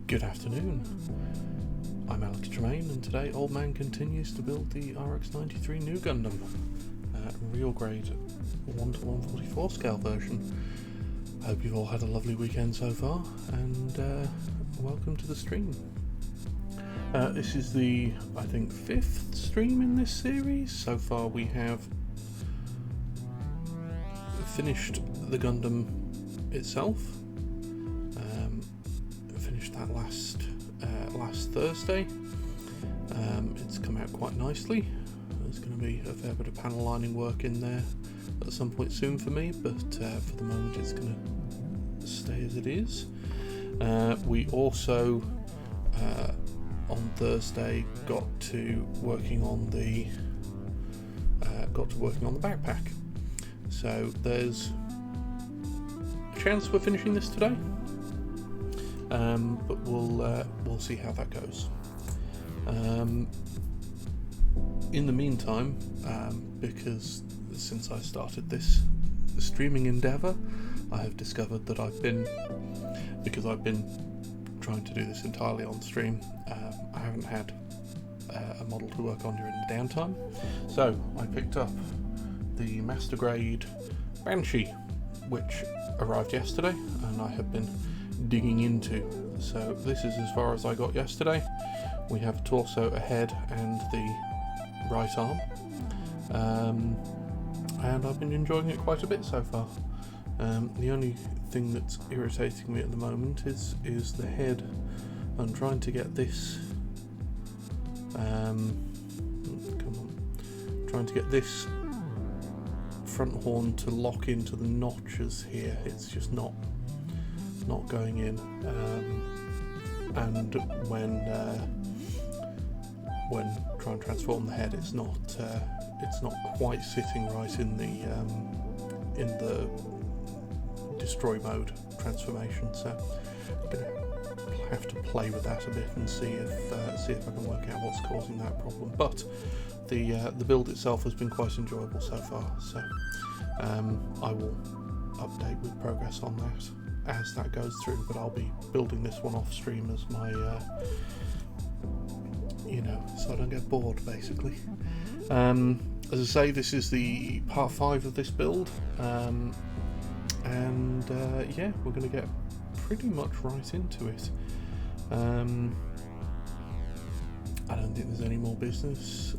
Good afternoon. I'm Alex Tremaine, and today Old Man continues to build the RX-93 new Gundam, real grade 1:144 scale version. Hope you've all had a lovely weekend so far, and welcome to the stream. This is the, I think, 5th stream in this series. So far we have finished the Gundam itself. Finished that last Thursday. It's come out quite nicely. There's going to be a fair bit of panel lining work in there at some point soon for me, but for the moment it's going to stay as it is. We also on Thursday got to working on the backpack. So there's a chance we're finishing this today. But we'll see how that goes. In the meantime, because since I started this streaming endeavour, I have discovered that because I've been trying to do this entirely on stream, I haven't had a model to work on during the downtime. So I picked up the Master Grade Banshee, which arrived yesterday, and I have been digging into. So this is as far as I got yesterday. We have a torso, a head, and the right arm, and I've been enjoying it quite a bit so far. The only thing that's irritating me at the moment is the head. I'm trying to get this trying to get this front horn to lock into the notches here. It's just not going in, and when trying to transform the head, it's not quite sitting right in the destroy mode transformation. So I'm gonna have to play with that a bit and see if I can work out what's causing that problem. But the build itself has been quite enjoyable so far. So I will update with progress on that as that goes through, but I'll be building this one off stream as my so I don't get bored, basically. As I say, this is the part 5 of this build, and yeah, we're going to get pretty much right into it. I don't think there's any more business.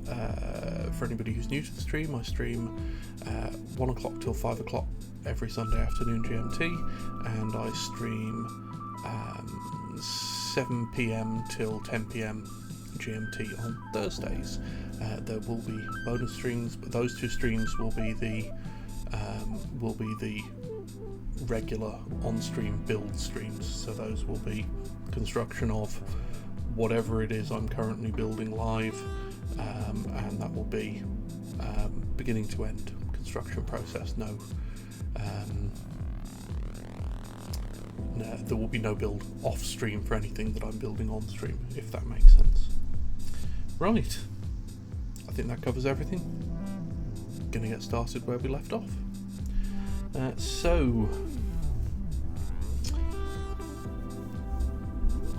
For anybody who's new to the stream, I stream 1 o'clock till 5 o'clock every Sunday afternoon GMT, and I stream 7 PM till 10 PM GMT on Thursdays. There will be bonus streams, but those 2 streams will be the regular on-stream build streams. So those will be construction of whatever it is I'm currently building live, and that will be beginning to end construction process. There will be no build off stream for anything that I'm building on stream, if that makes sense. Right, I think that covers everything. Gonna get started where we left off. So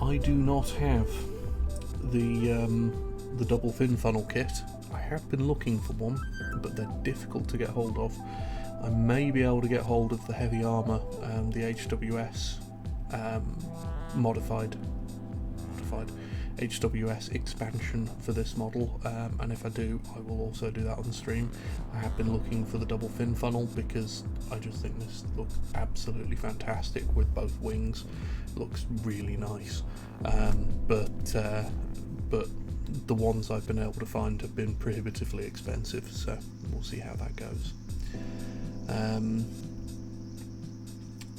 I do not have the double fin funnel kit. I have been looking for one, but they're difficult to get hold of. I may be able to get hold of the heavy armour, the HWS modified HWS expansion for this model, and if I do, I will also do that on stream. I have been looking for the double fin funnel because I just think this looks absolutely fantastic with both wings. It looks really nice, but the ones I've been able to find have been prohibitively expensive, so we'll see how that goes.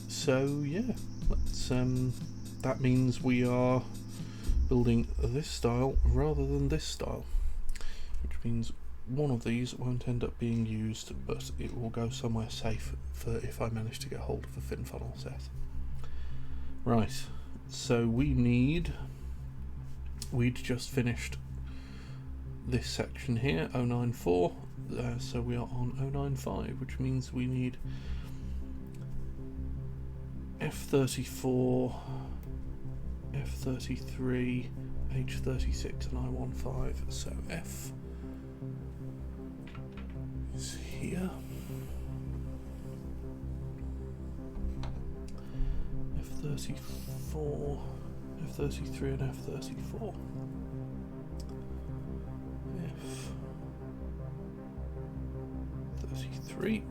So yeah, let's that means we are building this style rather than this style, which means one of these won't end up being used, but it will go somewhere safe for if I manage to get hold of a fin funnel set. Right, so we'd just finished this section here, 094, so we are on 095, which means we need F34 F33, H36 and I-15. So F is here. F34, F33 and F34. F33.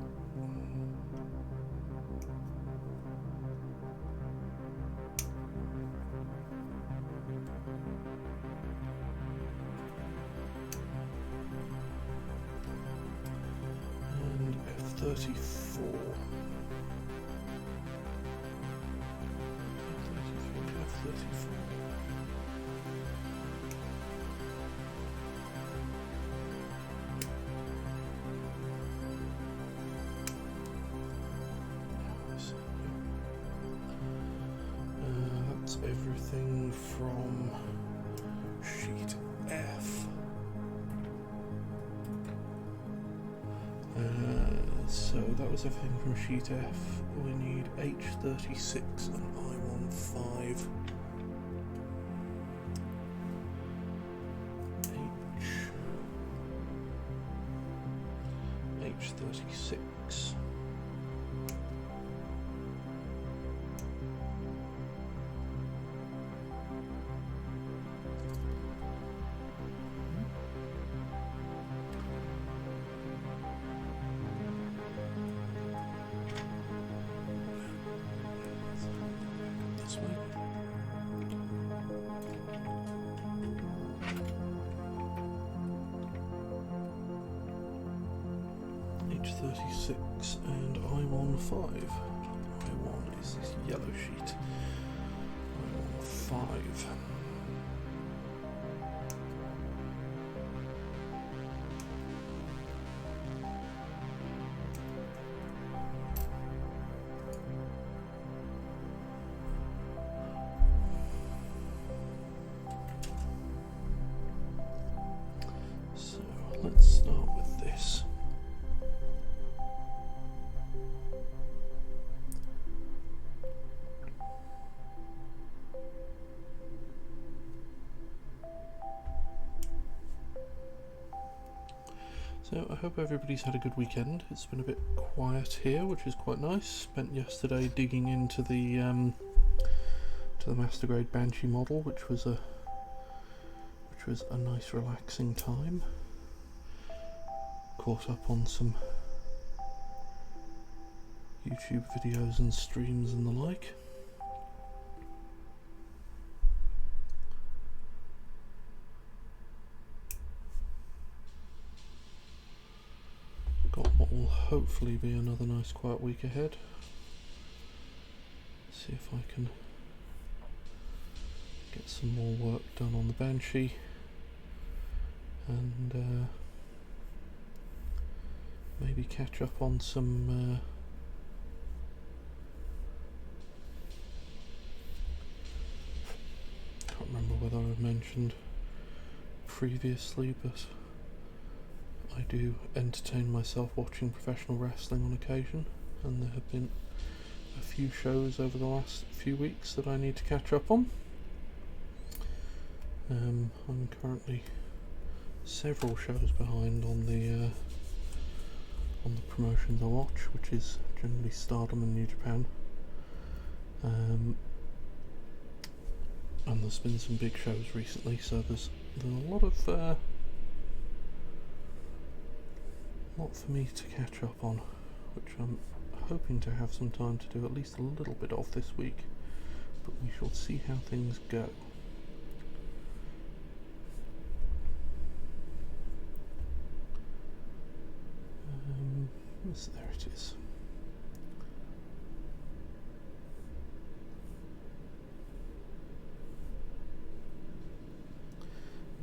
And F34. F34. That's everything from sheet F. So that was everything from sheet F. We need H36 and I-15. H36. This way. H36 and I-15. I-1 is this yellow sheet. I-15. So let's start with this. So I hope everybody's had a good weekend. It's been a bit quiet here, which is quite nice. Spent yesterday digging into the master grade Banshee model, which was a nice relaxing time. Caught up on some YouTube videos and streams and the like. Got what will hopefully be another nice quiet week ahead. See if I can get some more work done on the Banshee and maybe catch up on some can't remember whether I've mentioned previously, but I do entertain myself watching professional wrestling on occasion, and there have been a few shows over the last few weeks that I need to catch up on. I'm currently several shows behind on the promotions I watch, which is generally Stardom and New Japan. And there's been some big shows recently, so there's a lot for me to catch up on, which I'm hoping to have some time to do at least a little bit of this week, but we shall see how things go. Yes, there it is.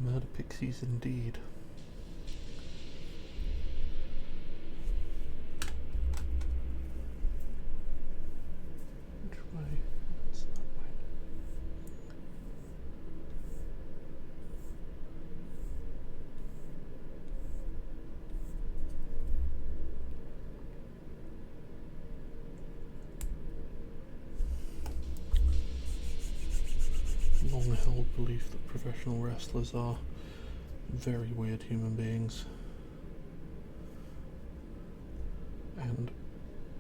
Murder pixies indeed. Which way? It's that way. old belief that professional wrestlers are very weird human beings and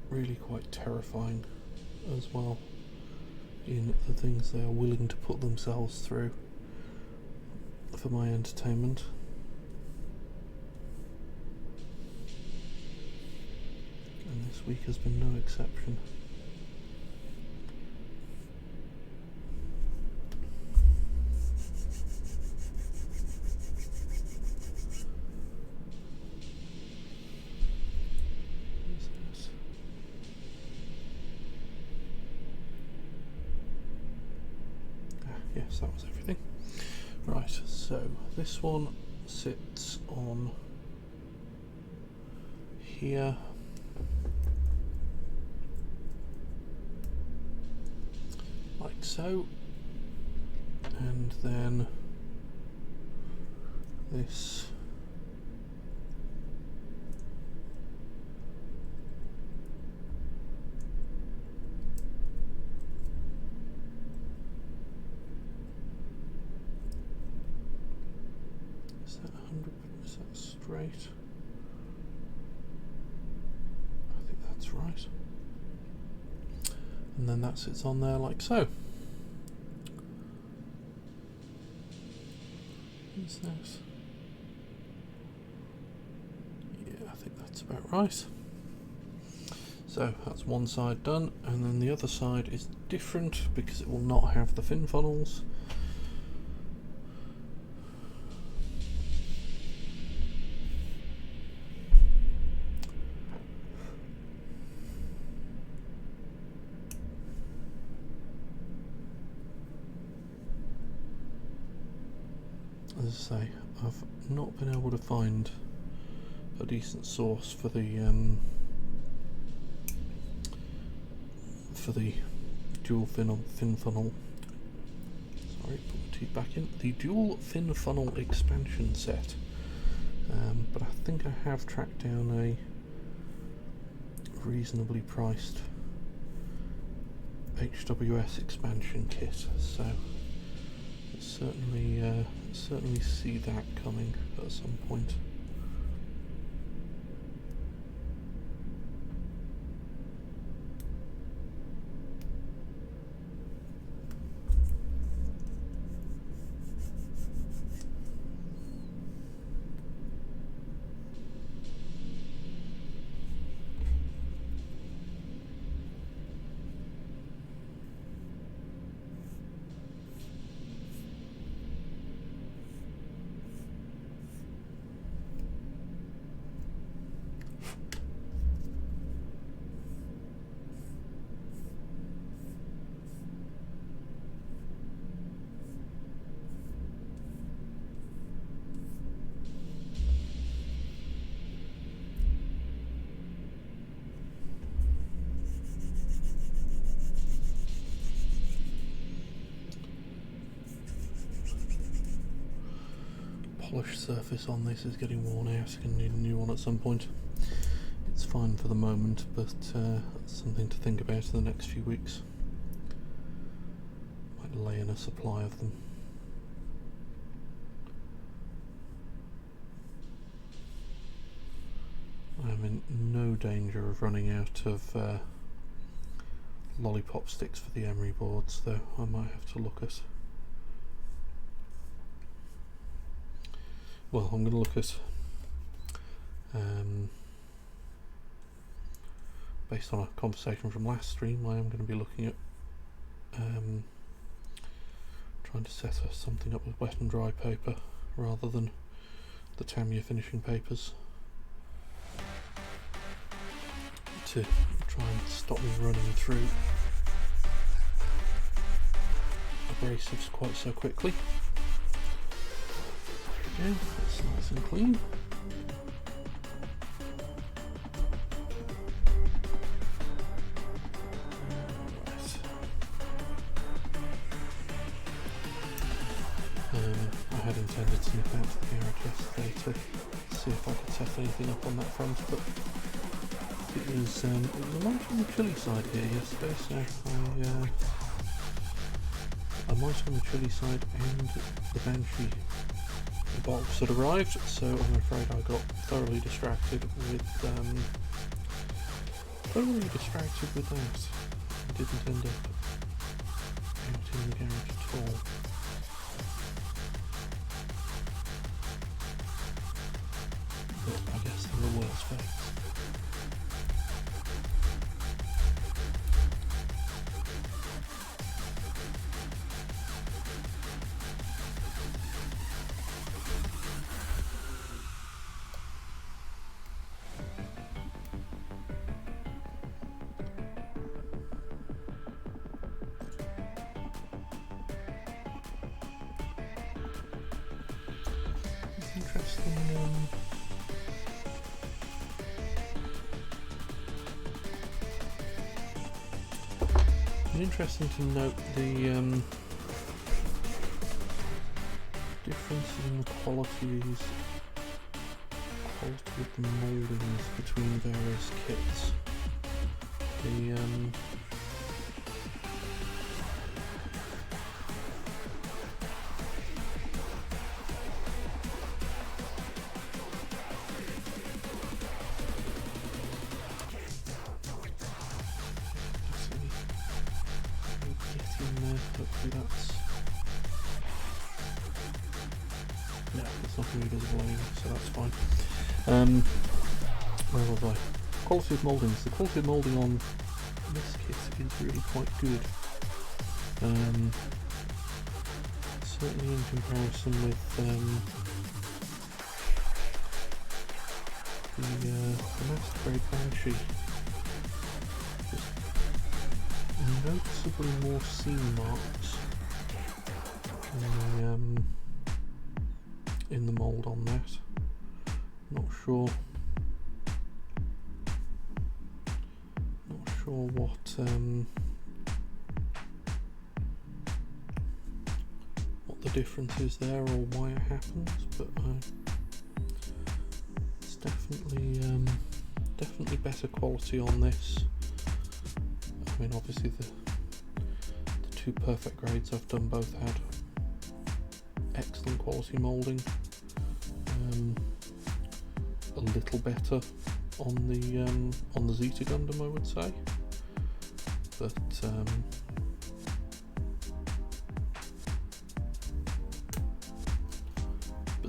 really quite terrifying as well in the things they are willing to put themselves through for my entertainment. And this week has been no exception. Yes, that was everything. Right, so this one sits on here. Like so. And then this is that straight? I think that's right. And then that sits on there like so. Is that? Yeah, I think that's about right. So that's one side done, and then the other side is different because it will not have the fin funnels. As I say, I've not been able to find a decent source for the dual fin funnel. Sorry, put my teeth back in. The dual fin funnel expansion set. But I think I have tracked down a reasonably priced HWS expansion kit. So certainly see that coming at some point. Polish surface on this is getting worn out. Going to need a new one at some point. It's fine for the moment, but that's something to think about in the next few weeks. Might lay in a supply of them. I am in no danger of running out of lollipop sticks for the emery boards, though I might have to look at. Well, I'm going to look at, based on a conversation from last stream, I am going to be looking at trying to set something up with wet and dry paper rather than the Tamiya finishing papers to try and stop me running through abrasives quite so quickly. Okay, that's nice and clean. I had intended to nip out to the garage yesterday to see if I could set anything up on that front, but it was a lot on the chilly side here yesterday, so I might on the chili side and the Banshee box had arrived, so I'm afraid I got thoroughly distracted with that. I didn't end up out in the garage at all. But I guess there were worse fates. Interesting to note the differences in the quality of the mouldings between various kits. Hopefully that's... no, it's not going to be visible anyway, so that's fine. Where was I? Quality of mouldings. The quality of moulding on this kit is really quite good. Certainly in comparison with the Master Grade Banshee. Noticeably more seam marks in the mould on that. Not sure what the difference is there or why it happens, but it's definitely better quality on this. I mean, obviously the two perfect grades I've done both had excellent quality moulding. A little better on the Zeta Gundam, I would say, but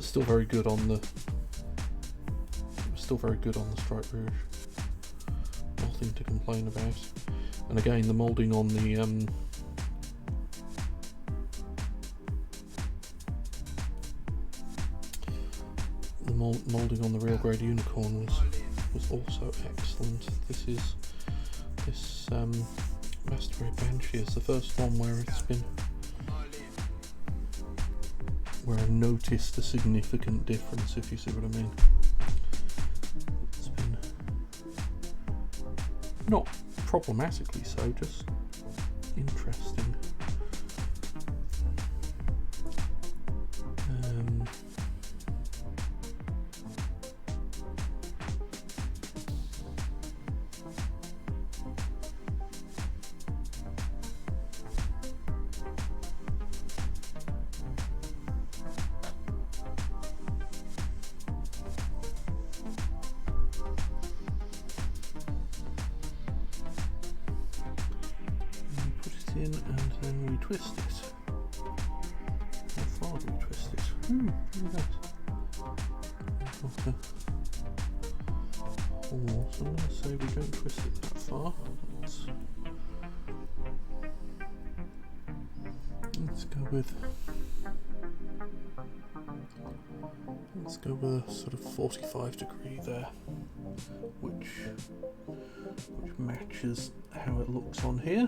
still very good on the Stripe Rouge. Nothing to complain about. And again, the moulding on the moulding on the real grade Unicorn was also excellent. This Master Grade Banshee is the first one where I've noticed a significant difference, if you see what I mean. It's been not problematically so, just interesting. In and then we twist it. How far do we twist it? Look at that. So I'm going to say we don't twist it that far. Let's go with a sort of 45 degree there, which matches how it looks on here.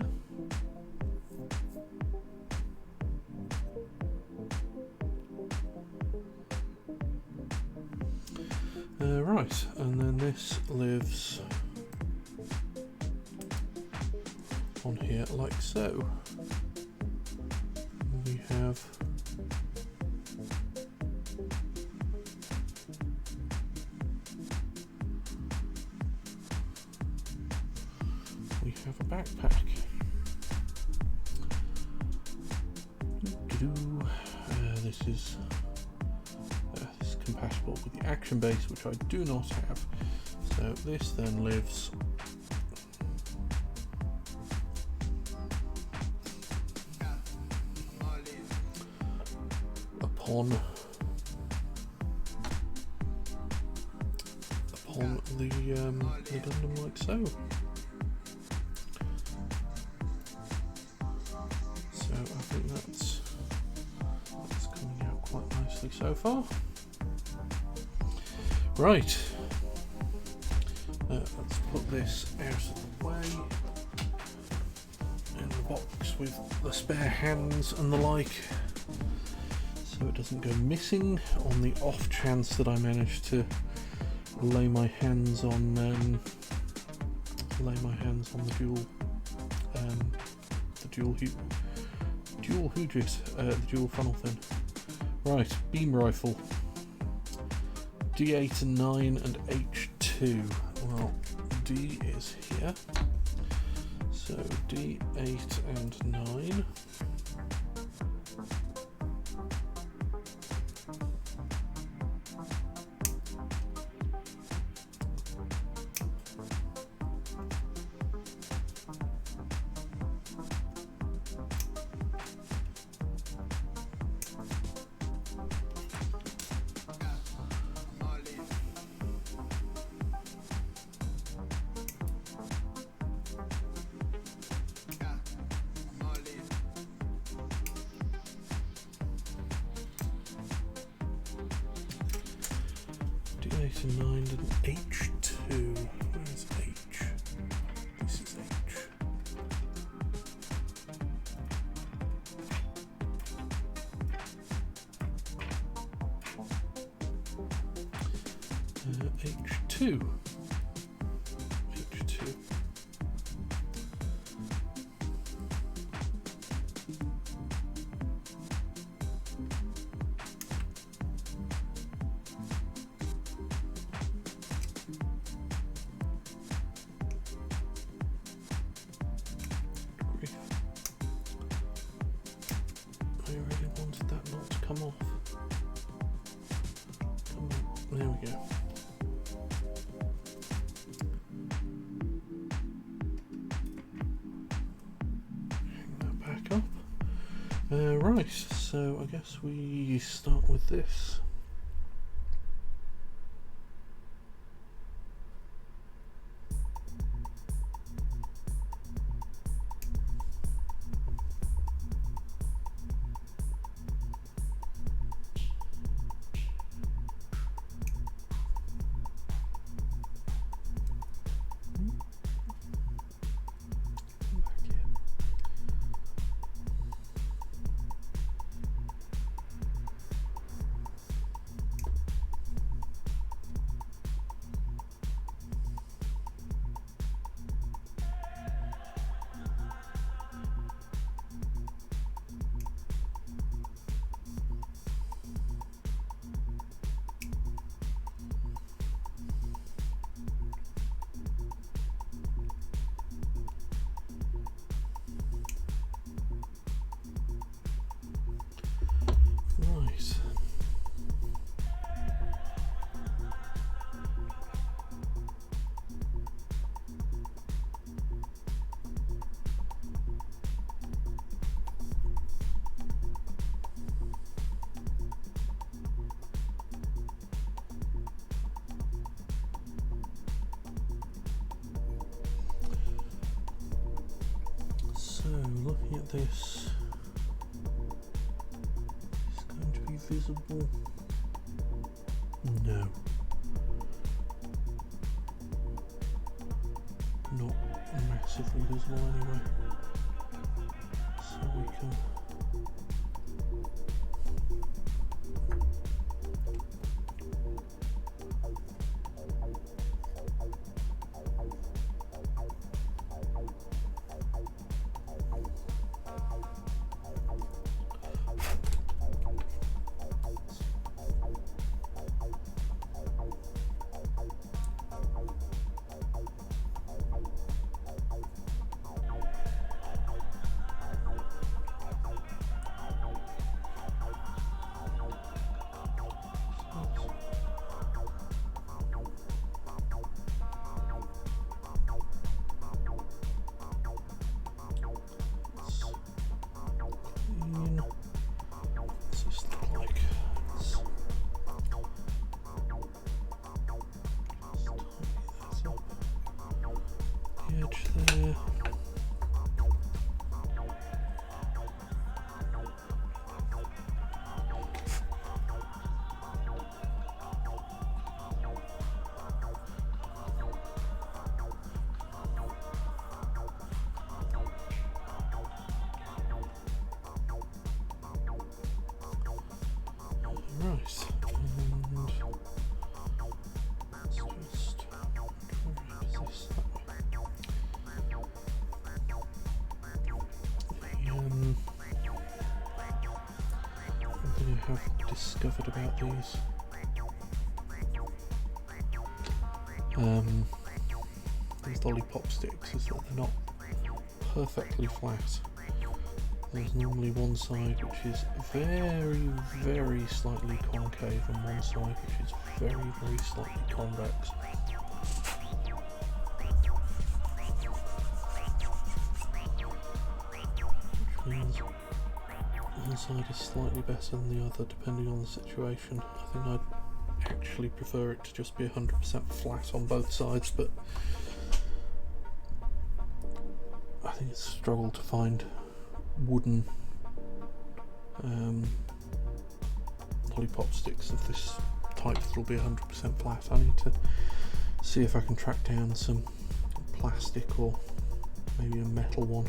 Right, and then this lives on here like so. We have a backpack. this is compatible with the action base, which I do not have. So this then lives upon the Gundam like so. So I think that's coming out quite nicely so far. Right, let's put this out of the way in the box with the spare hands and the like, so it doesn't go missing on the off chance that I manage to lay my hands on the dual funnel fin. Right, beam rifle. D8 and 9 and H2. Well, D is here, so D8 and 9. D8 and 9 and H2. Where's H? This is H. H2. H2. I really wanted that not to come off. Come on, there we go. Hang that back up. Right, so I guess we start with this. So, looking at this, it's going to be visible. No. Not massively visible anyway. So we can there. Right, and let's just this something I have discovered about these lollipop sticks is that they're not perfectly flat. There's normally one side which is very, very slightly concave and one side which is very, very slightly convex. Which means one side is slightly better than the other depending on the situation. I think I'd actually prefer it to just be 100% flat on both sides, but I think it's a struggle to find wooden lollipop sticks of this type that will be 100% flat. I need to see if I can track down some plastic or maybe a metal one.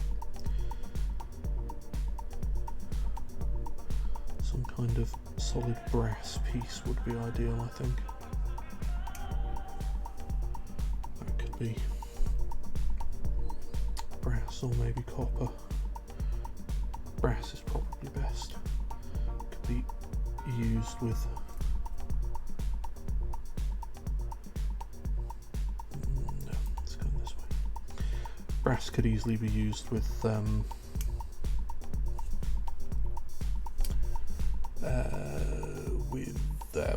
Some kind of solid brass piece would be ideal, I think. That could be brass or maybe copper. Brass is probably best. Could be used with no, let's go this way. Brass could easily be used with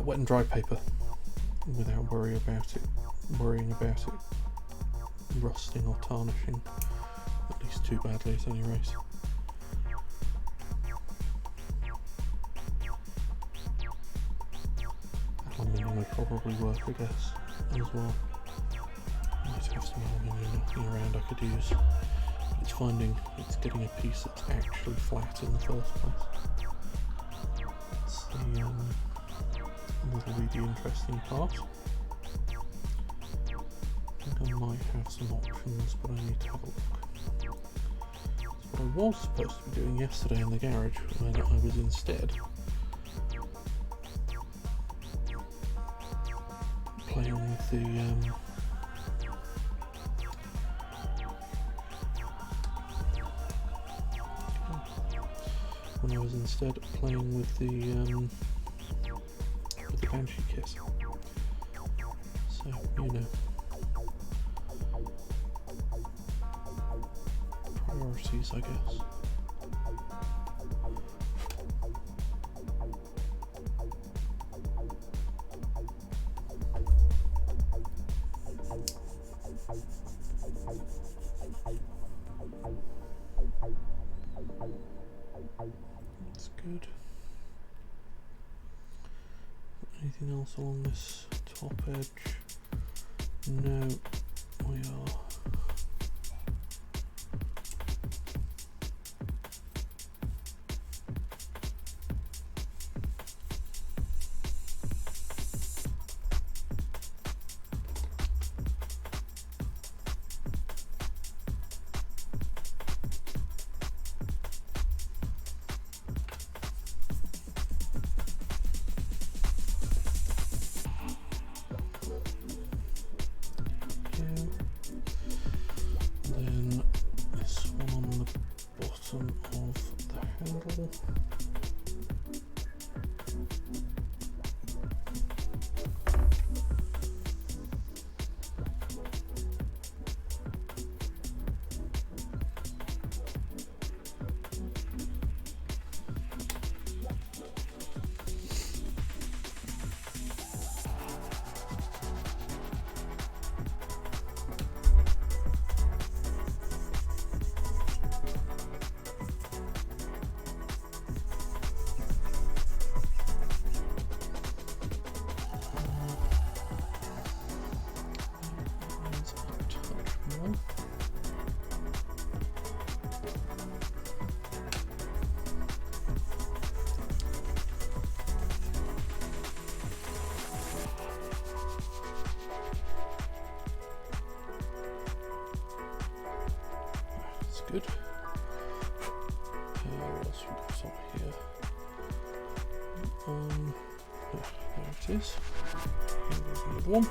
wet and dry paper without worrying about it rusting or tarnishing at least too badly at any rate. Aluminium would probably work, I guess, as well. Might have some aluminium knocking around I could use. It's getting a piece that's actually flat in the first place. That's the really interesting part. I think I might have some options, but I need to have a look. What I was supposed to be doing yesterday in the garage, when I was instead playing with the Banshee kit. So, you know, priorities, I guess. That's good. Anything else along this top edge? No, we are. good. What else we got on here? There it is. Here's another one.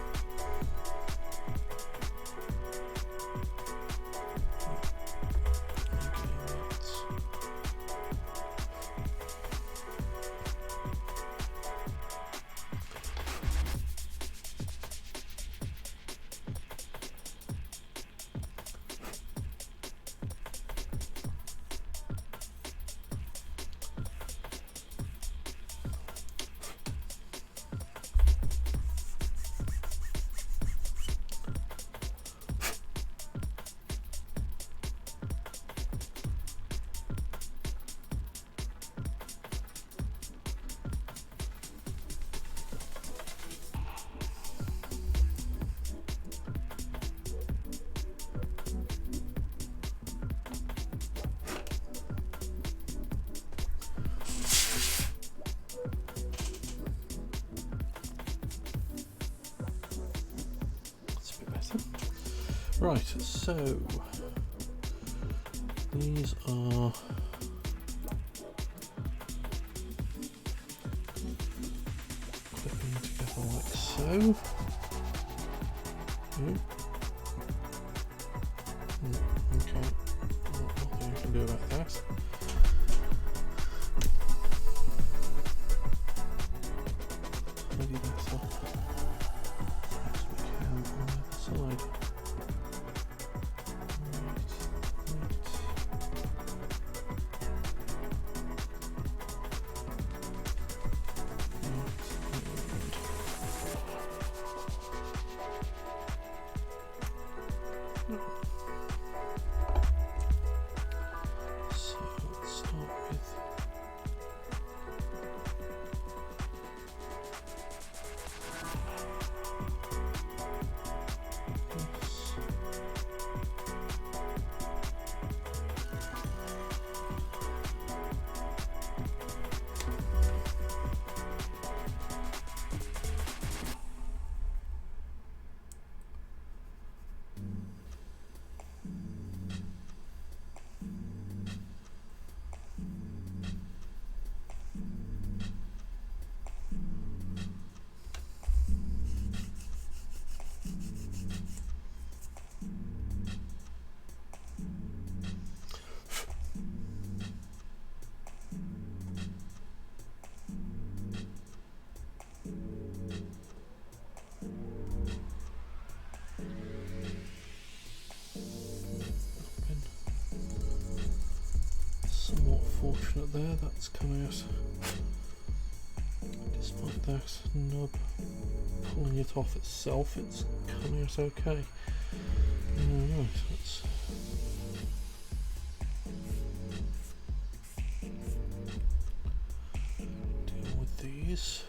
Right, so these are clipping together like so. Okay, nothing I can do about that. Maybe that's off. As we can on the other side. So let's start with this. Somewhat fortunate there, that's come out. Despite that nub pulling it off itself, it's coming out okay. Alright, let's deal with these.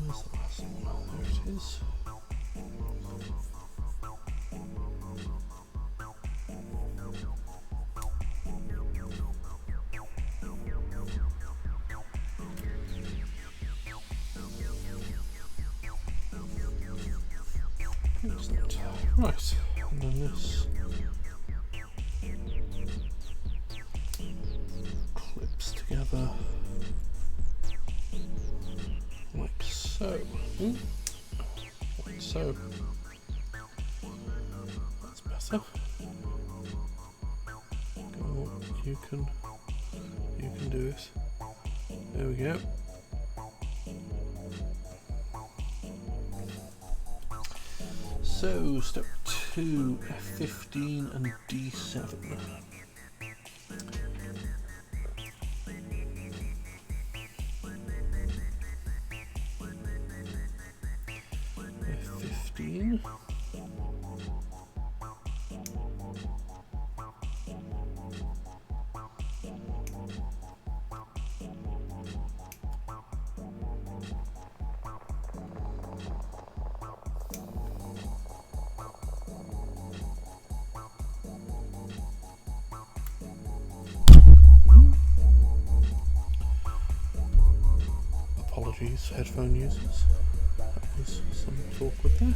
Where's the last one? There it is. Excellent. Right, and then this clips together. so, so that's better. Go on, you can do it. There we go. So step 2, F15 and D7. F15. Apologies, headphone users. That was somewhat awkward there.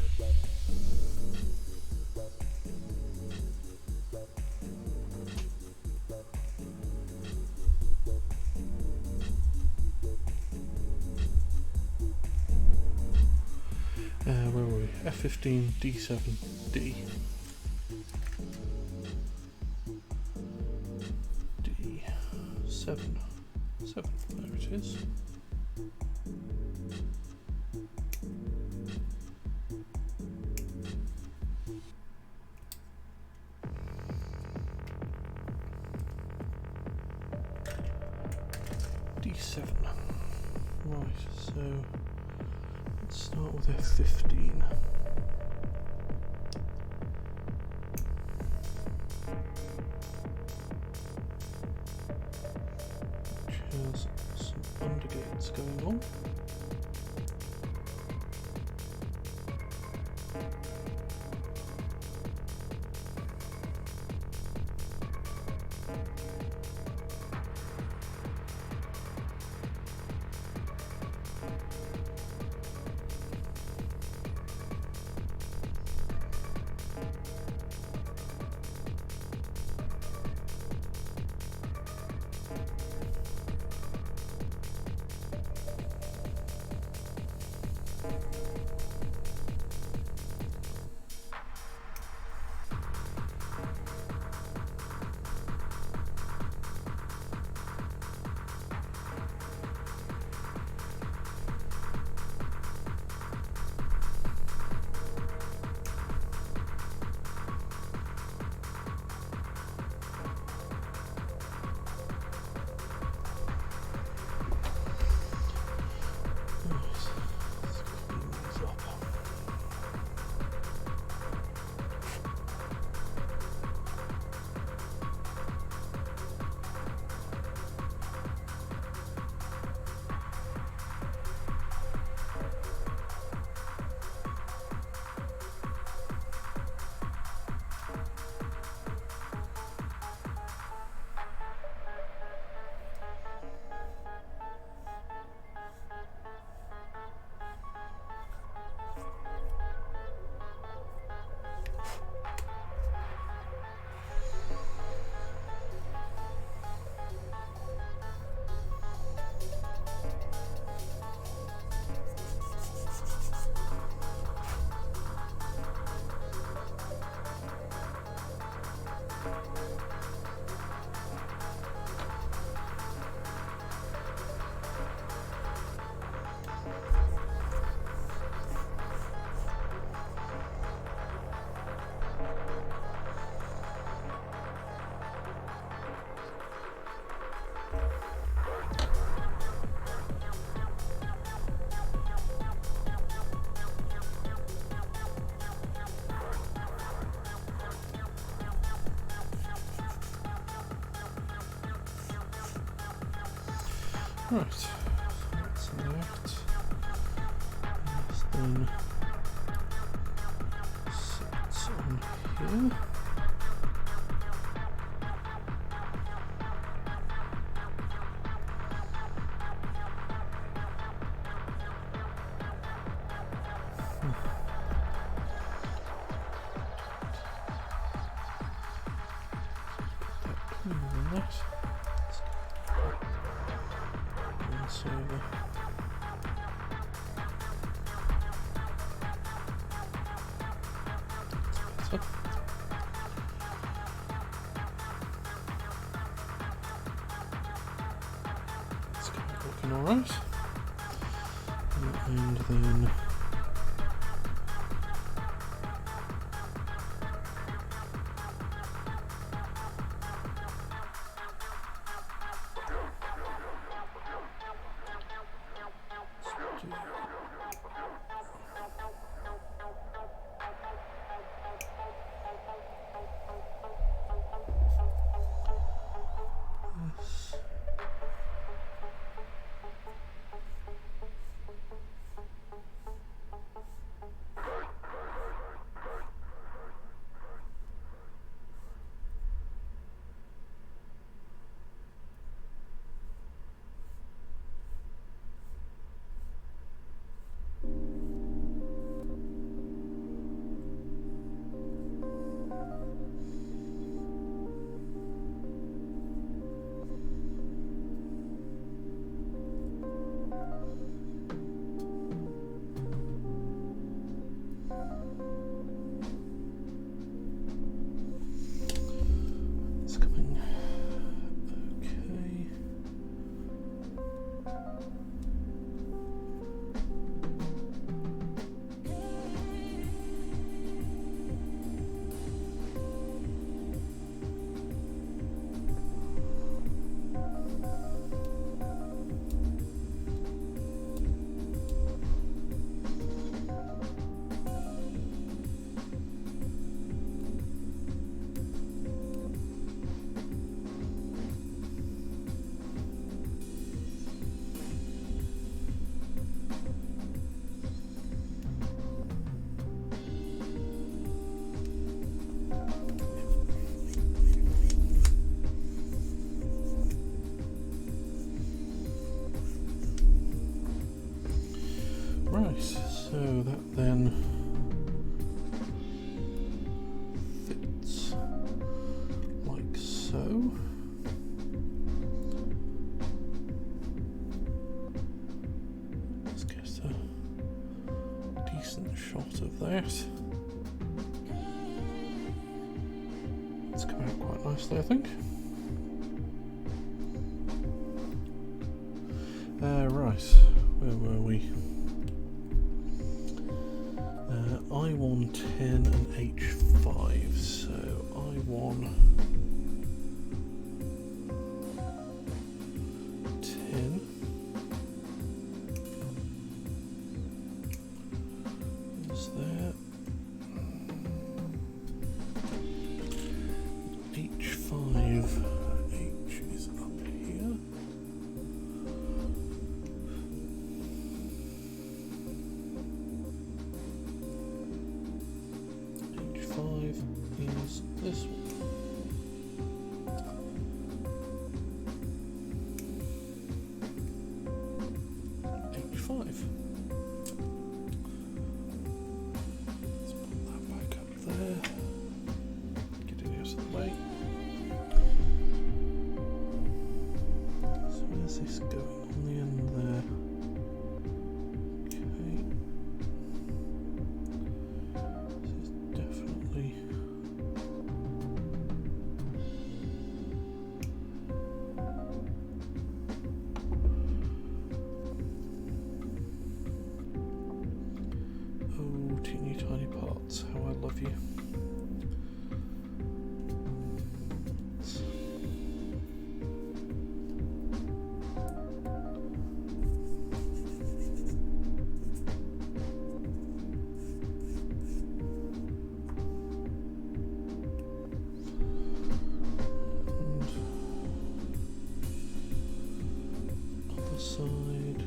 Where were we? F15, D7, D. D7. 7. There it is. D7. Right, so let's start with F15. Which has some undergates going on. Right, that's that. This then sits on here. looking alright. And then right, so that then fits like so. Let's get a decent shot of that. It's come out quite nicely, I think. Right, where were we? I1 10 and H5, so I1 10 is there. H5 H is up here. Is this one. H5. Let's put that back up there. Get it out of the way. So where's this going? On the end there. Teeny tiny parts, how I love you. And other side.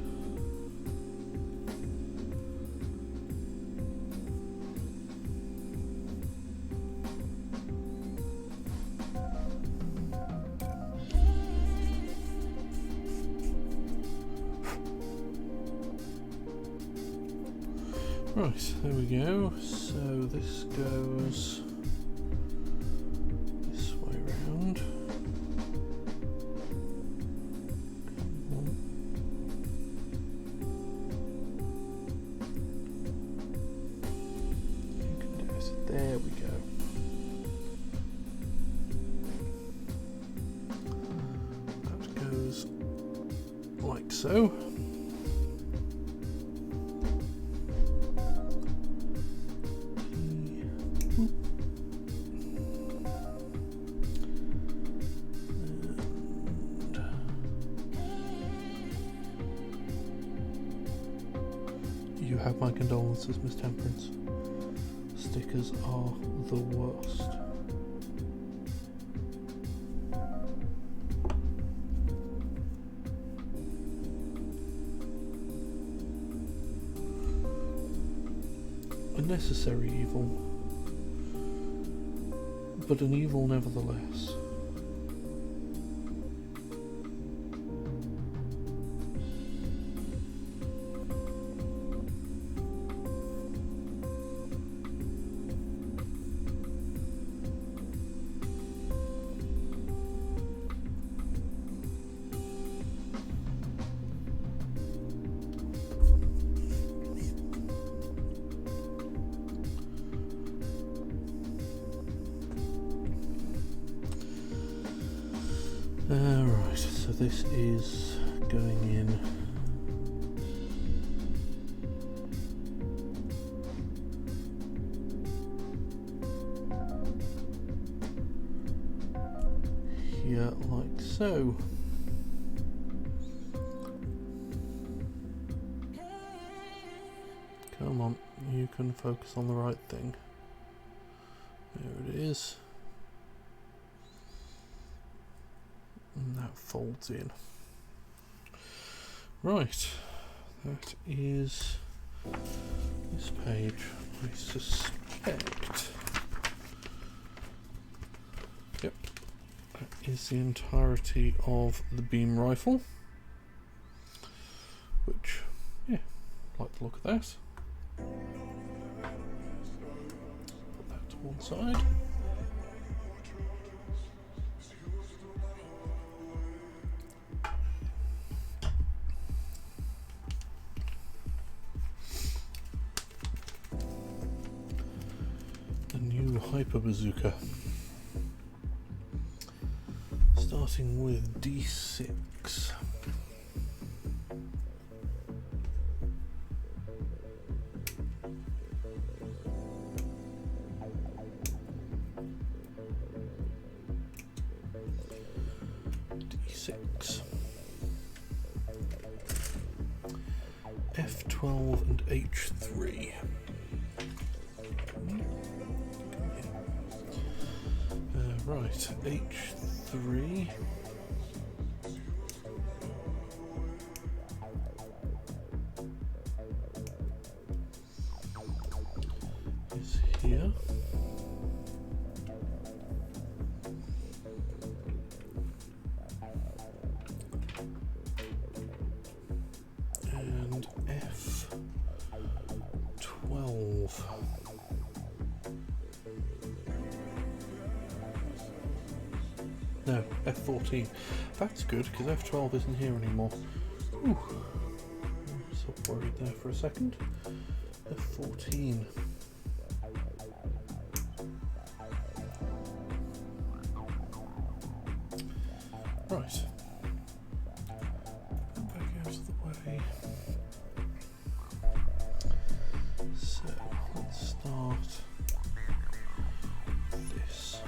Right, there we go. So this goes this way round. You can do it. There we go. That goes like so. You have my condolences, Miss Temperance. Stickers are the worst. A necessary evil, but an evil nevertheless. Right, so this is going in here like so. Come on, you can focus on the right thing. There it is. And that folds in. Right, that is this page. I suspect. Yep, that is the entirety of the beam rifle. Which, yeah, I like the look of that. Put that to one side. Hyper bazooka, starting with D6. D6, F12 and H3. Right, H3. Is here. And F12. No, F14. That's good, because F12 isn't here anymore. Ooh. So worried there for a second. F14. Right. Back out of the way. So, let's start this.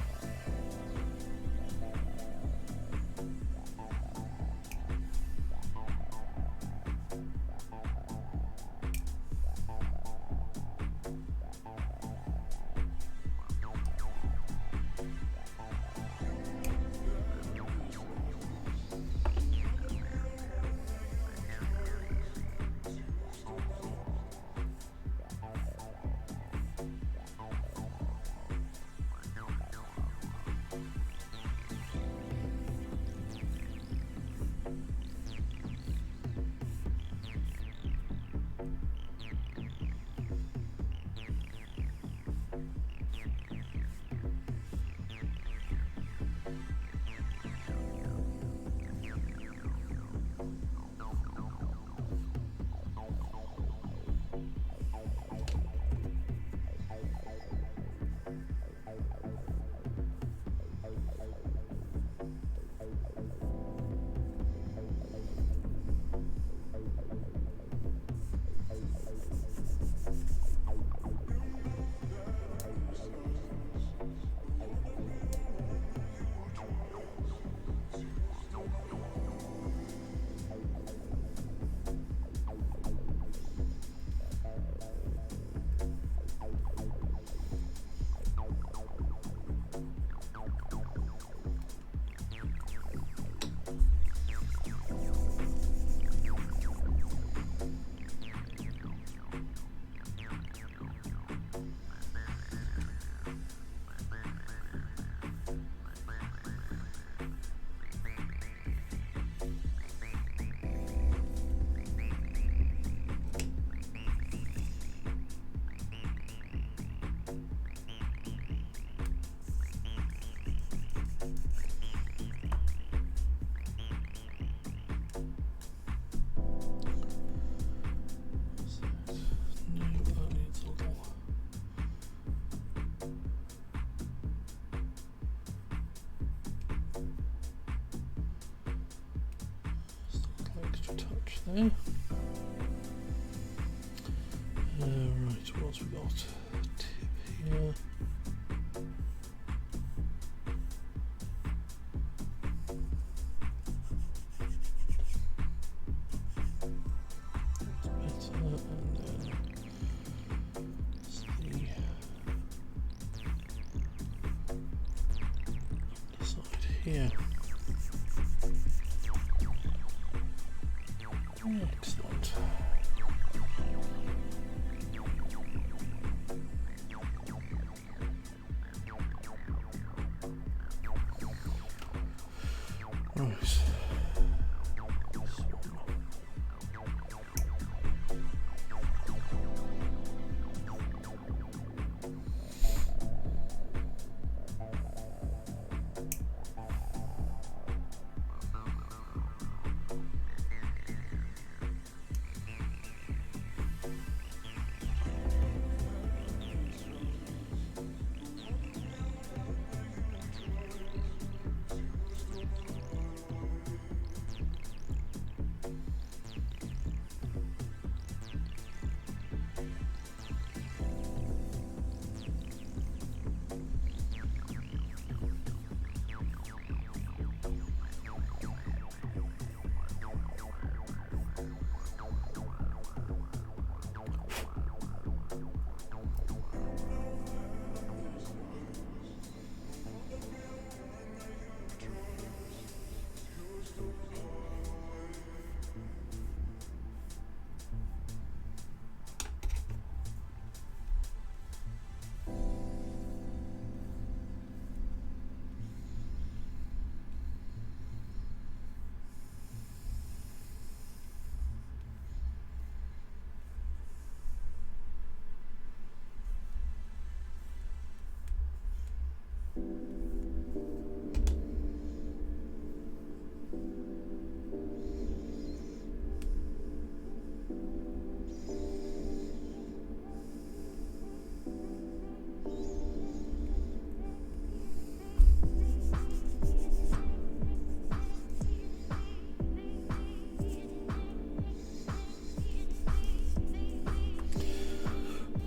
touch there. Right, what else we got? Tip here. Here. Excellent. Right.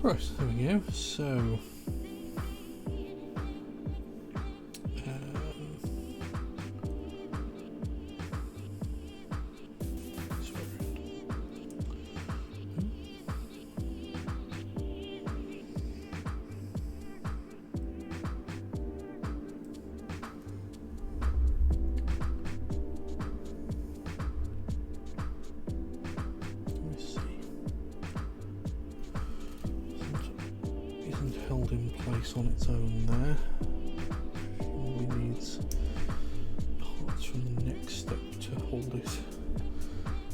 Right, there we go. So, held in place on its own there. Surely needs parts from the next step to hold it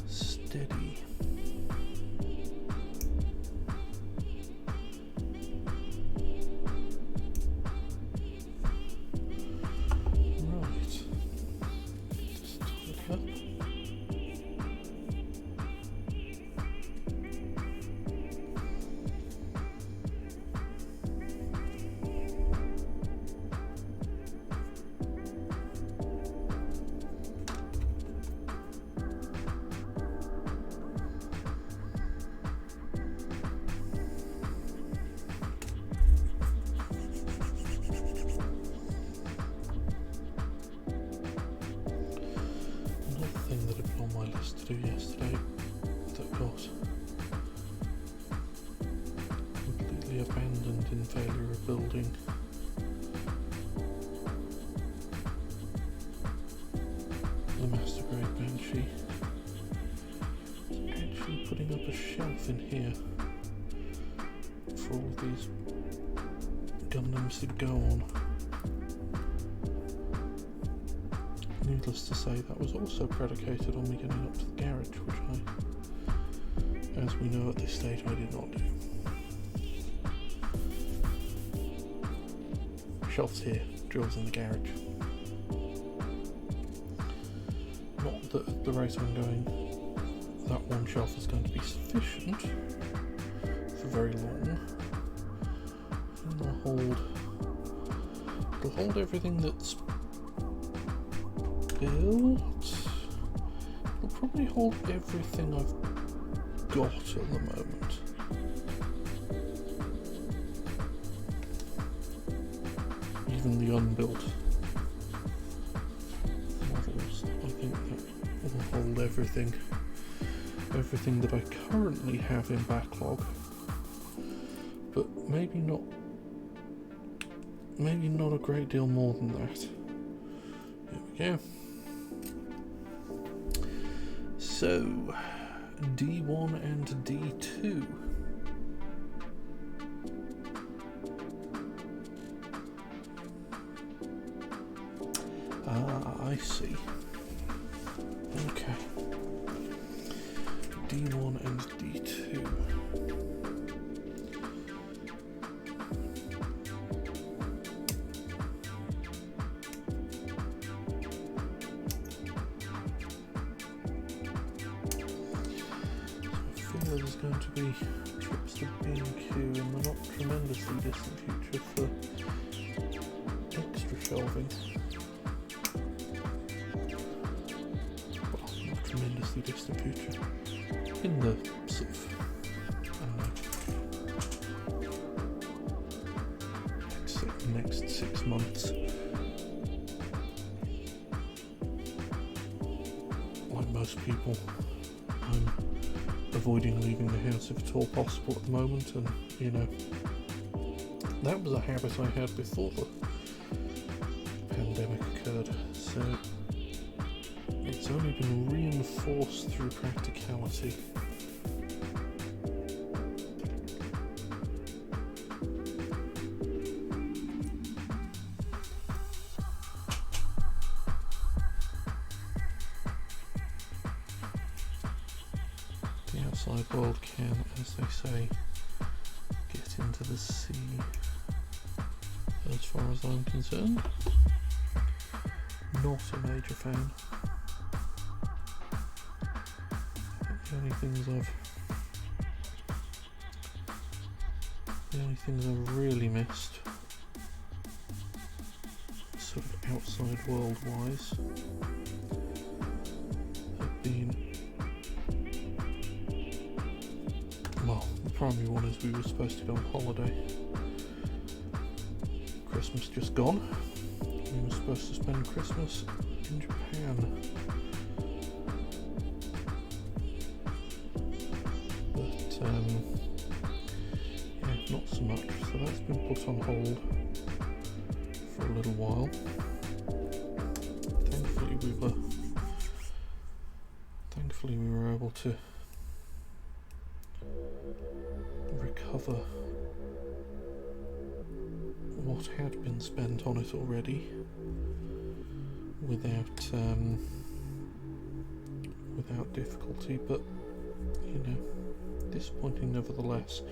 steady. Right, just tidy up. To do yesterday that got completely abandoned in failure of building. The master grade Banshee. It's actually putting up a shelf in here for all of these Gundams to go on. Needless to say, that was also predicated on me getting up to the garage, which I, as we know at this stage, I did not do. Shelves here, drills in the garage. Not that at the rate I'm going, that one shelf is going to be sufficient for very long. It'll hold everything that's built. I'll probably hold everything I've got at the moment. Even the unbuilt models. I think that will hold everything that I currently have in backlog. But maybe not a great deal more than that. There we go. So, D1 and D2. Ah, I see. Okay. D1 and D2. There's going to be trips to B&Q in the not tremendously distant future for extra shelving. Well, not tremendously distant future. In the sort of, next 6 months. Like most people, I'm avoiding leaving the house if at all possible at the moment, and you know, that was a habit I had before the pandemic occurred, so it's only been reinforced through practicality. The outside world can, as they say, get into the sea. As far as I'm concerned, not a major fan. The only things I've really missed, sort of outside world wise, have been, well, the primary one is we were supposed to go on holiday. Christmas just gone. We were supposed to spend Christmas in Japan. But yeah, not so much. So that's been put on hold for a little while. Thankfully we were able to recover what had been spent on it already without difficulty, but you know, disappointing nevertheless.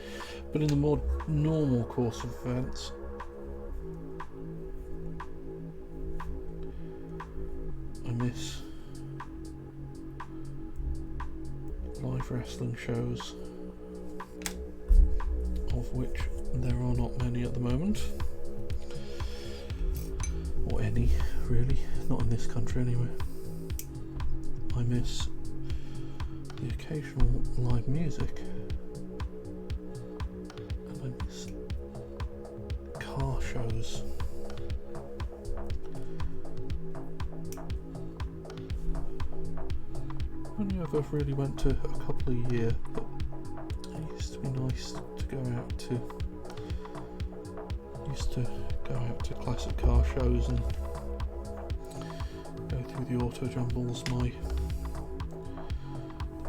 But in the more normal course of events, I miss live wrestling shows, of which there are not many at the moment. Or any, really. Not in this country anyway. I miss the occasional live music. And I miss car shows. Only ever really went to a couple a year, but it used to be nice to go out to classic car shows and go through the auto jumbles. The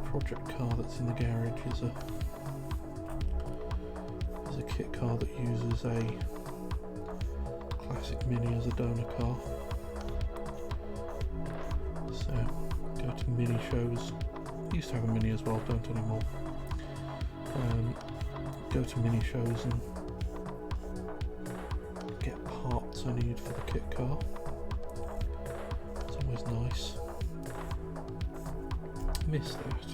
project car that's in the garage is a kit car that uses a classic Mini as a donor car. So go to Mini shows. Used to have a Mini as well, don't anymore. Go to Mini shows and get parts I need for the kit car. It's always nice. Miss that.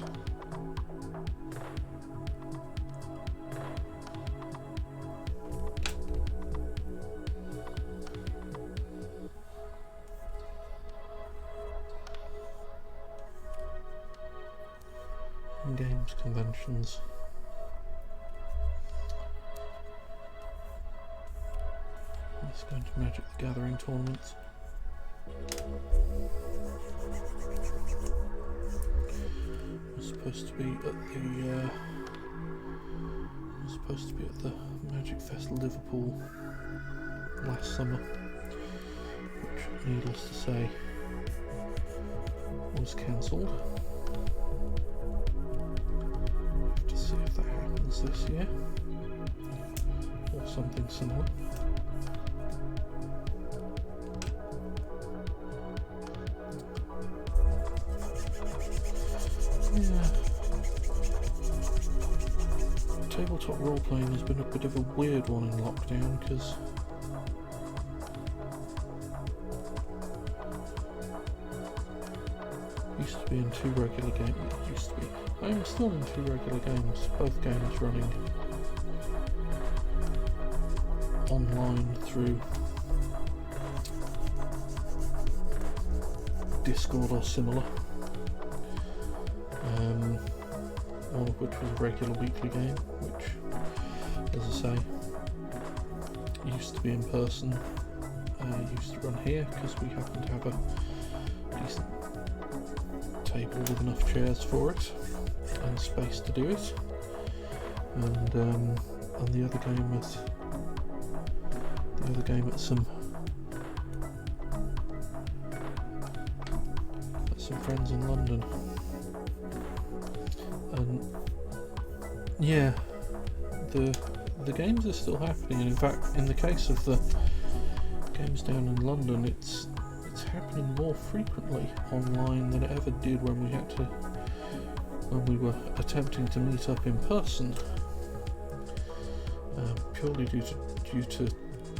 games conventions. Let's go into Magic the Gathering tournaments. We're supposed to be at the Magic Fest Liverpool last summer, which, needless to say, was cancelled. Have to see if that happens this year or something similar. Yeah. Tabletop role-playing has been a bit of a weird one in lockdown, because used to be in 2 regular games. I'm still in 2 regular games, both games running online through Discord or similar. One of which was a regular weekly game, which, as I say, used to be in person, used to run here because we happen to have a decent table with enough chairs for it and space to do it. And the other game at some friends in London. And yeah, the games are still happening, and in fact, in the case of the games down in London, it's happening more frequently online than it ever did when we were attempting to meet up in person, purely due to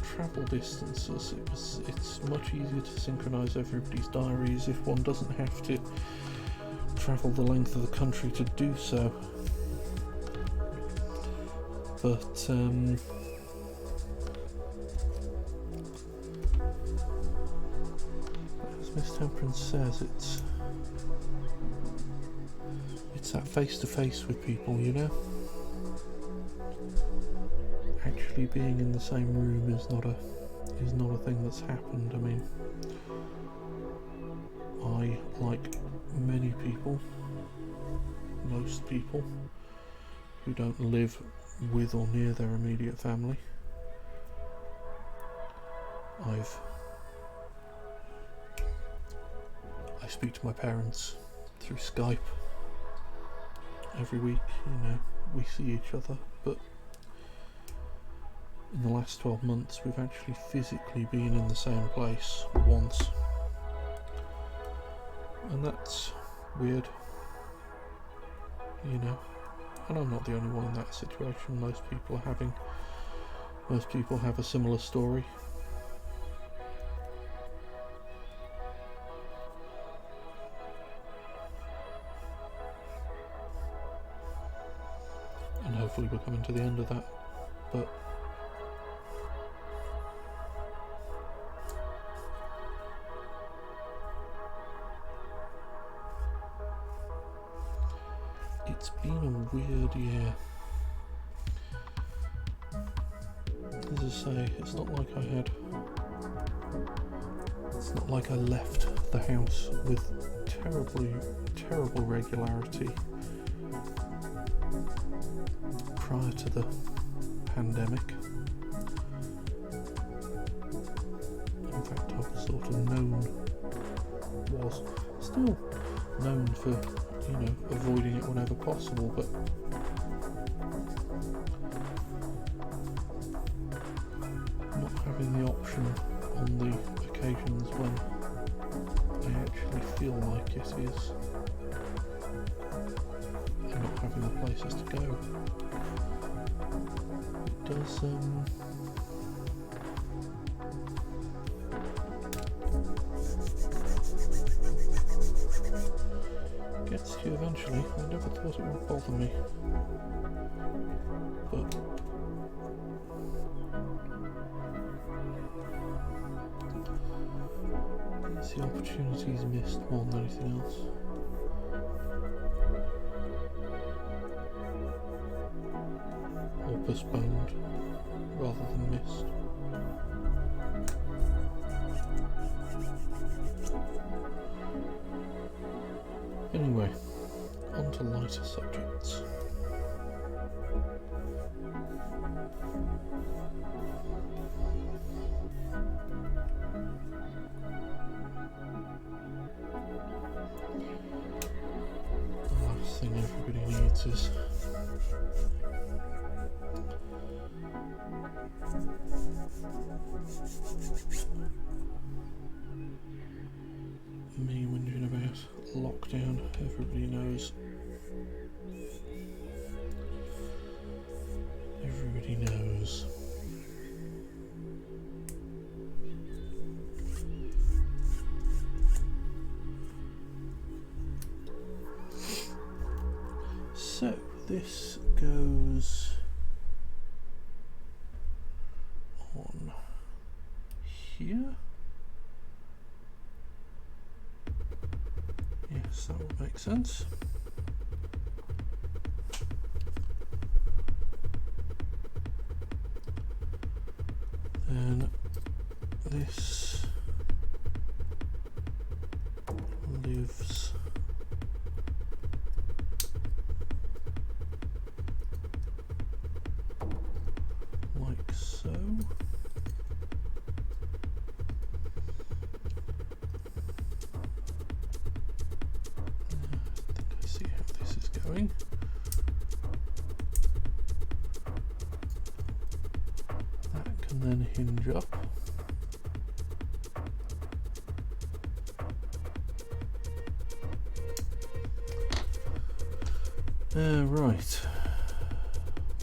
travel distances. It's much easier to synchronise everybody's diaries if one doesn't have to travel the length of the country to do so. But as Miss Temperance says, it's that face-to-face with people, you know? Actually being in the same room is not a thing that's happened. I mean, I, like many people, most people who don't live with or near their immediate family, I speak to my parents through Skype every week. You know, we see each other, but in the last 12 months we've actually physically been in the same place once, and that's weird, you know. And I'm not the only one in that situation. Most people have a similar story. And hopefully we're coming to the end of that, but it's been a weird year. As I say, it's not like I left the house with terrible regularity prior to the pandemic. In fact, I was still known for, you know, avoiding it whenever possible, but not having the option on the occasions when I actually feel like it is, and not having the places to go, it does gets to you eventually. I never thought it would bother me, but it's the opportunities missed more than anything else. postponed rather than missed. Anyway, on to lighter subjects. The last thing everybody needs is me wondering about lockdown. Everybody knows. Everybody knows. So this goes on here. Yes, that would make sense. Then this lives like so. I see how this is going. That can then hinge up. Right.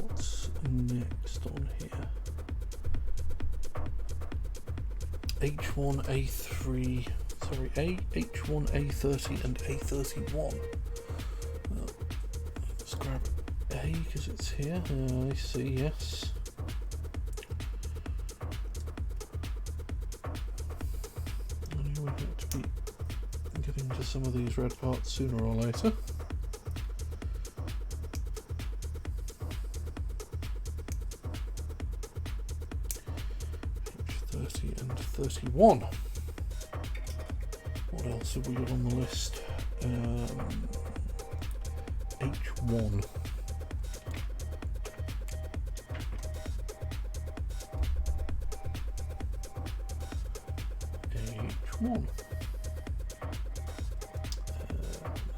What's next on here? H1A3, sorry, H1A30 and A31. Let's grab A because it's here. I see, yes. I knew we had to be getting to some of these red parts sooner or later. H30 and 31. What else have we got on the list? H1. H1.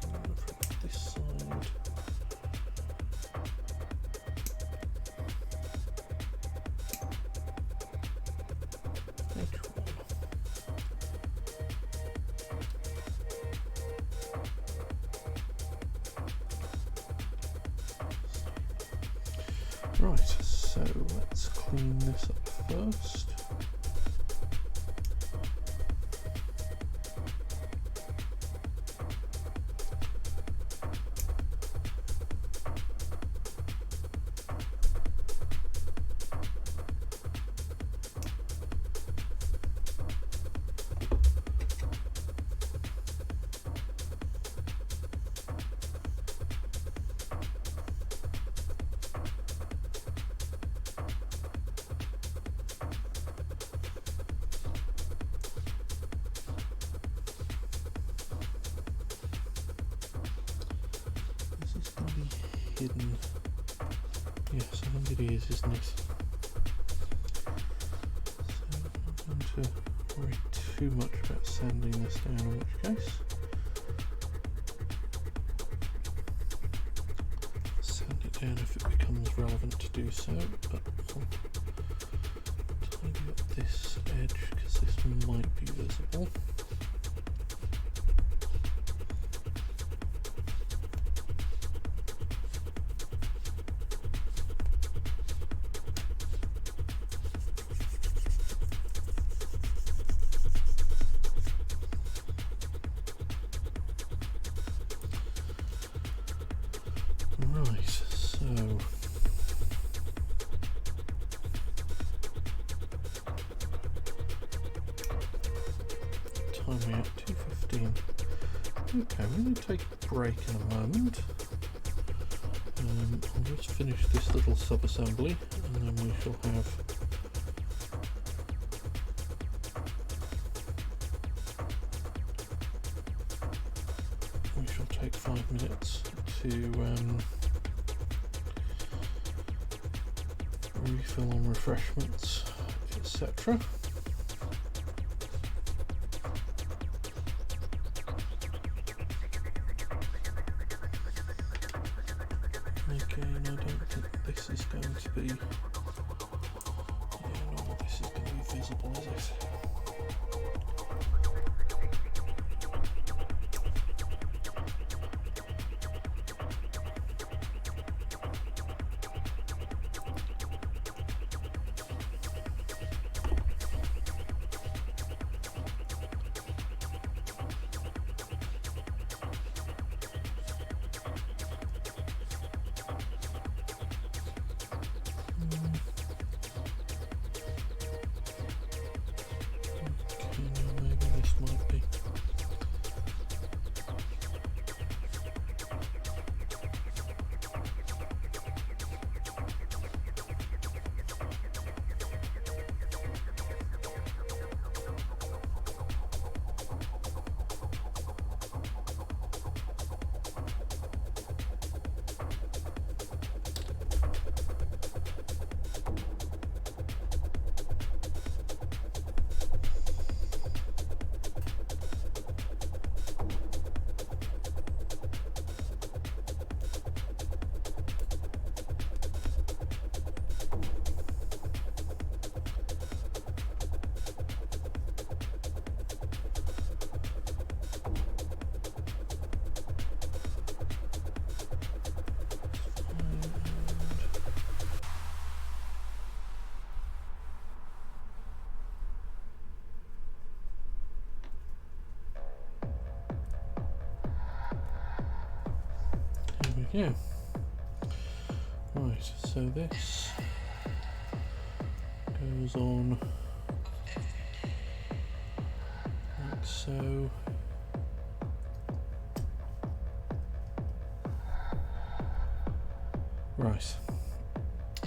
From this side. H1. Right, so let's clean this up first. Hidden. Yes, I think it is, isn't it? So I'm not going to worry too much about sanding this down, in which case. Sand it down if it becomes relevant to do so, but I'll tidy up this edge because this might be visible. Right, so time out 2:15. Okay, we're going to take a break in a moment. I'll just finish this little sub-assembly and then we shall have take 5 minutes to refill on refreshments, etc. Again, I don't think this is going to be, none of this is going to be visible, is it? Yeah. Right, so this goes on like so. Right,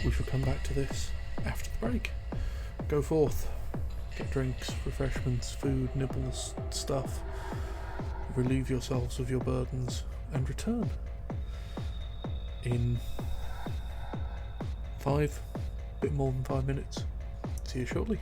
we shall come back to this after the break. Go forth, get drinks, refreshments, food, nibbles, stuff, relieve yourselves of your burdens, and return in bit more than 5 minutes. See you shortly.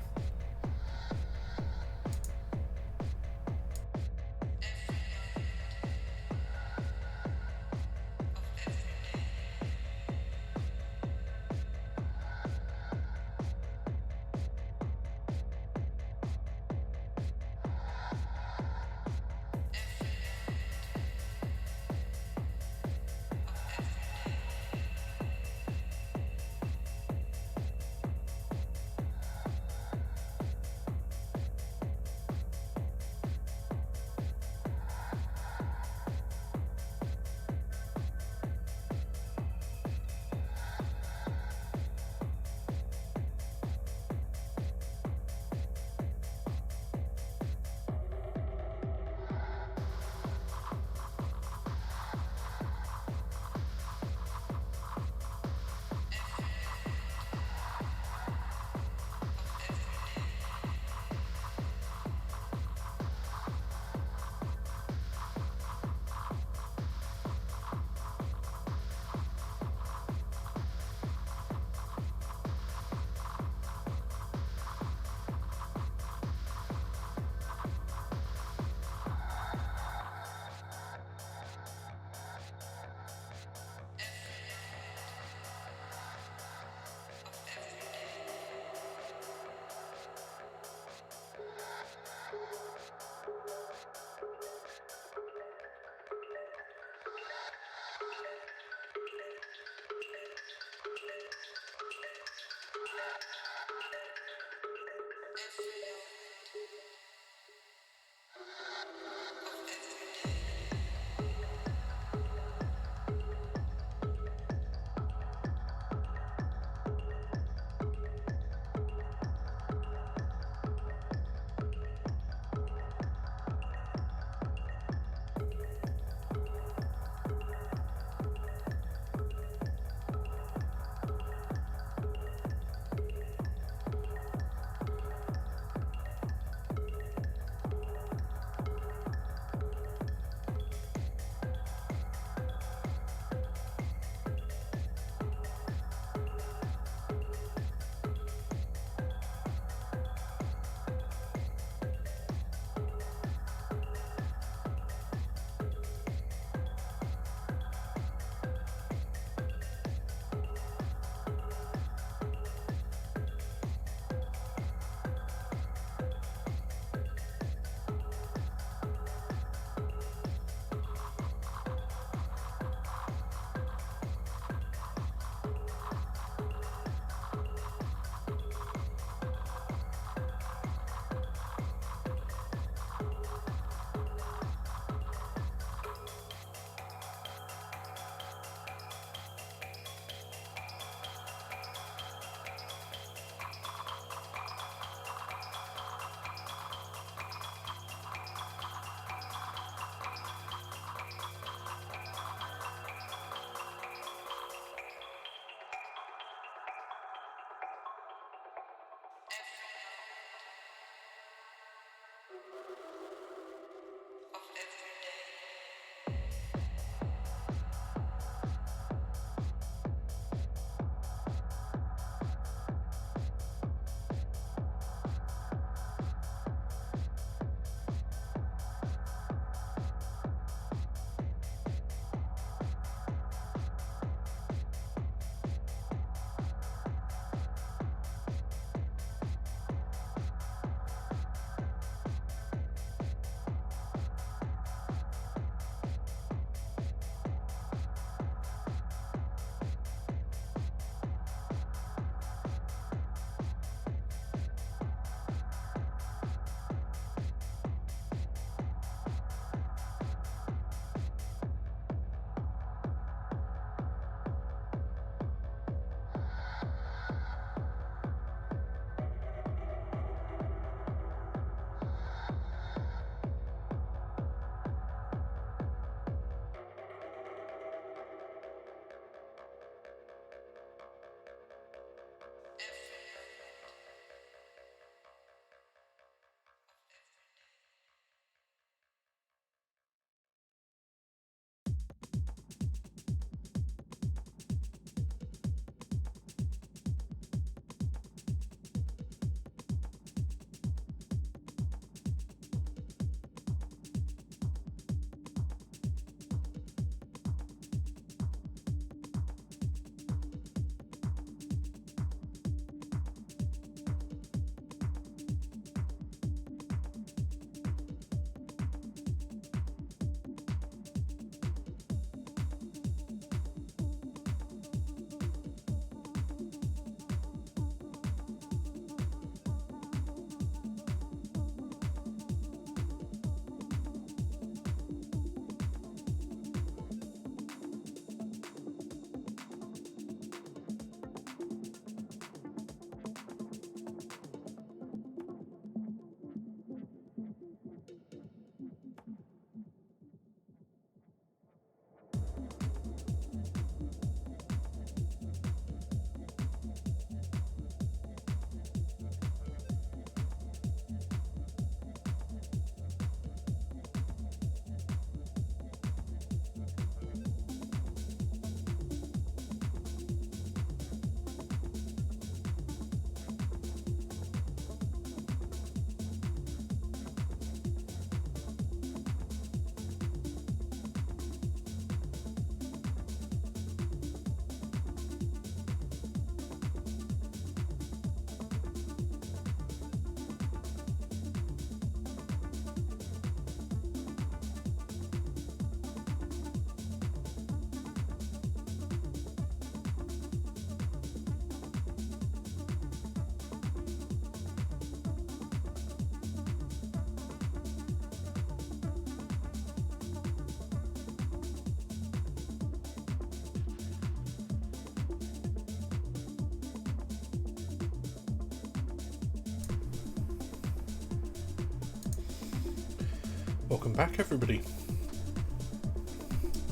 Welcome back, everybody.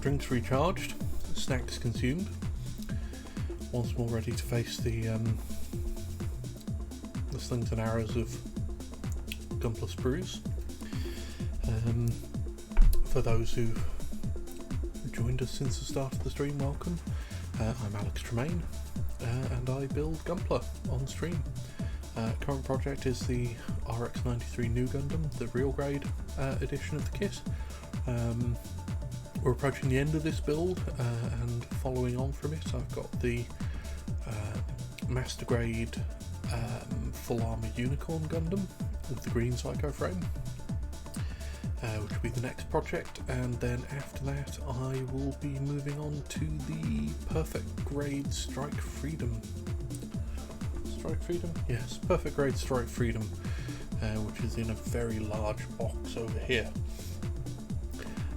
Drinks recharged, snacks consumed. Once more ready to face the slings and arrows of Gunpla sprues. For those who've joined us since the start of the stream, welcome. I'm Alex Tremaine, and I build Gunpla on stream. Current project is the RX-93 new Gundam, the real grade edition of the kit. We're approaching the end of this build, and following on from it, I've got the master grade full armor unicorn Gundam with the green psycho frame, which will be the next project, and then after that I will be moving on to the perfect grade Strike Freedom. Yes, perfect grade Strike Freedom, which is in a very large box over here,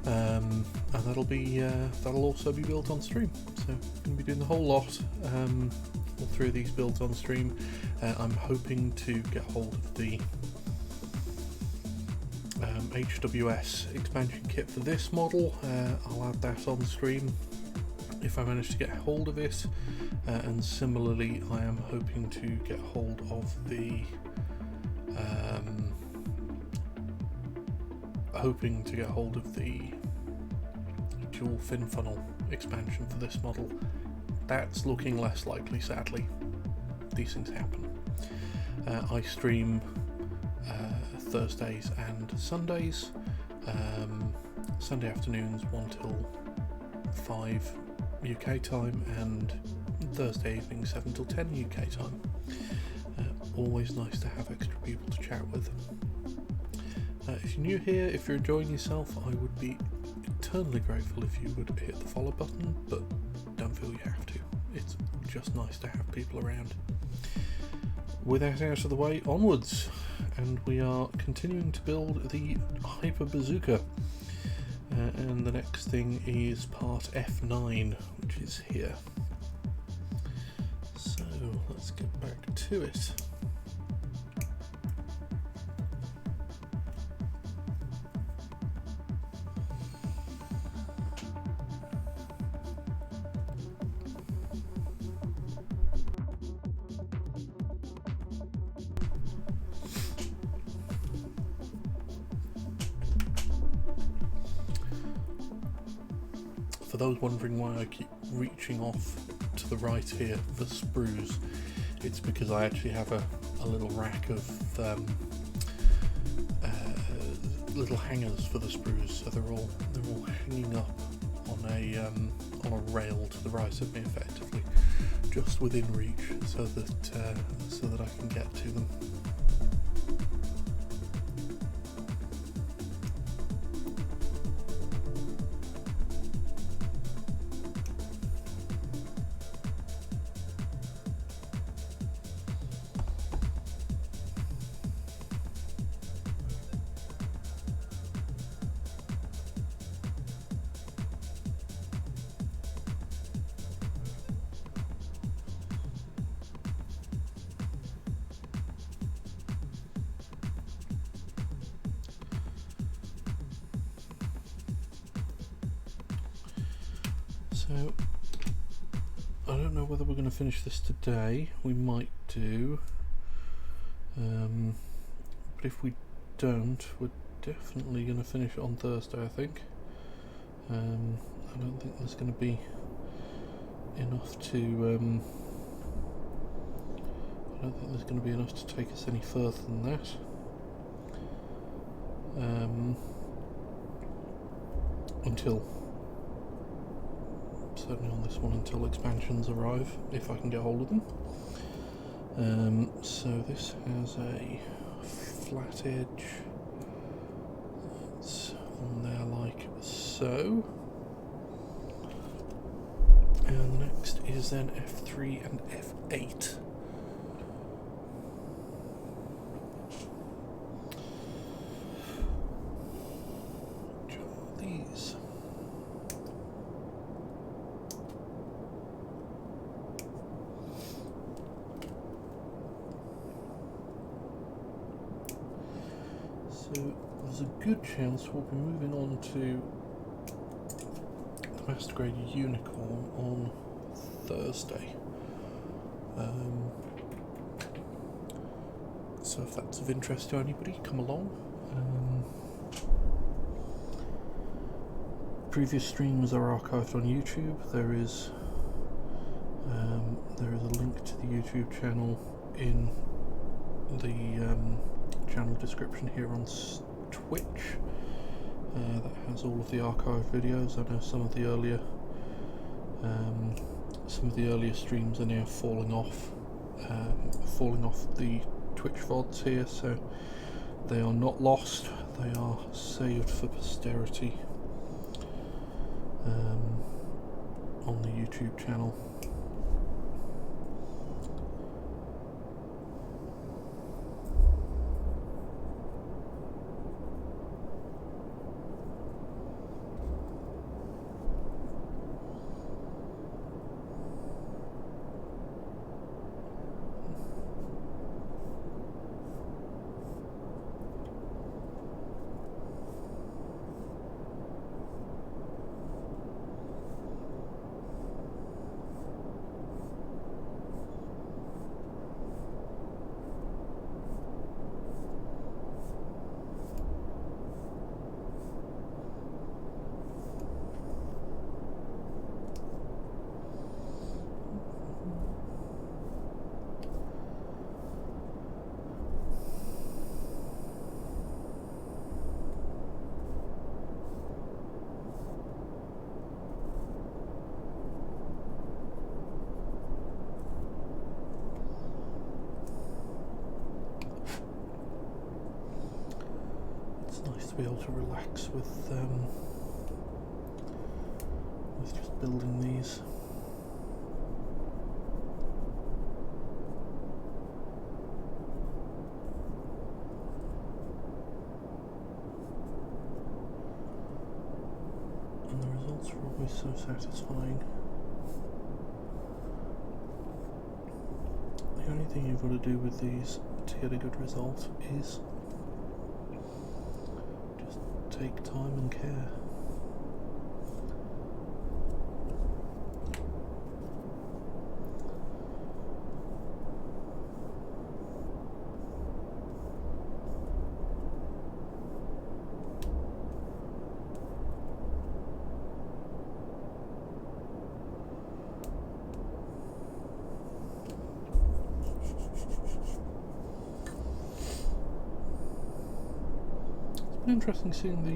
and that'll also be built on stream. So I'm going to be doing the whole lot, all three of these builds on stream. I'm hoping to get hold of the HWS expansion kit for this model. I'll add that on stream if I manage to get hold of it, and similarly I am hoping to get hold of the dual fin funnel expansion for this model. That's looking less likely, sadly. These things happen. I stream Thursdays and Sundays, Sunday afternoons 1 till 5 UK time, and Thursday evening 7 till 10 UK time. Always nice to have extra people to chat with. If you're new here, if you're enjoying yourself, I would be eternally grateful if you would hit the follow button, but don't feel you have to. It's just nice to have people around. With that out of the way, onwards, and we are continuing to build the Hyper Bazooka, and the next thing is part F9, which is here. So let's get back to it. For those wondering why I keep reaching off to the right here for sprues, it's because I actually have a little rack of little hangers for the sprues, so they're all hanging up on a rail to the right of me, effectively, just within reach, so that I can get to them. So, I don't know whether we're going to finish this today. We might do, but if we don't, we're definitely going to finish it on Thursday, I think. I don't think there's going to be enough to take us any further than that. Certainly on this one, until expansions arrive, if I can get hold of them. So this has a flat edge. It's on there like so. And the next is then F3 and F8. Which are these? So there's a good chance we'll be moving on to the Master Grade Unicorn on Thursday. So if that's of interest to anybody, come along. Previous streams are archived on YouTube. There is a link to the YouTube channel in the channel description here on Twitch. That has all of the archive videos. I know some of the earlier streams are now falling off the Twitch VODs here, so they are not lost. They are saved for posterity on the YouTube channel. Nice to be able to relax with just building these. And the results are always so satisfying. The only thing you've got to do with these to get a good result is take time and care. It's been interesting seeing the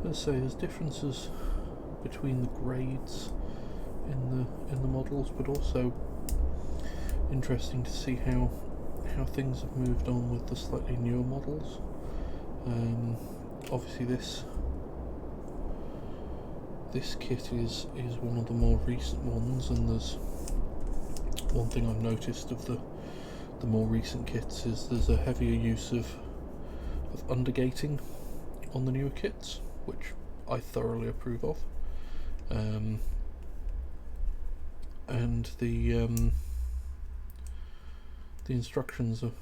let's say there's differences between the grades in the models, but also interesting to see how things have moved on with the slightly newer models. Obviously this kit is one of the more recent ones, and there's one thing I've noticed of the more recent kits is there's a heavier use of undergating on the newer kits, which I thoroughly approve of. And the instructions are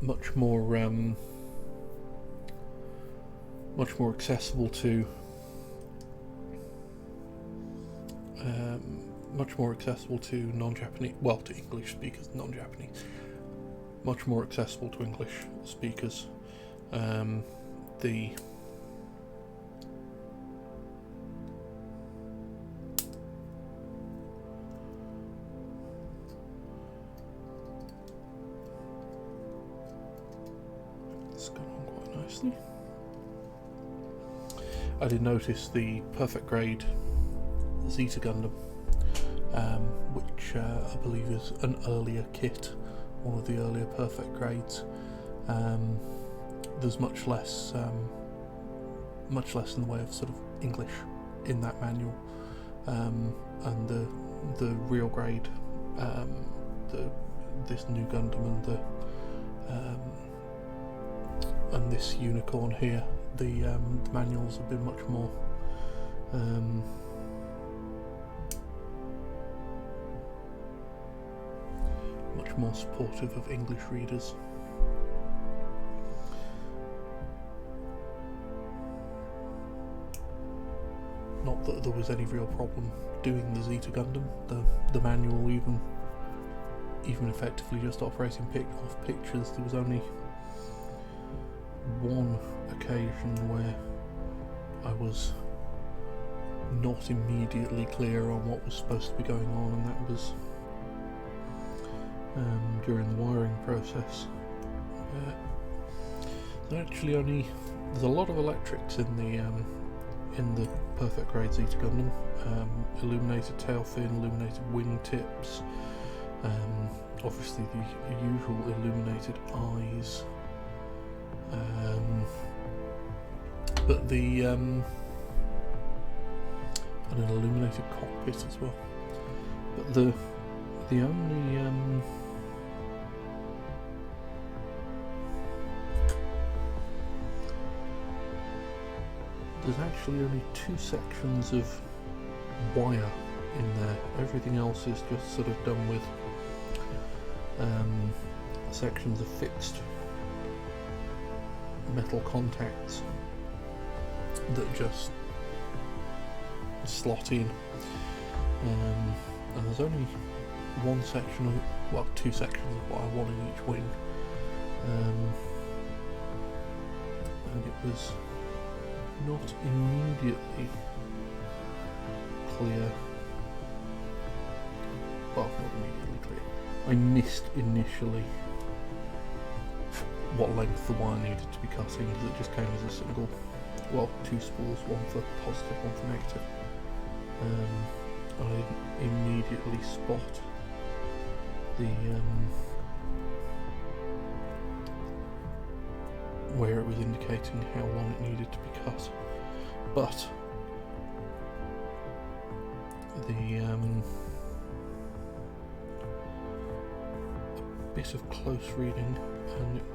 much more accessible to non-Japanese, well, to English speakers, non-Japanese, much more accessible to English speakers. It's gone on quite nicely. I did notice the perfect grade Zeta Gundam, which I believe is an earlier kit, one of the earlier perfect grades. There's much less in the way of sort of English in that manual, and the real grade, this new Gundam and this Unicorn here, the manuals have been much more more supportive of English readers. Not that there was any real problem doing the Zeta Gundam. The manual even effectively just operating off pictures. There was only one occasion where I was not immediately clear on what was supposed to be going on, and that was during the wiring process. There's a lot of electrics in the perfect grade Zeta Gundam. Illuminated tail fin, illuminated wing tips, obviously the usual illuminated eyes, but and an illuminated cockpit as well. But the only there's actually only 2 sections of wire in there. Everything else is just sort of done with sections of fixed metal contacts that just slot in, and there's only one section of, well, 2 sections of wire, one in each wing, and it was not immediately clear. Well, not immediately clear. I missed initially what length the wire needed to be cutting, because it just came as a single, well, 2 spools, one for positive, one for negative. I didn't immediately spot the where it was indicating how long it needed to be cut, but the a bit of close reading, and it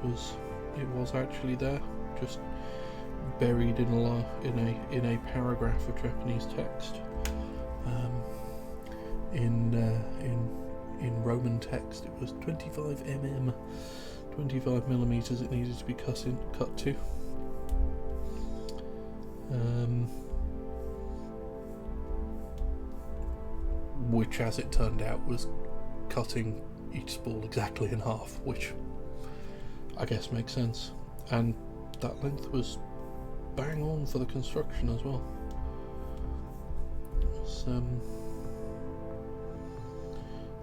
was actually there, just buried in a paragraph of Japanese text. In Roman text, it was 25 mm, 25 millimeters. It needed to be cut to. Which, as it turned out, was cutting each spool exactly in half, which I guess makes sense. And that length was bang on for the construction as well.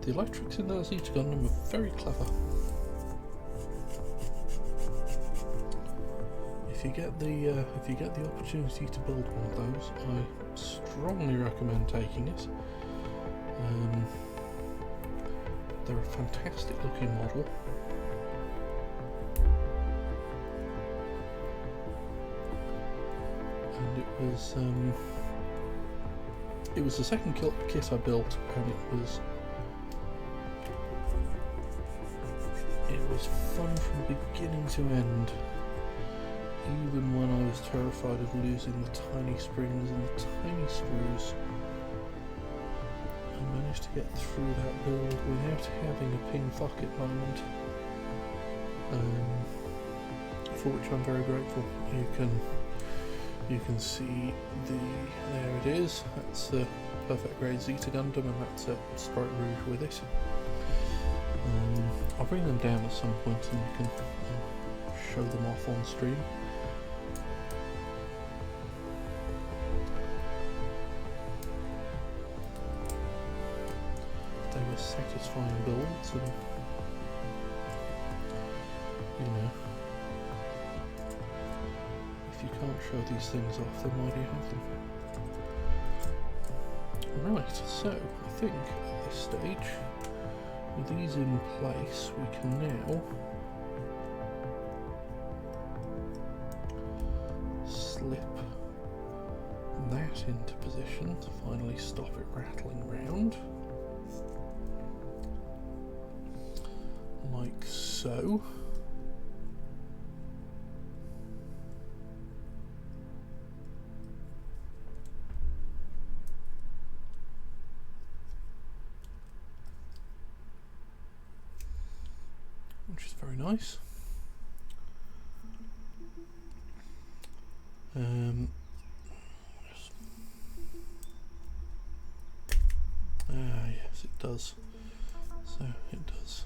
The electrics in the Zeta Gundam are very clever. If you get the opportunity to build one of those, I strongly recommend taking it. They're a fantastic looking model. And it was the second kit I built, and it was fun from beginning to end, even when I was terrified of losing the tiny springs and the tiny screws. I managed to get through that build without having a ping fuck it moment, for which I'm very grateful. You can see there it is. That's the perfect grade Zeta Gundam, and that's a Sprite Rouge with it. I'll bring them down at some point and you can show them off on stream. They were satisfying builds, and you know, if you can't show these things off, then why do you have them? Right, so I think at this stage, with these in place, we can now slip that into position to finally stop it rattling round, like so. which is very nice. Yes, it does. So it does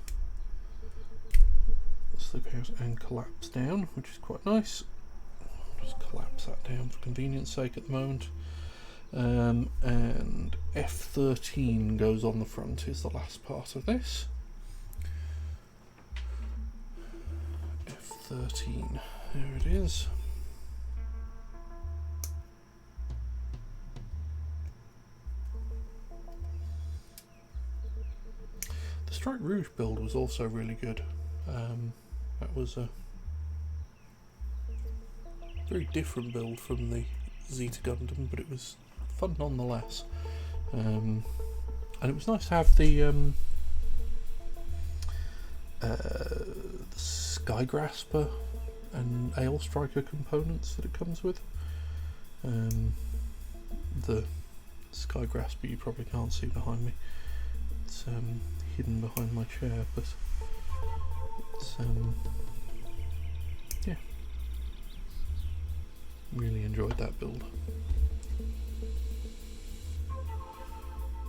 slip out and collapse down, which is quite nice. I'll just collapse that down for convenience sake at the moment. And F13 goes on the front, is the last part of this. F13, there it is. The Strike Rouge build was also really good. That was a very different build from the Zeta Gundam, but it was fun nonetheless. And it was nice to have the Sky Grasper and Ale Striker components that it comes with. The Sky Grasper you probably can't see behind me. It's hidden behind my chair, but it's yeah, really enjoyed that build.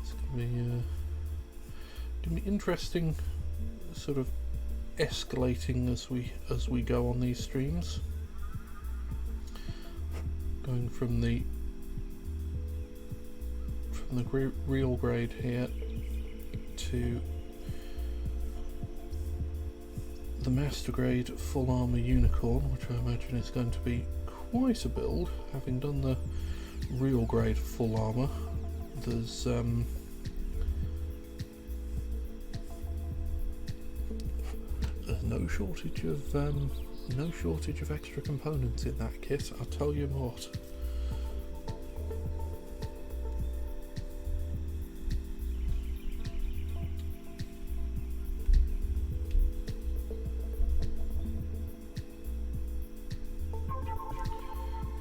It's gonna be interesting, sort of escalating as we go on these streams, going from the real grade here to the master grade full armor unicorn, which I imagine is going to be quite a build. Having done the real grade full armor, there's no shortage of extra components in that kit, I'll tell you what.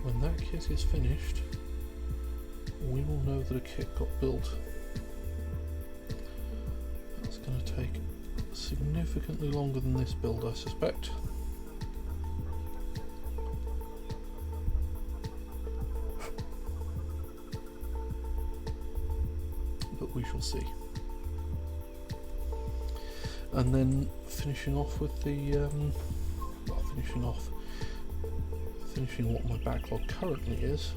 When that kit is finished, we will know that a kit got built. That's going to take significantly longer than this build, I suspect. But we shall see. And then finishing off with the finishing what my backlog currently is.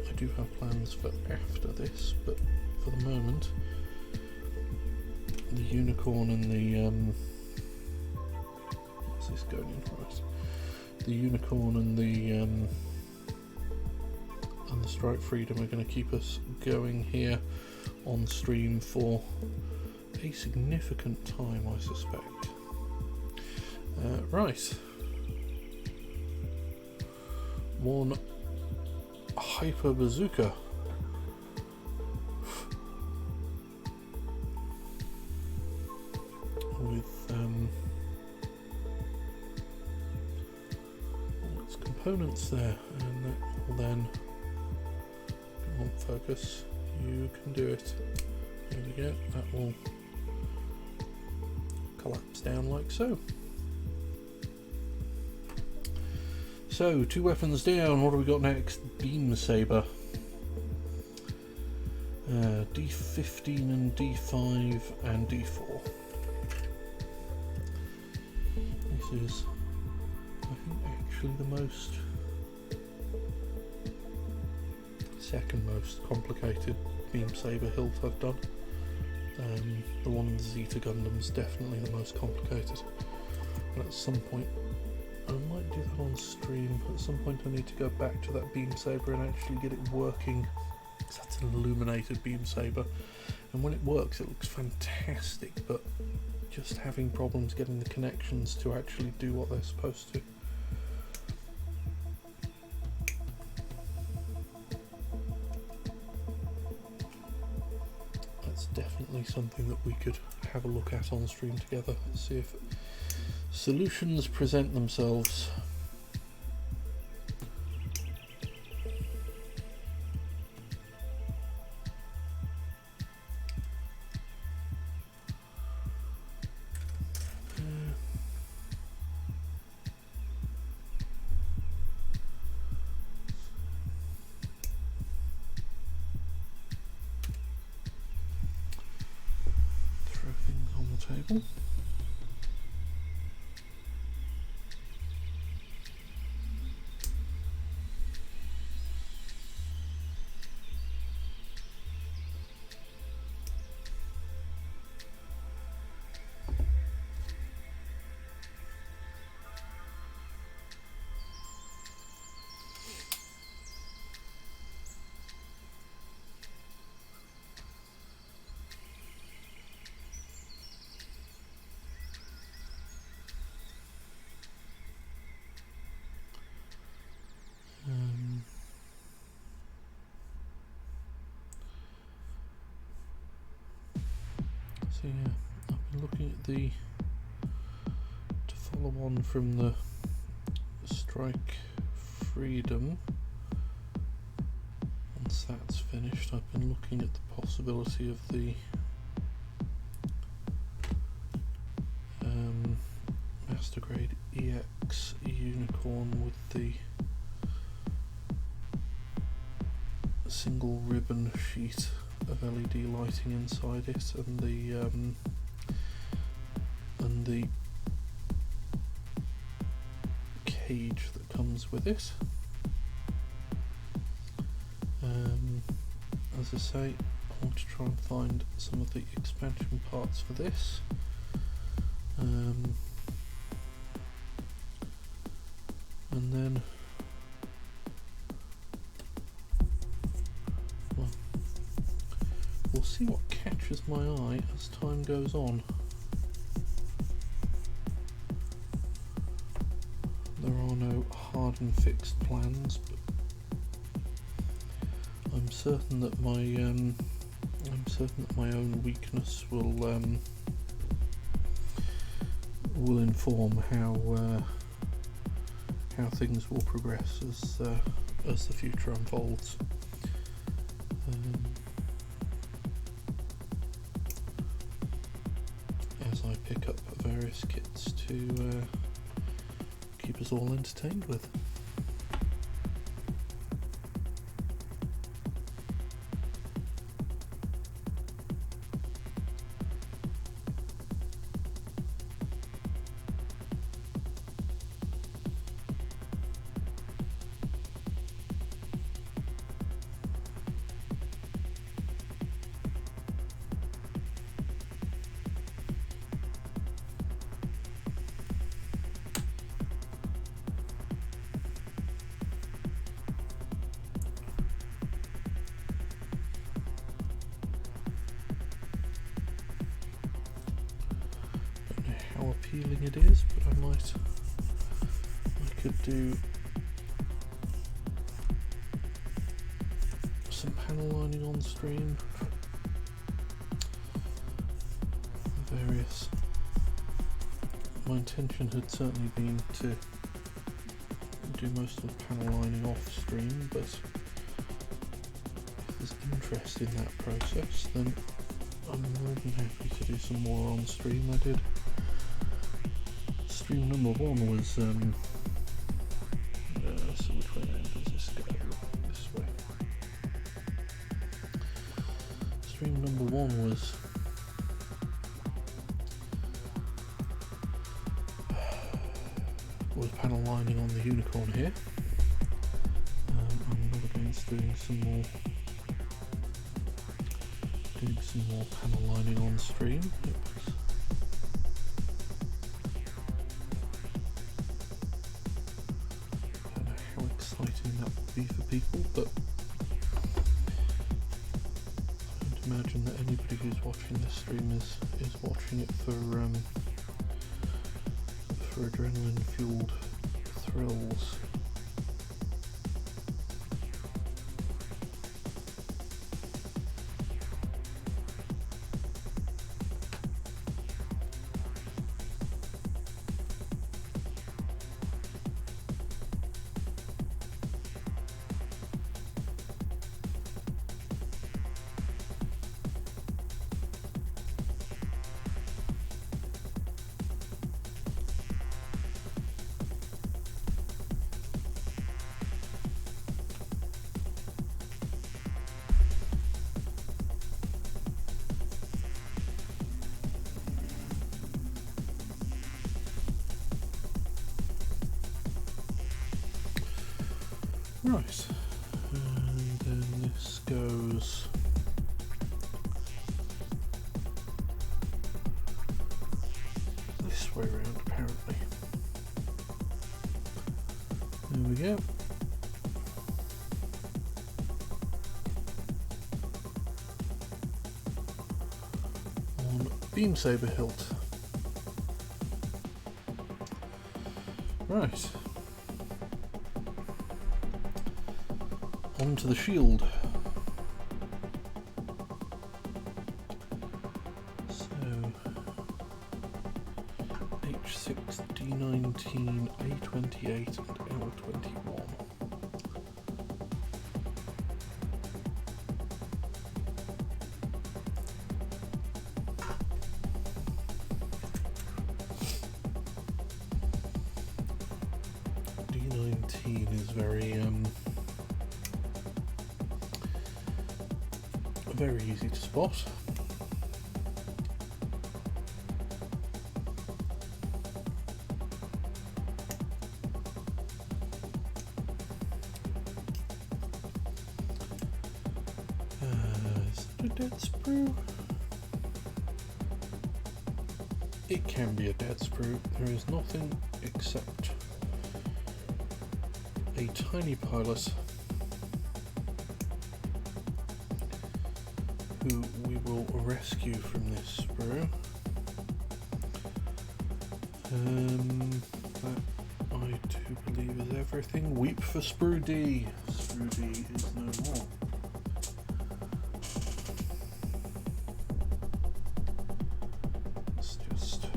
I do have plans for after this, but for the moment, the unicorn and the what's this going in for us? The unicorn and the Strike Freedom are going to keep us going here on stream for a significant time, I suspect. Right. One Hyper Bazooka. With all its components there, and that will then come on, focus. You can do it. There we go. That will collapse down like so. So, 2 weapons down. What have we got next? Beam Saber. D15 and D5 and D4. This is, I think, actually the second most complicated Beam Saber hilt I've done. The one in the Zeta Gundam is definitely the most complicated. And at some point, I might do that on stream. At some point I need to go back to that Beam Saber and actually get it working, because that's an illuminated Beam Saber, and when it works it looks fantastic, but just having problems getting the connections to actually do what they're supposed to. That's definitely something that we could have a look at on stream together, see if solutions present themselves. people. So yeah, I've been looking at to follow on from the Strike Freedom. Once that's finished, I've been looking at the possibility of the Master Grade EX Unicorn with the single ribbon sheet of LED lighting inside it, and the cage that comes with it. As I say, I want to try and find some of the expansion parts for this. And then, well, we'll see what catches my eye as time goes on. There are no hard and fixed plans, but I'm certain that my own weakness will inform how things will progress as the future unfolds. As I pick up various kits to keep us all entertained with. How appealing it is, but I could do some panel lining on stream, various. My intention had certainly been to do most of the panel lining off stream, but if there's interest in that process, then I'm more than happy to do some more on stream. I did. Stream number 1 was, so which way does this go? This way. Stream number 1 was panel lining on the unicorn here. I'm not against doing some more panel lining on stream. That would be for people, but I don't imagine that anybody who's watching this stream is watching it for adrenaline fueled thrills. Right, and then this goes this way around apparently. There we go. On beam saber hilt. Right. Onto the shield. So H6, D19, A28 and L21. D19 is very easy to spot. Is it a dead sprue? It can be a dead sprue. There is nothing except a tiny pilot who we will rescue from this sprue. That I do believe is everything. Weep for Sprue D. Sprue D is no more. Let's just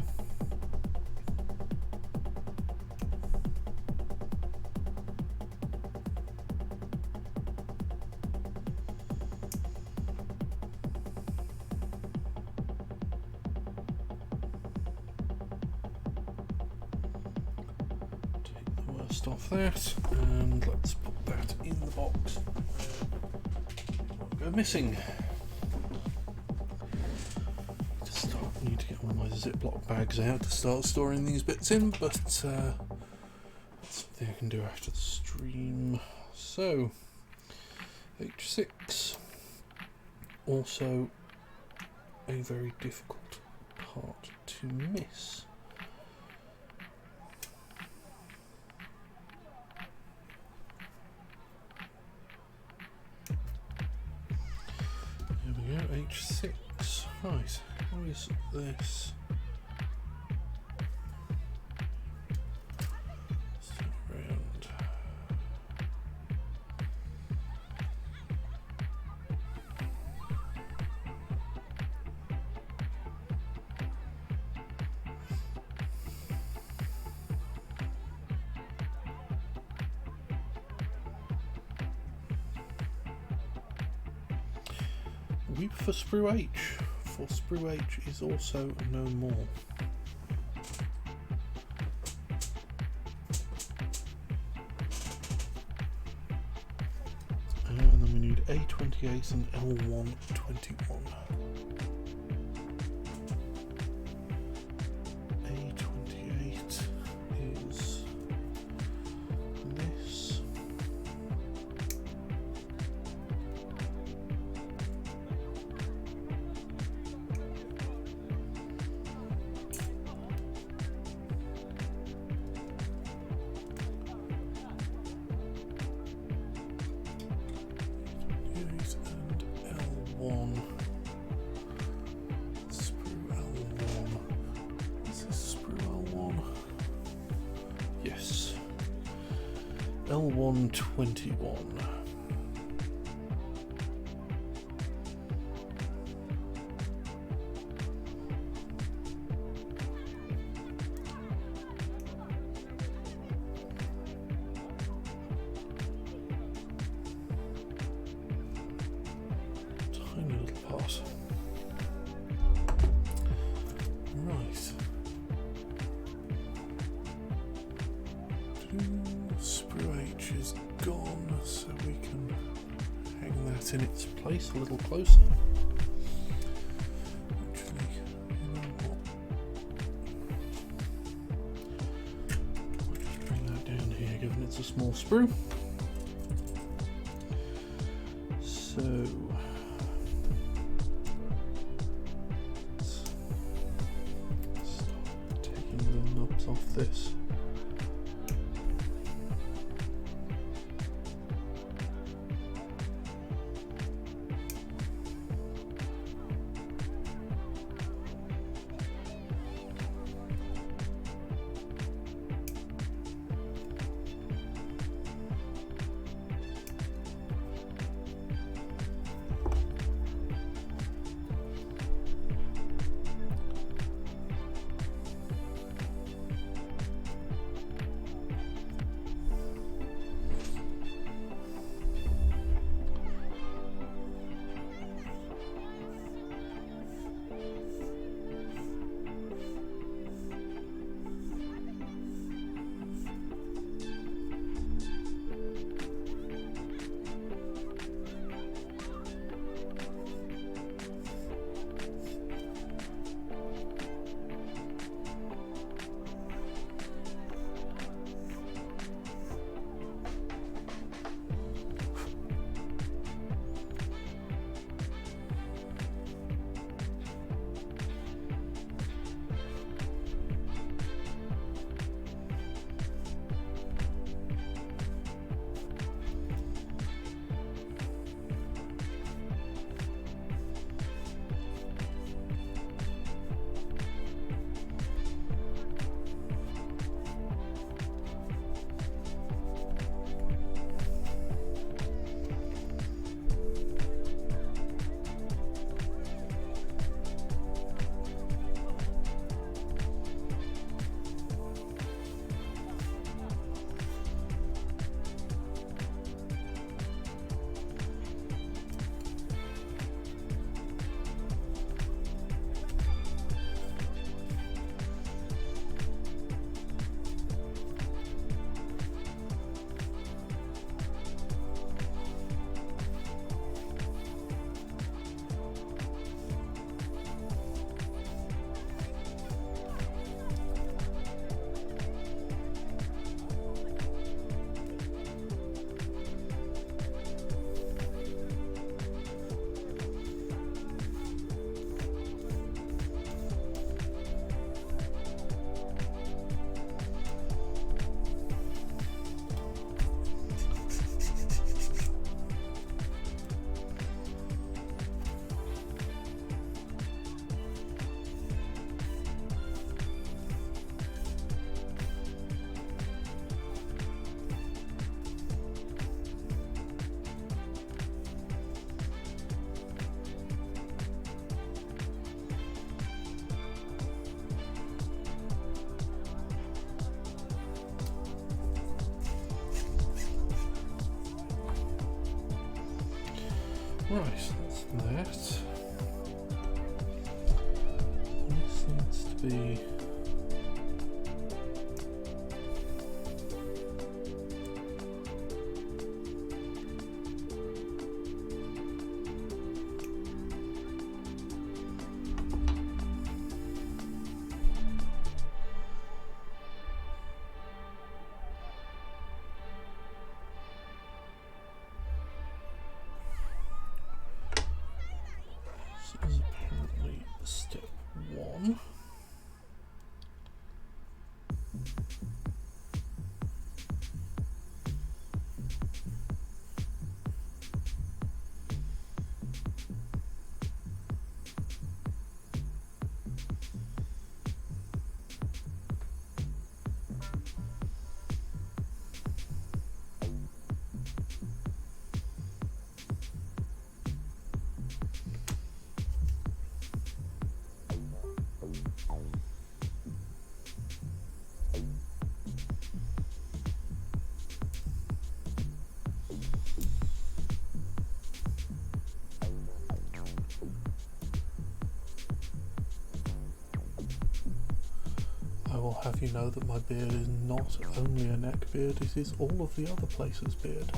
off that, and let's put that in the box. Go missing. Need to get all my Ziploc bags out to start storing these bits in, but that's something I can do after the stream. So H6, also a very difficult part to miss. H6, right, how is this? Around. Weep for Sprue H, for Sprue H is also no more. And then we need A28 and L121. A28 is this. Yes, L121. Tiny little part. Right. Sprue H is gone, so we can hang that in its place a little closer. Actually, you know what? I'll just bring that down here, given it's a small sprue. So let's start taking the knobs off this. Right, that's that. This needs to be is apparently step 1. I will have you know that my beard is not only a neck beard, it is all of the other places' beard.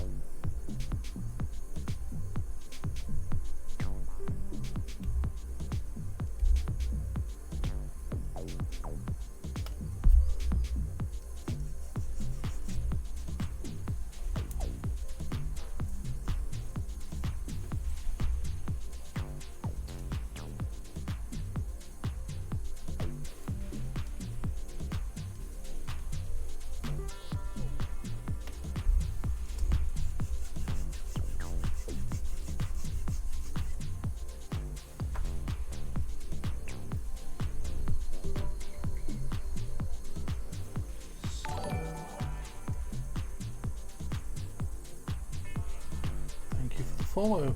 follow,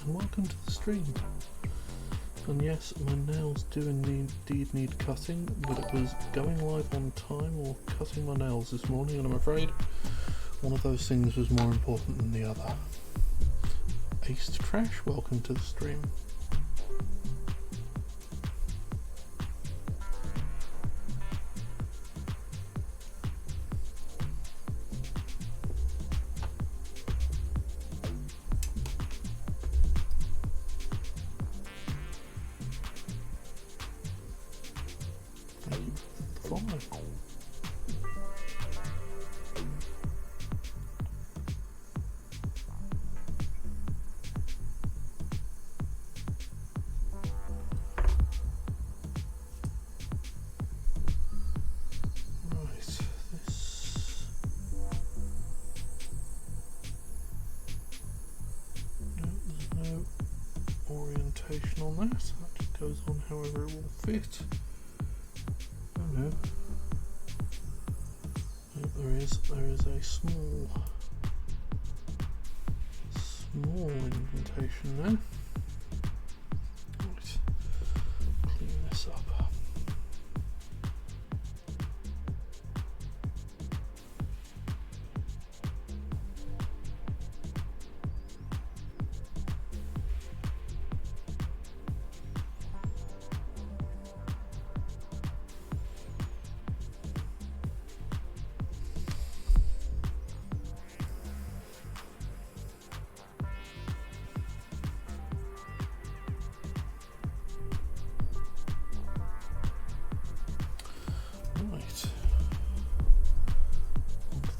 and welcome to the stream. And yes, my nails do indeed need cutting, but it was going live on time or cutting my nails this morning, and I'm afraid one of those things was more important than the other. Ace to Trash, welcome to the stream. On that just goes on however it will fit. Oh no. There is a small indentation there. Right. Clean this up.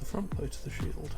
Front plate of the shield.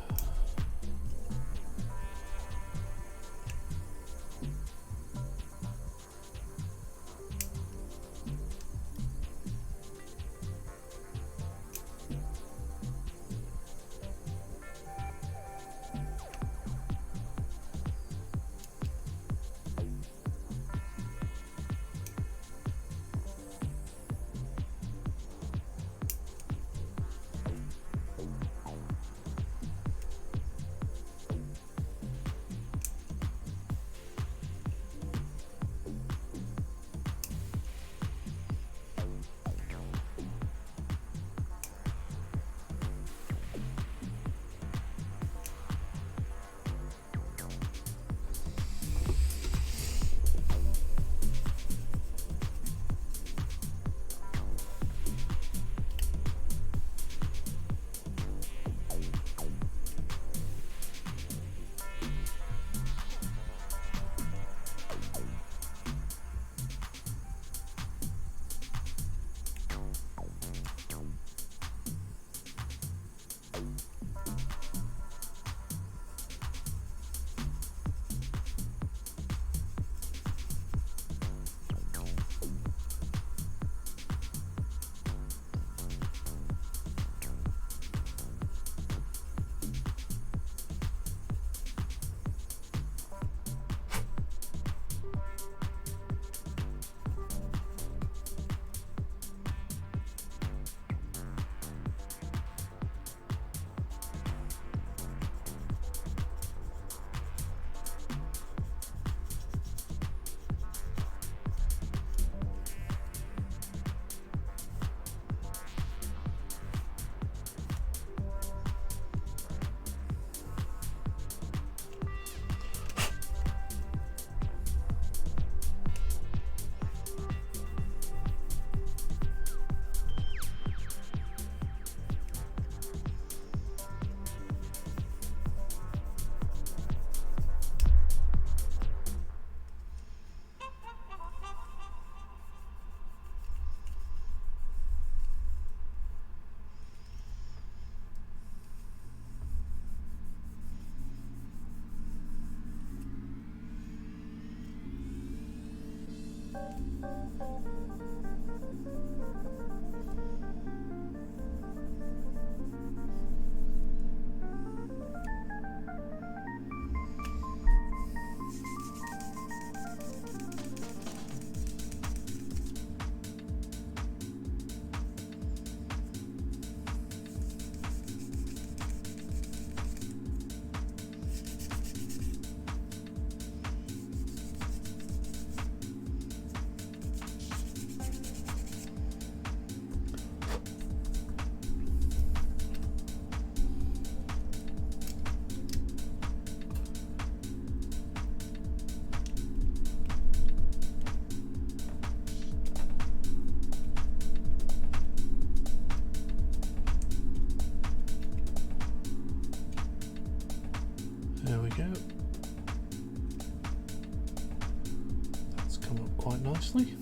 quite nicely.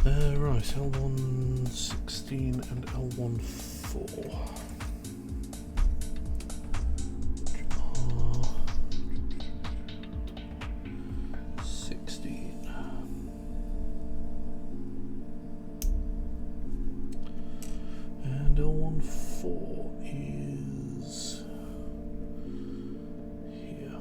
Right, L116 and L14. Which are 16. And L14 is here.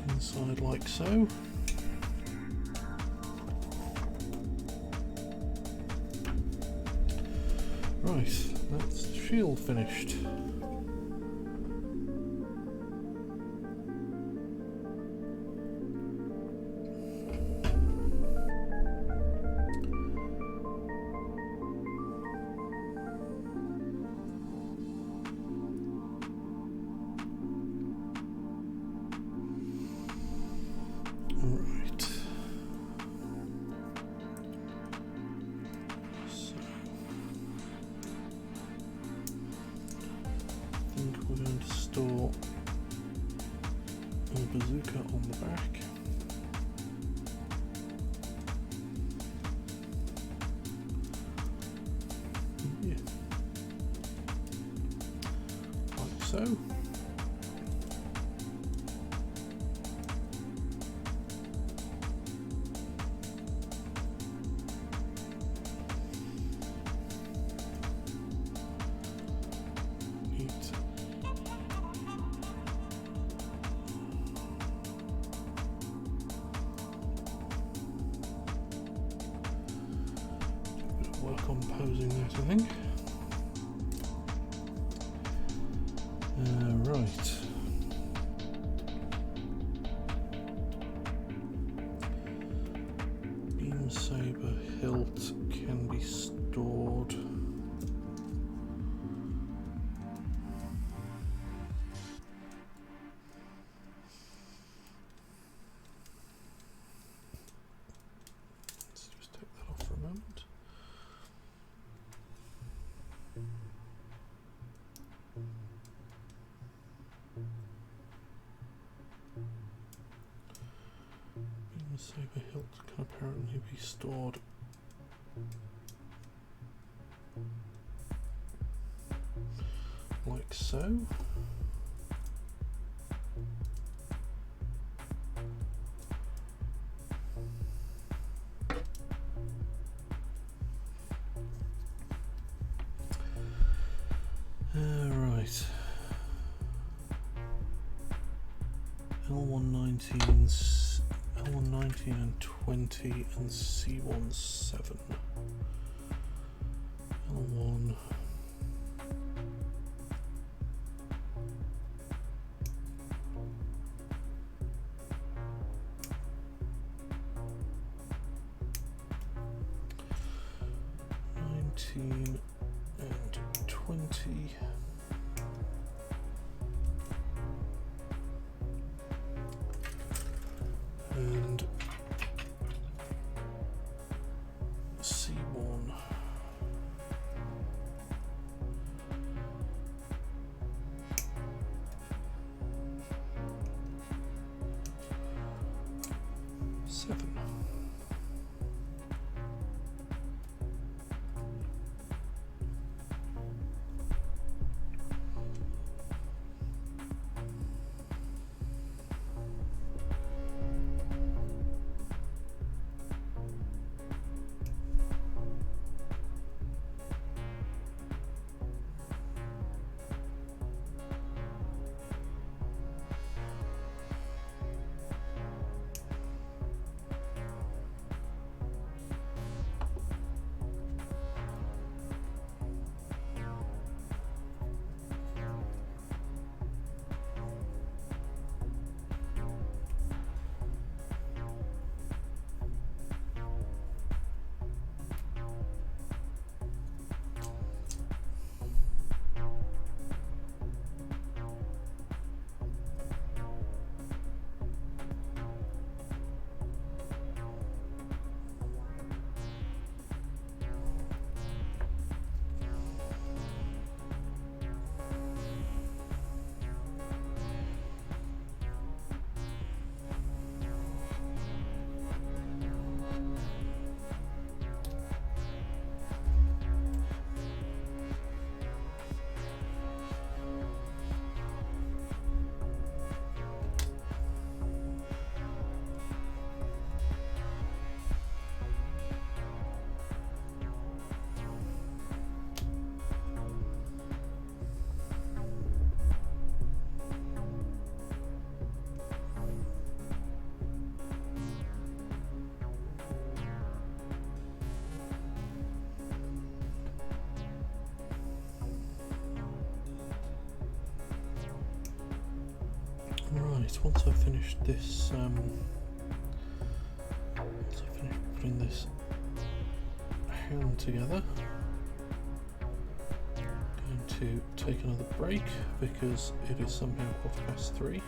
Inside like so. Right, that's the shield finished. Store a bazooka on the back. Yeah. Like so. Work on posing that, I think. Right. Beam saber hilt can be stored. Let's just take that off for a moment. Beam saber hilt can apparently be stored like so. Right. L119, L119 and 20 and C17. L1. And 20 and C1 7. Right, once I've finished this, once I've finished putting this hand together, I'm going to take another break because it is somehow 3:15.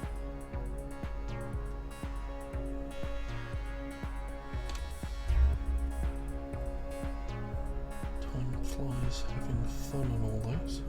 Time flies having fun and all that.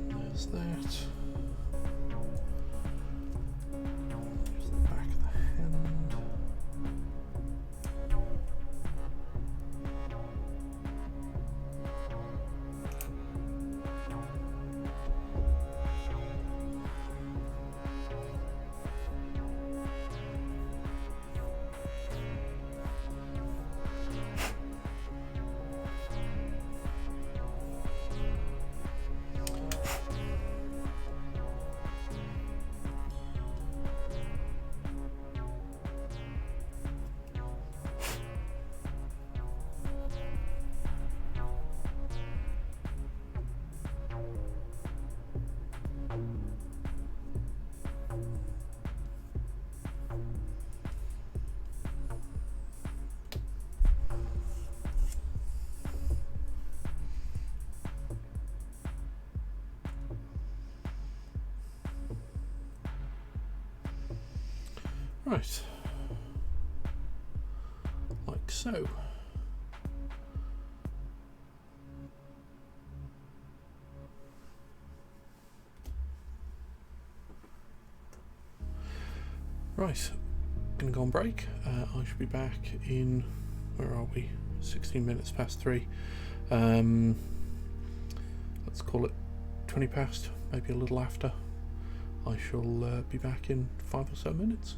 There's that. There's the back of the hand. Right. like so. Right, gonna go on break. I should be back in, where are we? 16 minutes past 3. Let's call it 20 past, maybe a little after. I shall be back in 5 or so minutes.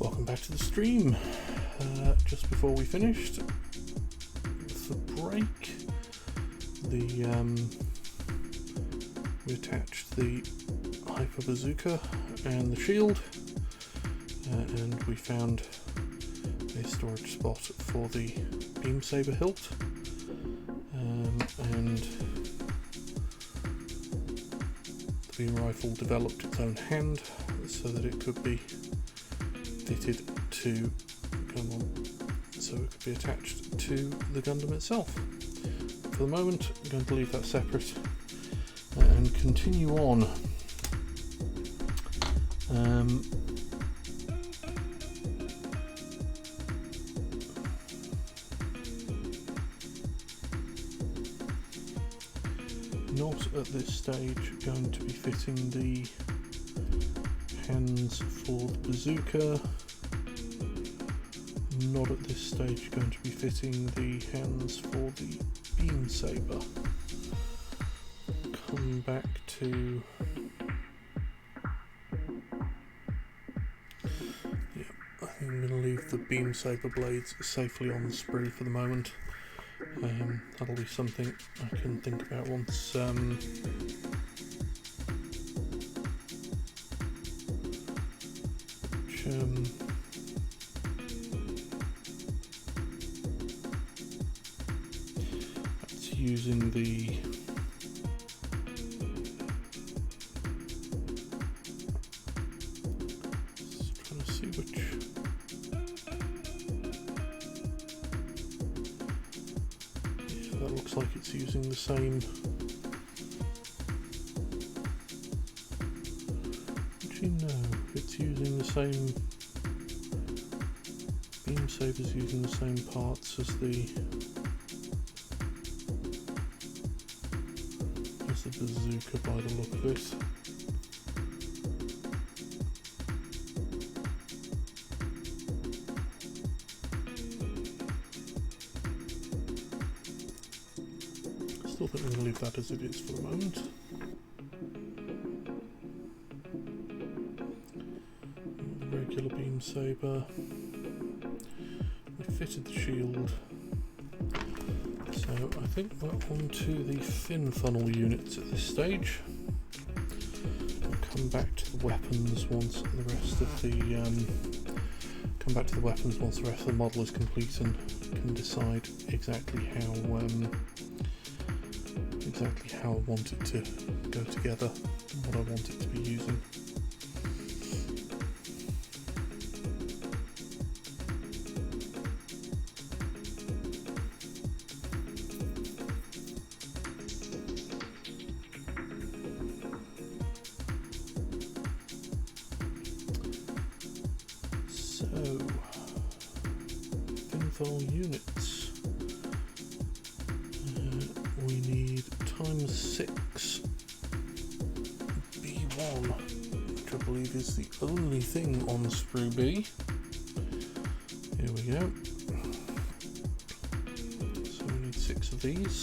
Welcome back to the stream. Just before we finished the break, we attached the Hyper Bazooka and the shield, and we found a storage spot for the beam saber hilt, and the beam rifle developed its own hand so that it could be fitted to so it could be attached to the Gundam itself. For the moment, I'm going to leave that separate and continue on. Not at this stage going to be fitting the hands for the bazooka. Not at this stage going to be fitting the hands for the beam saber. Come back to I think I'm going to leave the beam saber blades safely on the sprue for the moment. That'll be something I can think about once that's using the just trying to see which that looks like it's using the same. Actually, no, it's using the same. Beam saber's using the same parts as the bazooka by the look of it. Still think we're going to leave that as it is for the moment. The regular beam saber. We fitted the shield. So I think we're on to the fin funnel units at this stage. We'll come back to the weapons once the rest of the model is complete and can decide exactly how I want it to go together and what I want it to be using. Units. We need ×6 B1, which I believe is the only thing on sprue B. Here we go. So we need 6 of these.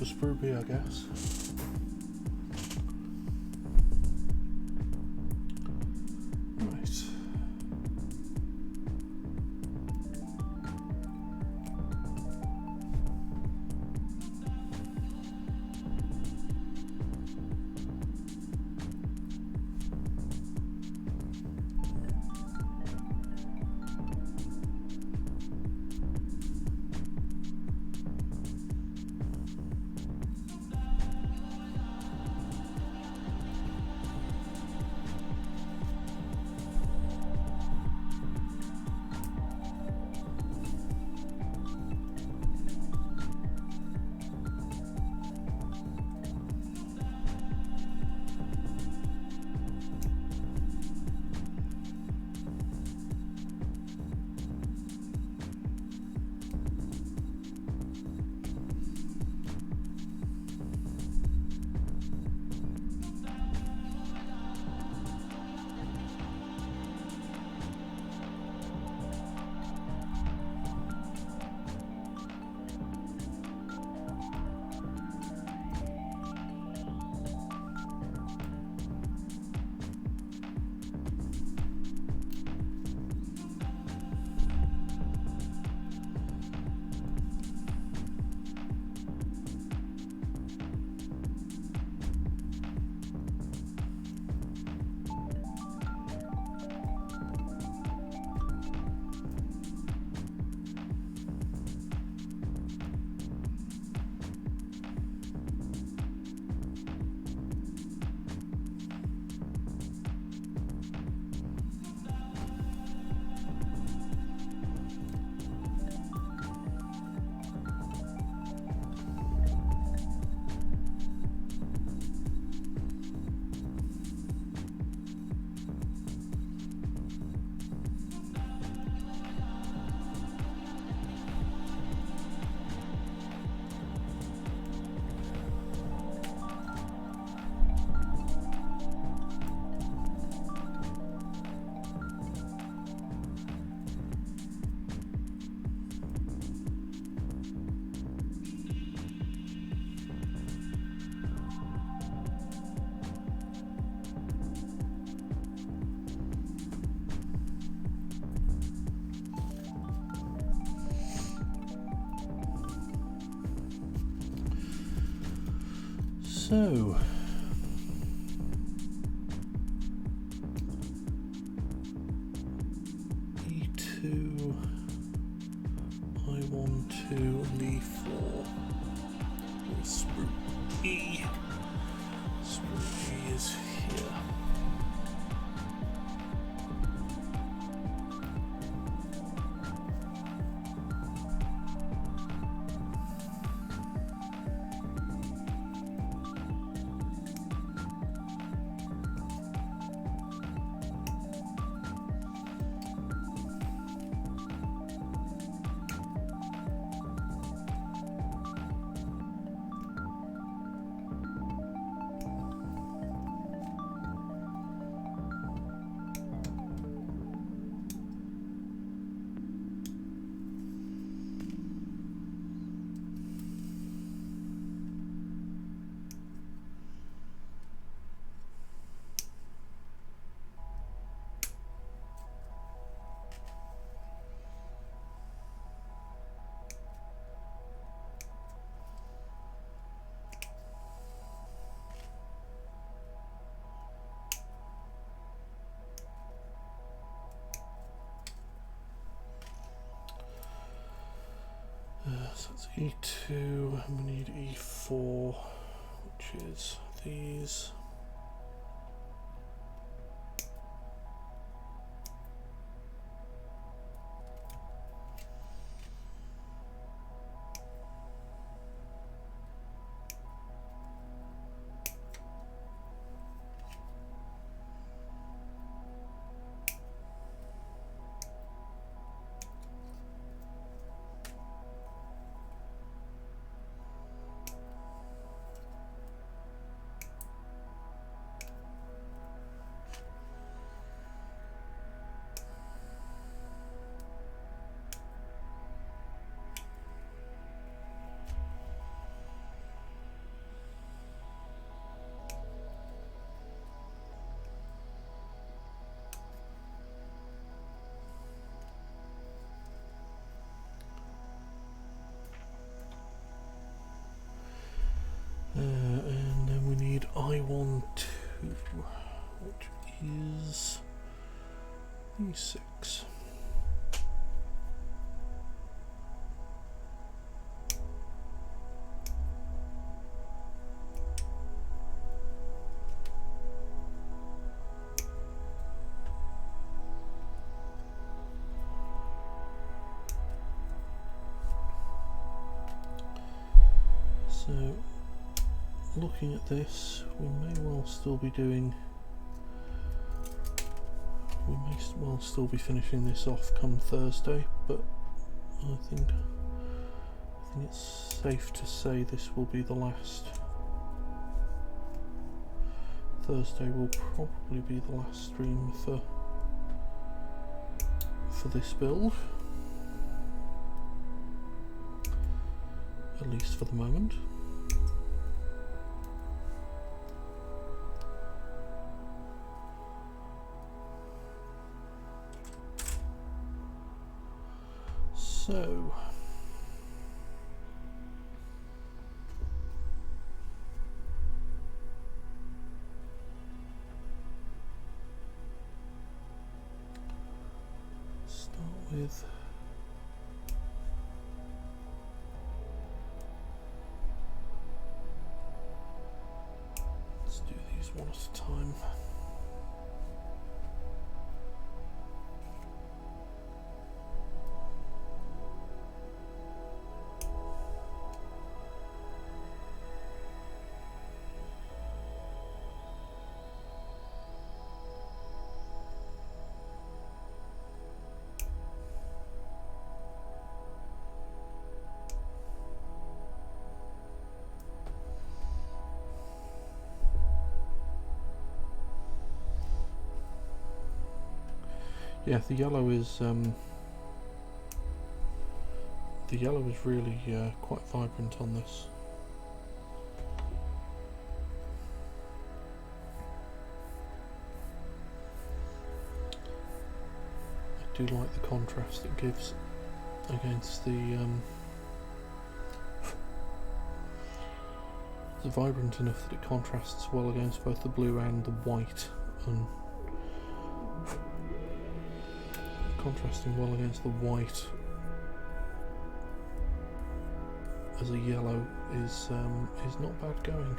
for Sprue B, I guess. Right. So, E2, I12 and E4 with Sprue E. Sprue E is here. So that's E2, and we need E4, which is these. which is E6. So, looking at this, we may well still be doing. We may well still be finishing this off come Thursday, but I think it's safe to say this will be the last. Thursday will probably be the last stream for this build, at least for the moment. So, start with let's do these one at a time. Yeah, the yellow is really quite vibrant on this. I do like the contrast it gives against the. It's vibrant enough that it contrasts well against both the blue and the white, and contrasting well against the white as a yellow is not bad going.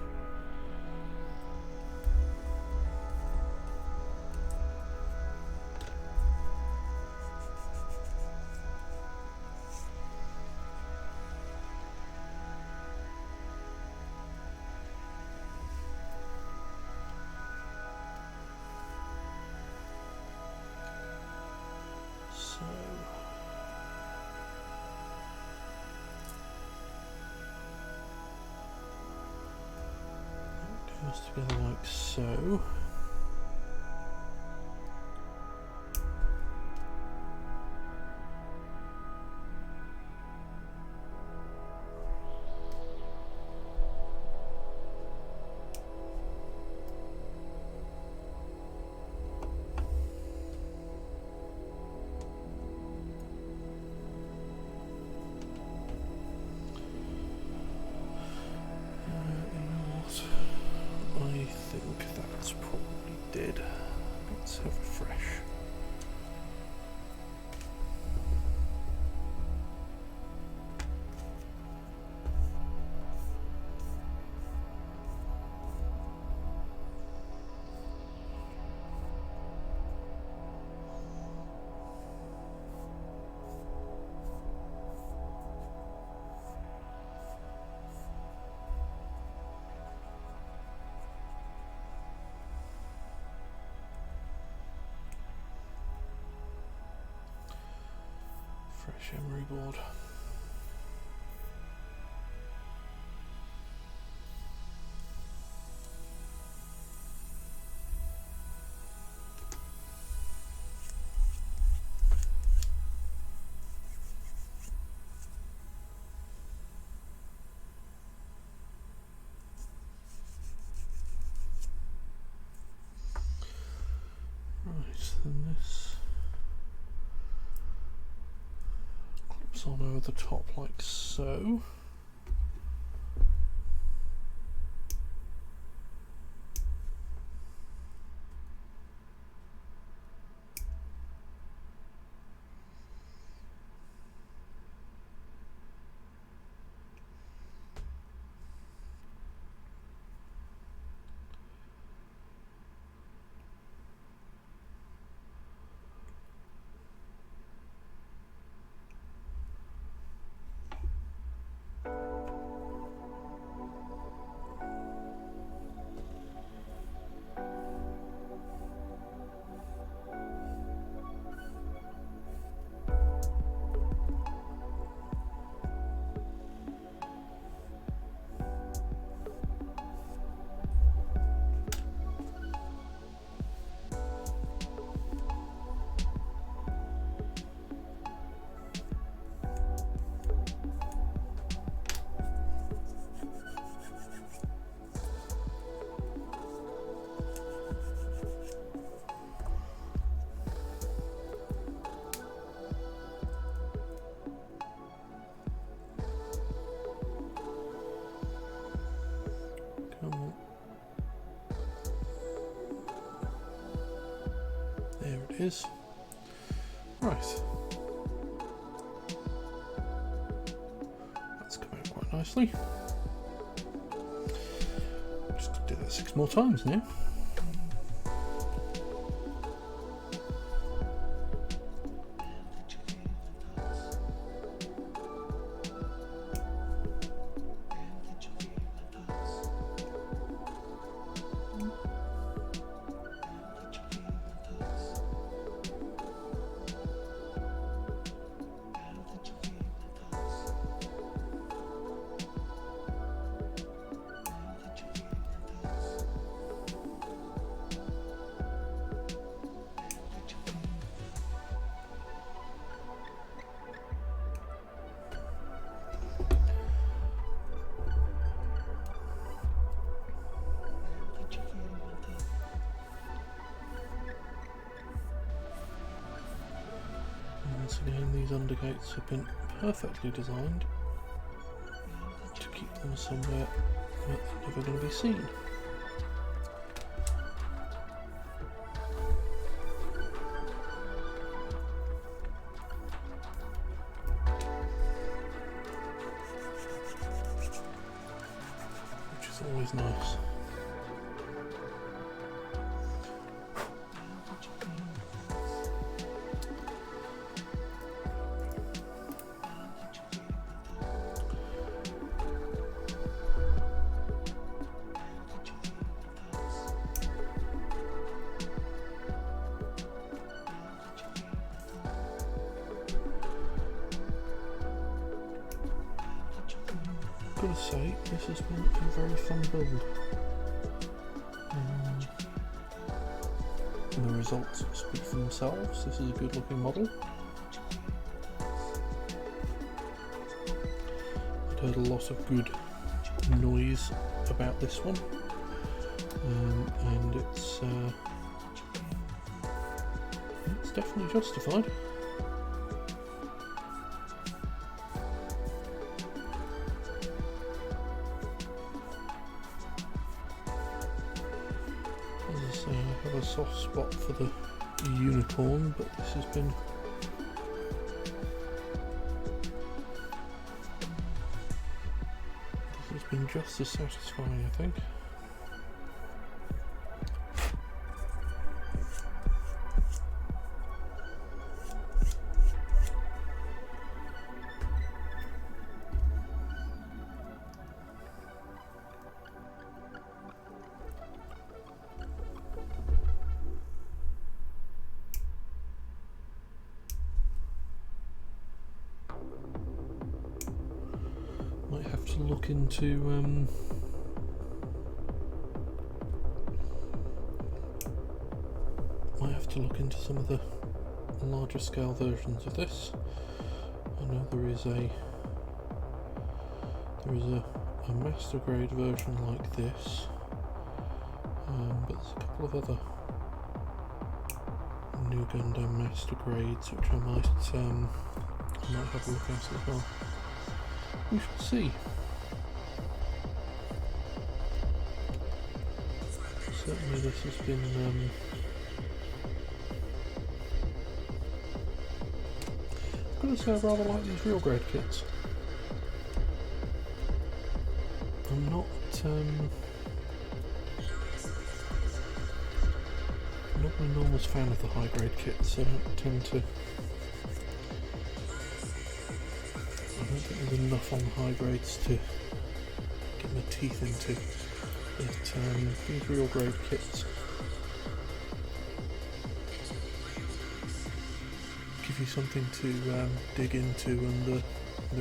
Together like so. I think that's probably dead. Let's have a fresh. Fresh emery board. Right, then this clips on over the top like so. it is. Right. That's come out quite nicely. Just do that 6 more times now. Once again, these undergates have been perfectly designed to keep them somewhere where they're never going to be seen. Which is always nice. I've got to say, this has been a very fun build. And the results speak for themselves. This is a good looking model. I've heard a lot of good noise about this one, and it's definitely justified. I have a soft spot for the unicorn, but this has been just as satisfying, I think. Might have to look into some of the larger scale versions of this. I know there is a master grade version like this, but there's a couple of other new Gundam master grades which I might have a look at as well. We shall see. Certainly this has been I've got to say I rather like these real grade kits. I'm not an enormous fan of the high grade kits. I don't think there's enough on high grades to get my teeth into, but these real grade kits give you something to dig into, and the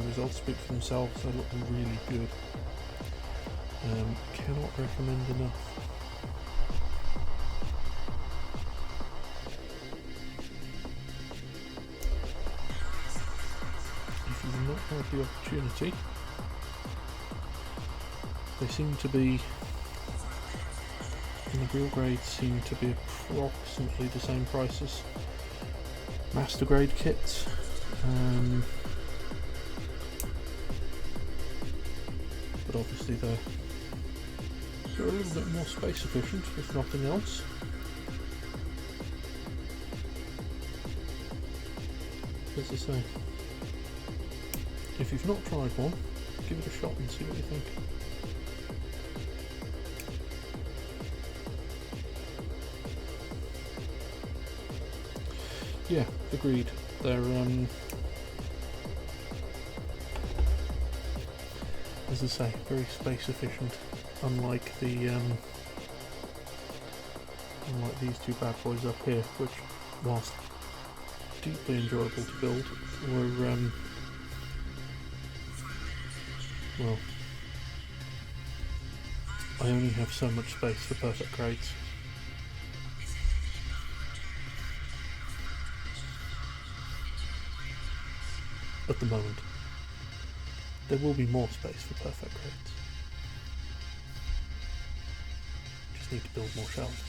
results speak for themselves. They look really good. Cannot recommend enough. If you've not had the opportunity, they seem to be, and the real grades seem to be approximately the same price as master grade kits. But obviously they're a little bit more space efficient, if nothing else. as I say, if you've not tried one, give it a shot and see what you think. Yeah, agreed. They're as I say, very space efficient. Unlike the unlike these two bad boys up here, which, whilst deeply enjoyable to build, were well, I only have so much space for perfect crates. At the moment. There will be more space for perfect crates. Just need to build more shelves.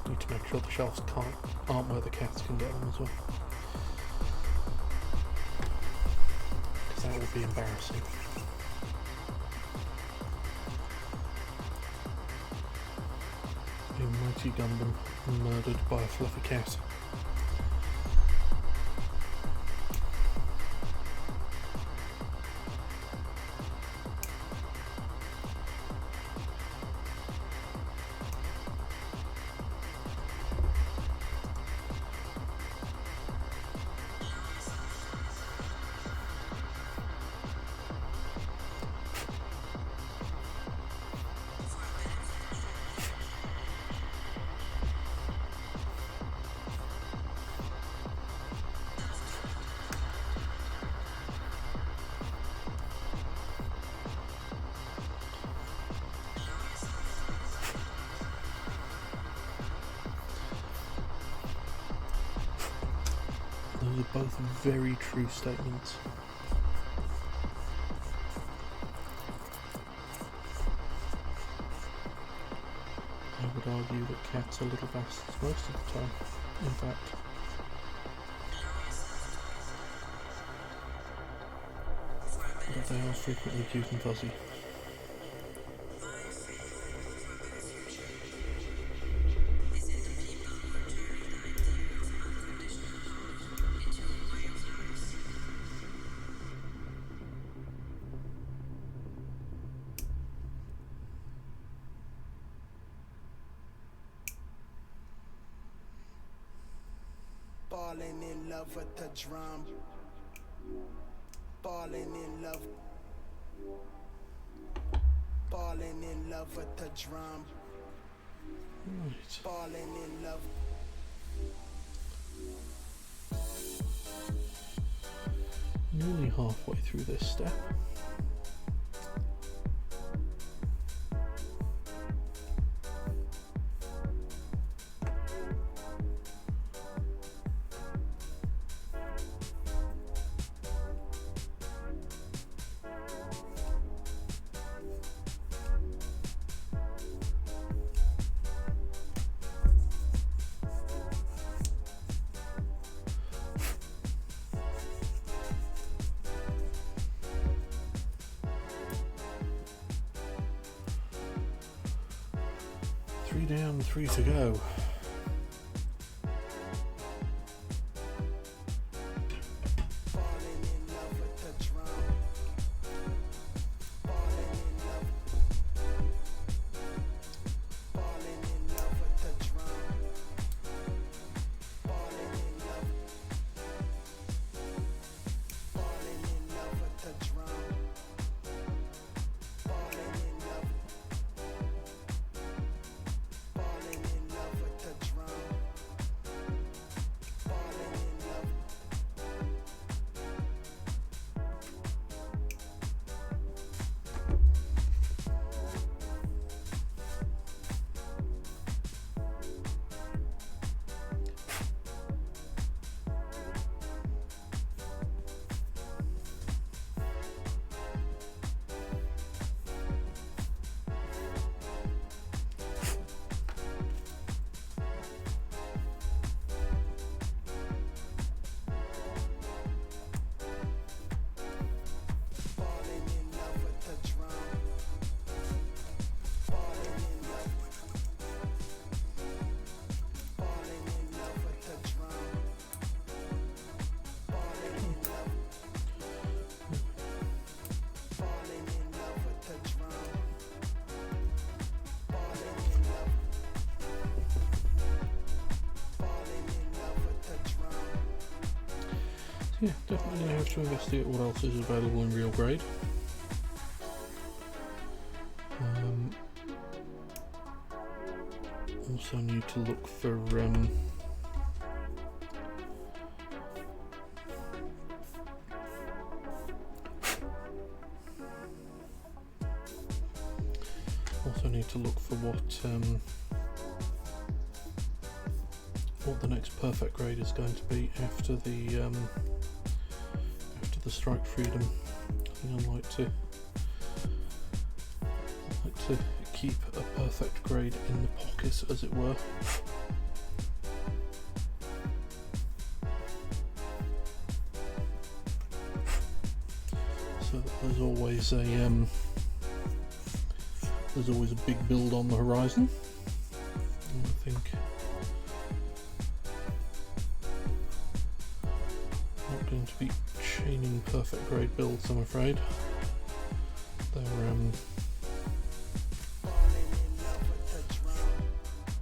Need to make sure the shelves aren't where the cats can get them as well. Because that would be embarrassing. A mighty Gundam murdered by a fluffy cat. Those are both very true statements. I would argue that cats are little bastards most of the time, in fact. But they are frequently cute and fuzzy. Falling in love with the drum. Falling in love. Falling in love with the drum. Right. Falling in love. Nearly halfway through this step. Three down, 3 to go. Falling in love with the drum. Falling in love. Falling in love with the drum. Falling in love. Falling in love with the drum. Falling in love. Falling in love with yeah, definitely have to investigate what else is available in real grade. Also need to look for what the next perfect grade is going to be after the strike freedom. I think I'd like to keep a perfect grade in the pocket, as it were. So that there's always a big build on the horizon. And I think I'm not going to be chaining perfect grade builds, I'm afraid.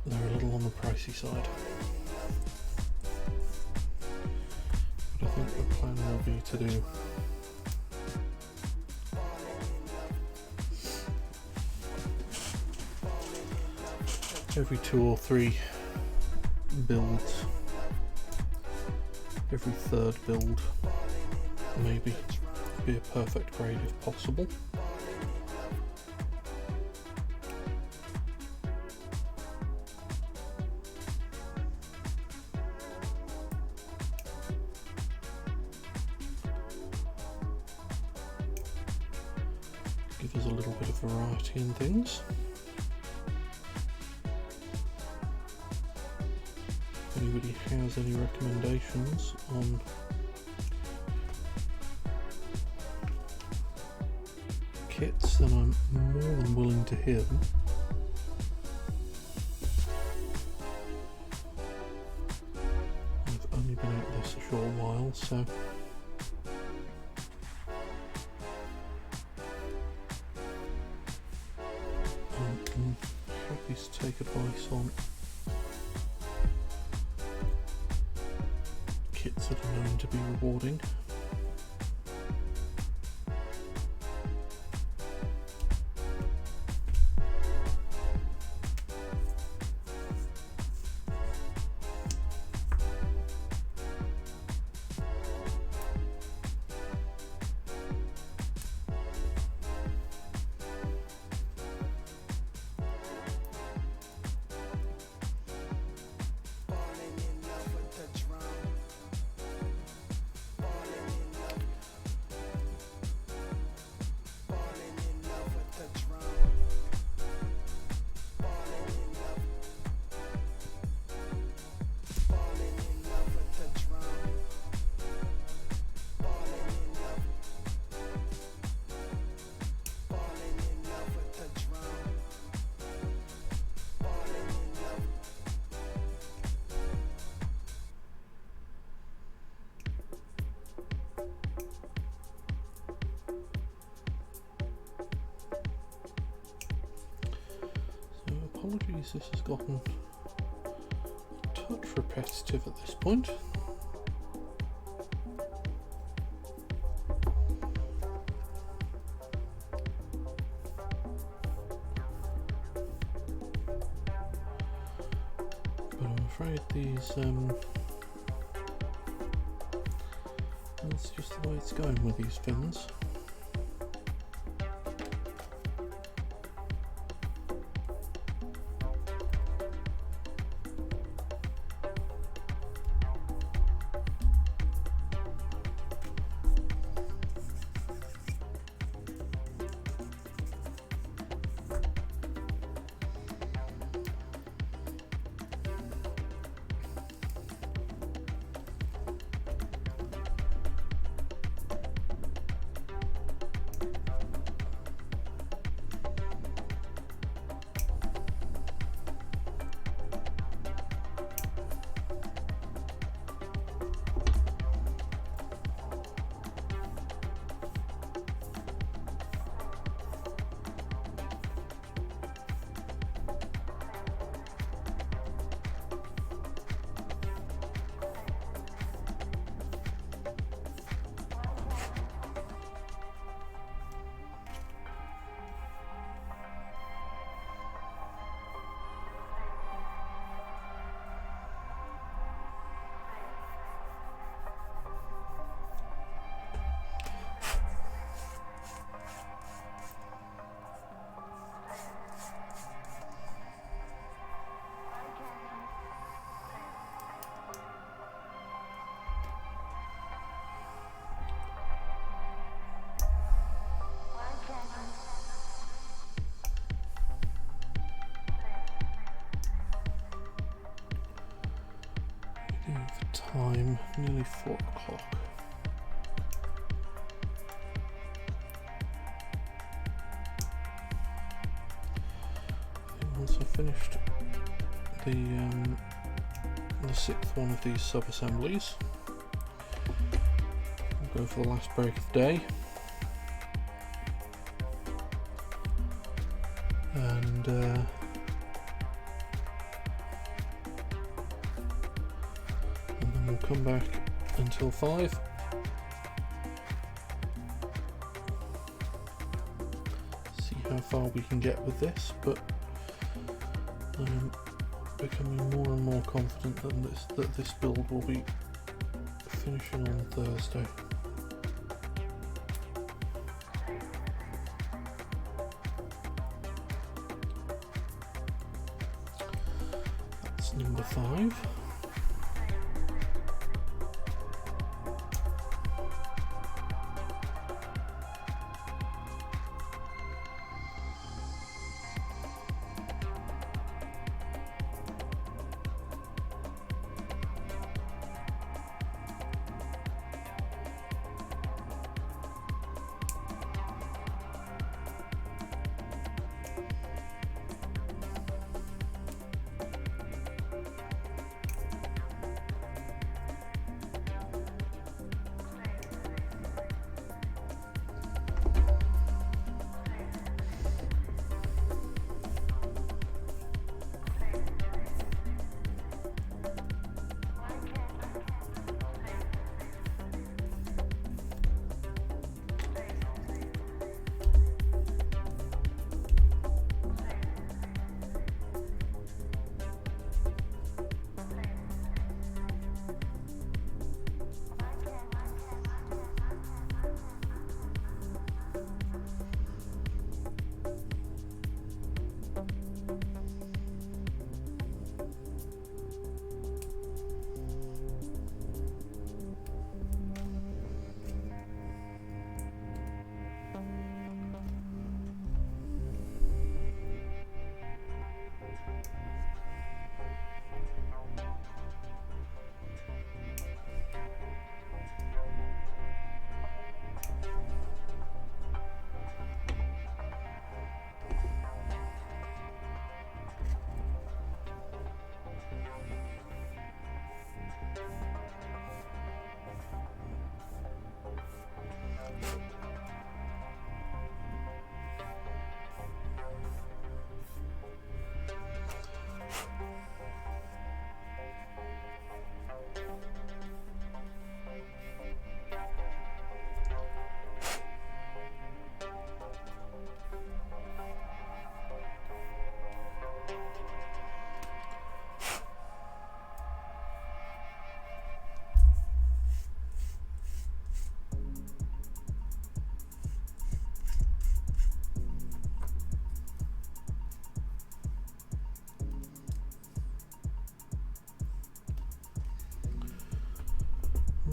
They're a little on the pricey side. But I think the plan will be to do every 2 or 3 builds, every third build maybe be a perfect grade if possible. Give us a little bit of variety in things. If anybody has any recommendations on kits, then I'm more than willing to hear them. I've only been at this a short while, so I'm happy to take advice on kits that are known to be rewarding. Apologies, this has gotten a touch repetitive at this point. But I'm afraid these, that's just the way it's going with these fins. The time, nearly 4 o'clock. Once I've finished the 6th one of these sub-assemblies, I'll go for the last break of the day, and then we'll come back until 5. See how far we can get with this, but I'm becoming more and more confident that this build will be finishing on Thursday. That's number 5.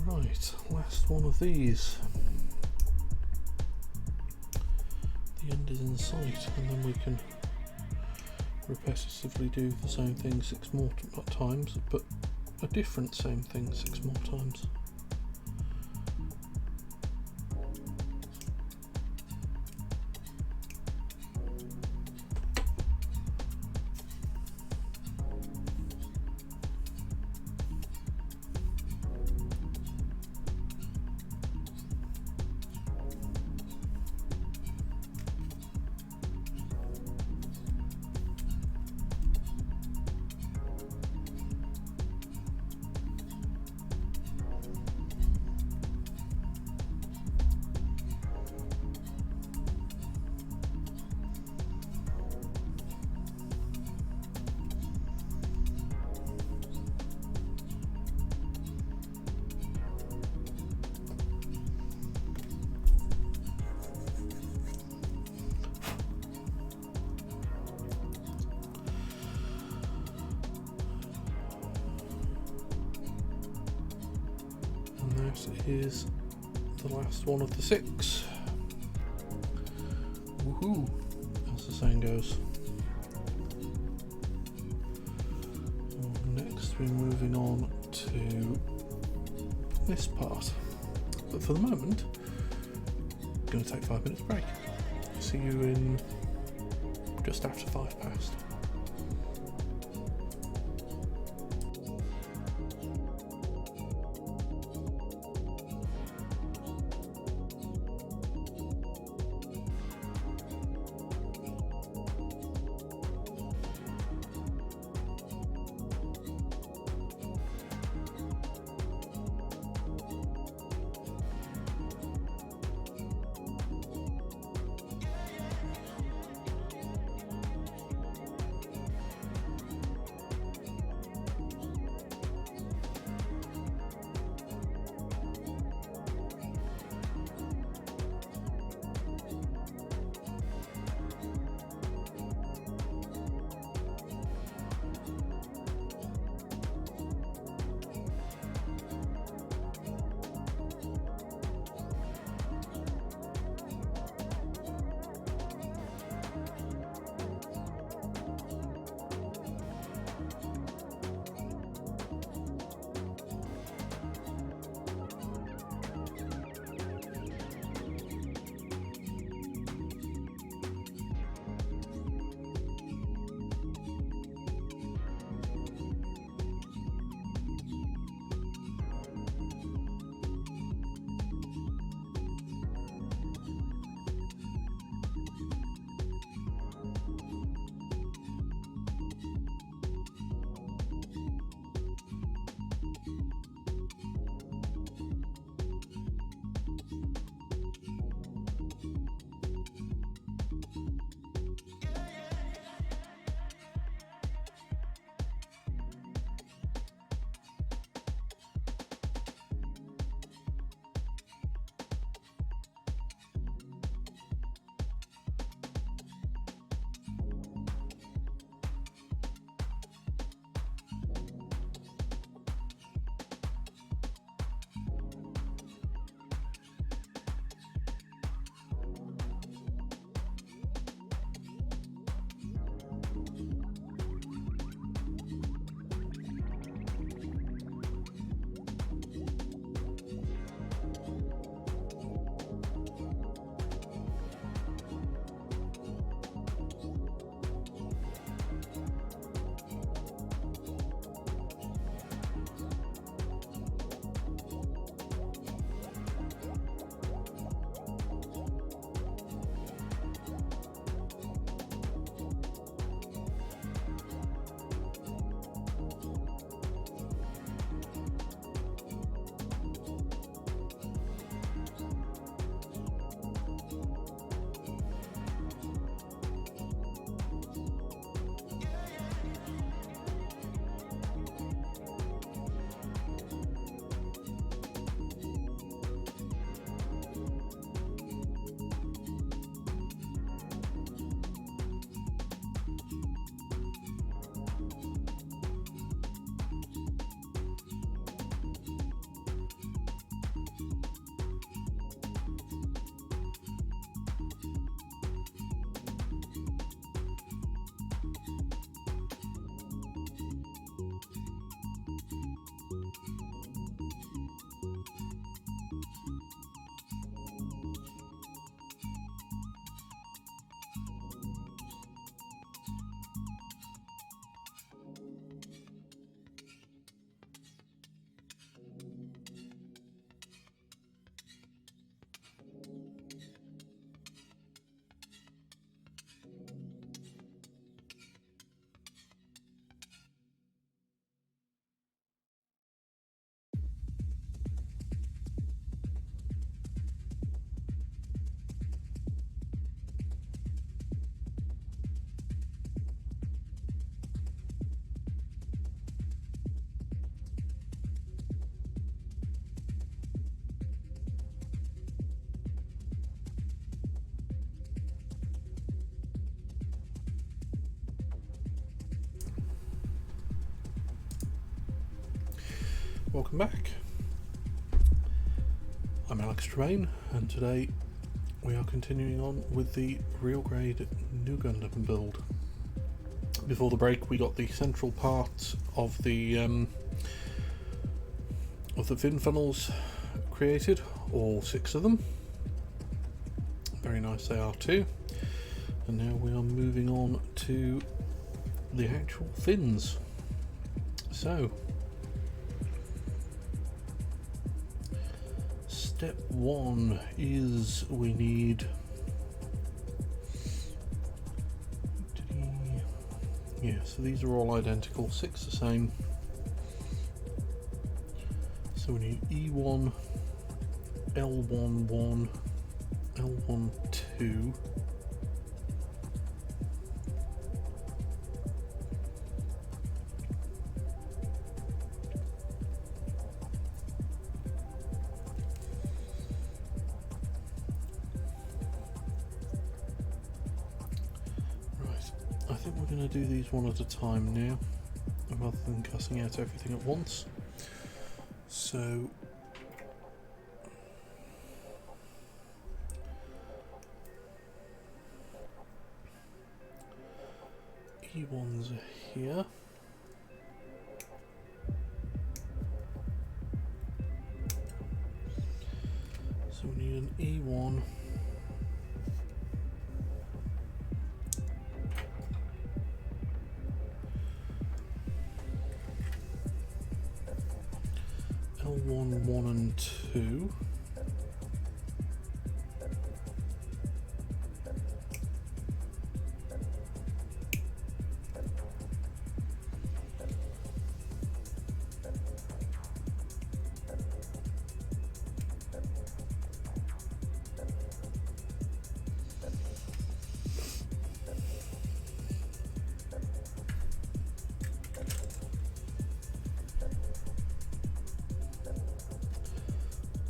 Right, last one of these. The end is in sight, and then we can repetitively do the same thing 6 more times, but a different same thing 6 more times. Is the last one of the 6. Woohoo, as the saying goes. So next we're moving on to this part. But for the moment, I'm going to take 5 minutes break. See you in just after 5 past. Welcome back. I'm Alex Tremaine, and today we are continuing on with the real grade new Gundam build. Before the break, we got the central part of the of the fin funnels created, all 6 of them. Very nice they are too. And now we are moving on to the actual fins. So, step 1 is we need so these are all identical, 6 the same. So we need E1, L11, L12, I think we're going to do these one at a time now, rather than cussing out everything at once. So, E1s are here. So we need an E1. L1, 1 and 2.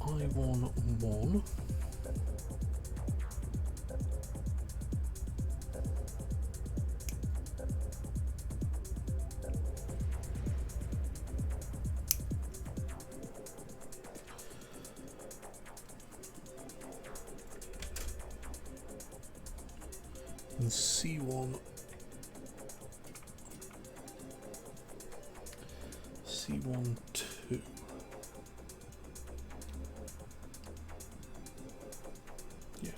I1, 1. And C1, C1, 2. Yeah.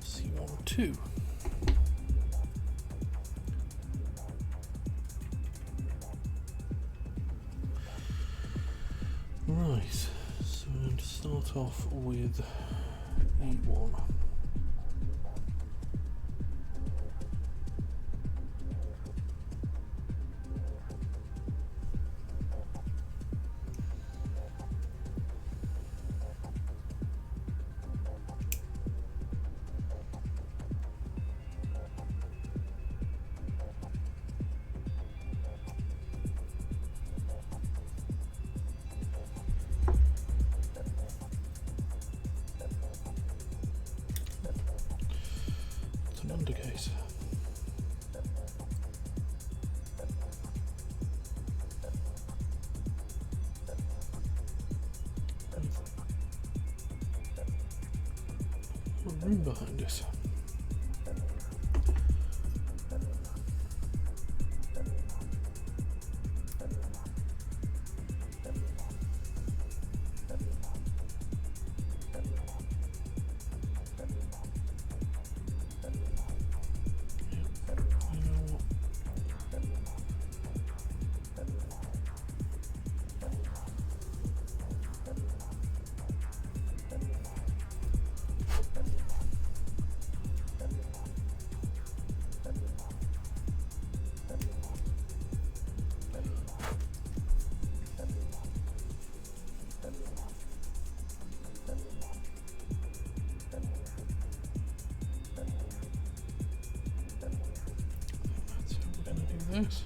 C1, 2. Right, so I'm going to start off with E1. Undercase. A room behind us. This.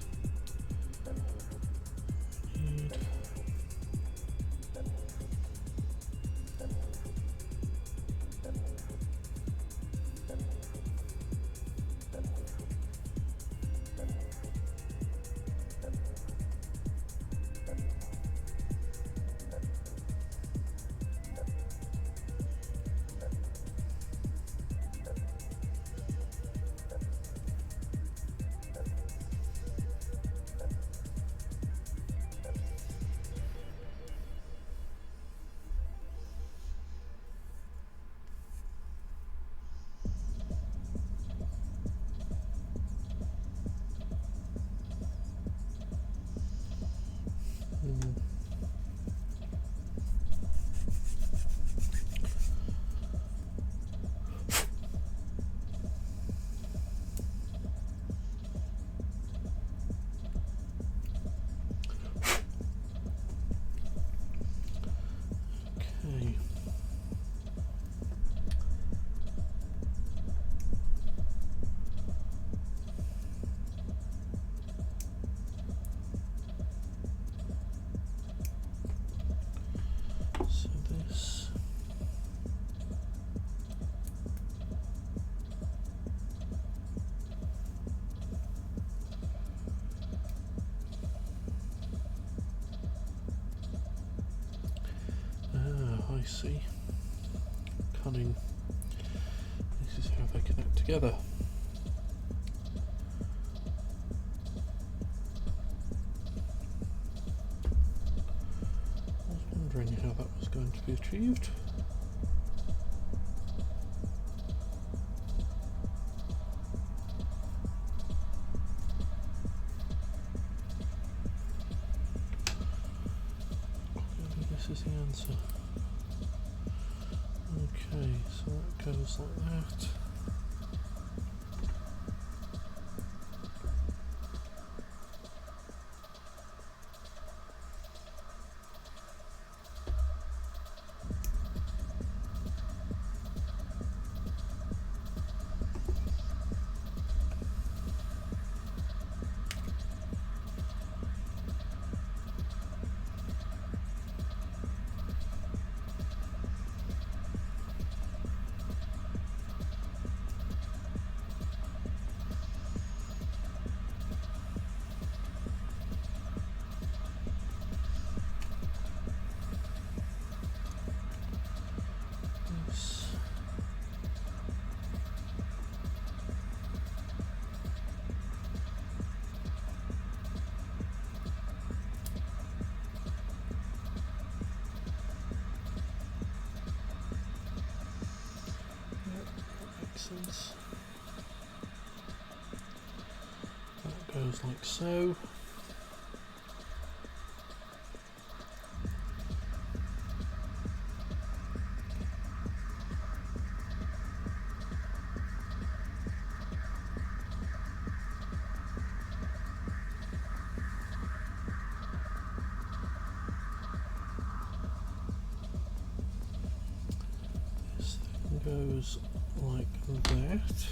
see. Cunning. This is how they connect together. I was wondering how that was going to be achieved. This is the answer. Okay, so that goes like that. That goes like so. This thing goes like that.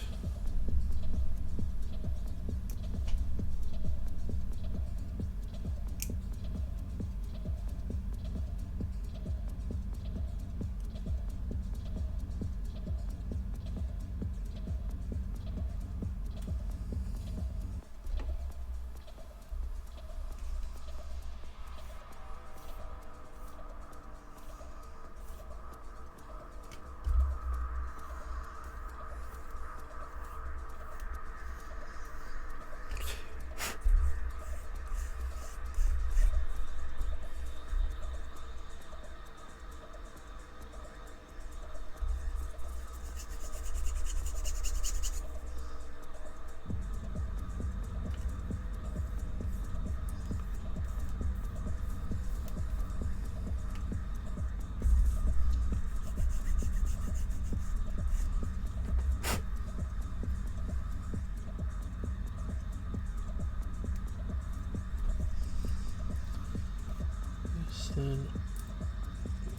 Then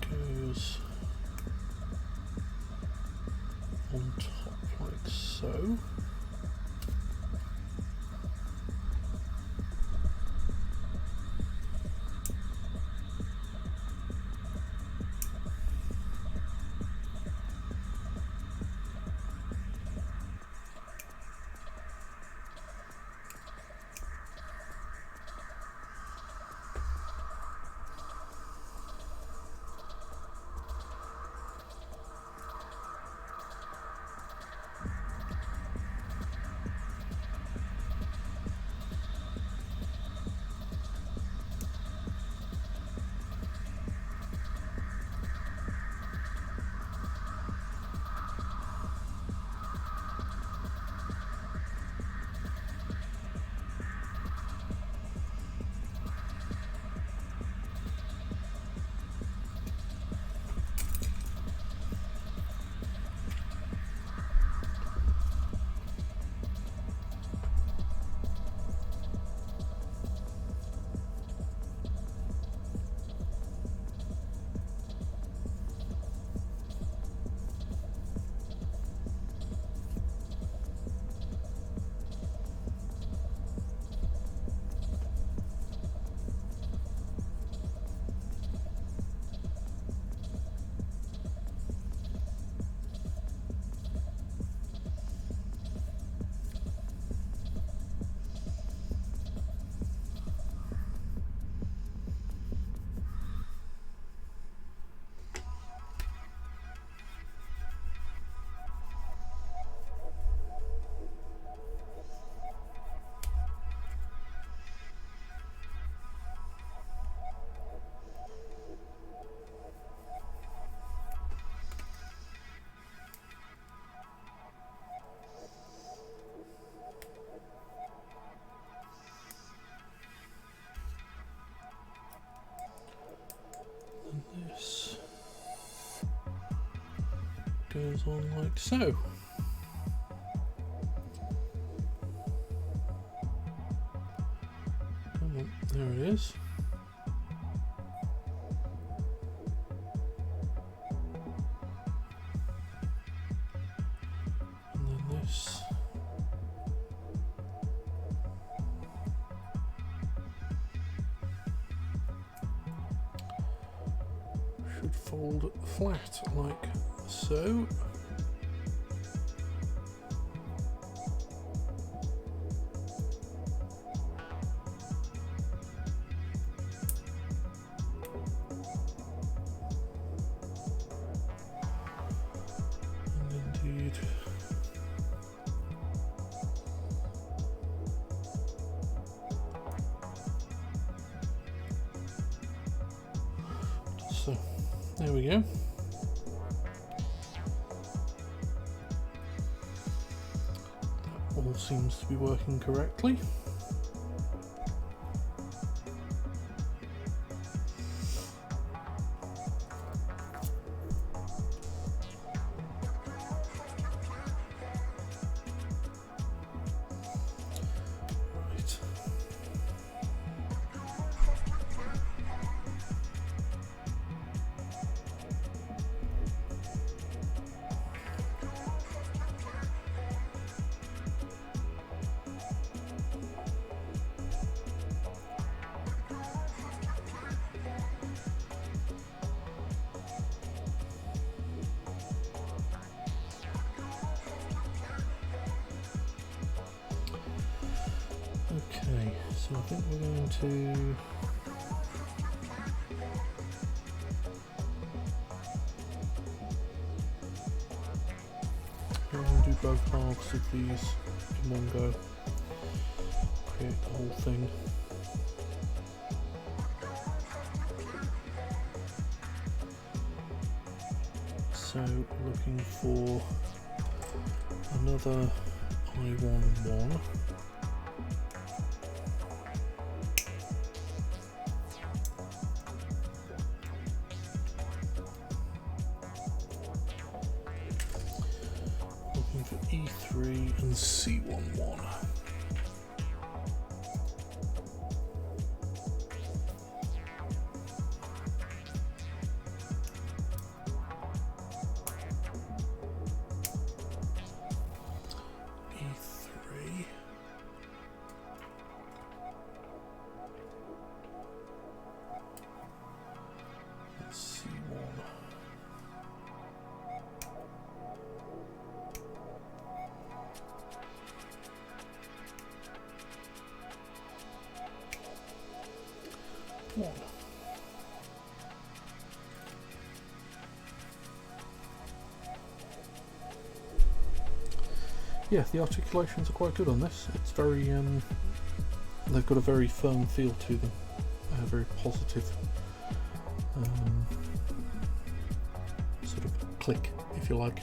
goes on top like so. comes on like so. Come on, there it is. And then this. Should fold flat like so. And indeed, so there we go. That all seems to be working correctly. Right. Okay, so I think we're going to do both halves of these in one go, create the whole thing. So looking for another I11. Looking for E3 and C11. E3. And C1. One. Yeah, the articulations are quite good on this. It's very, they've got a very firm feel to them, very positive sort of click, if you like.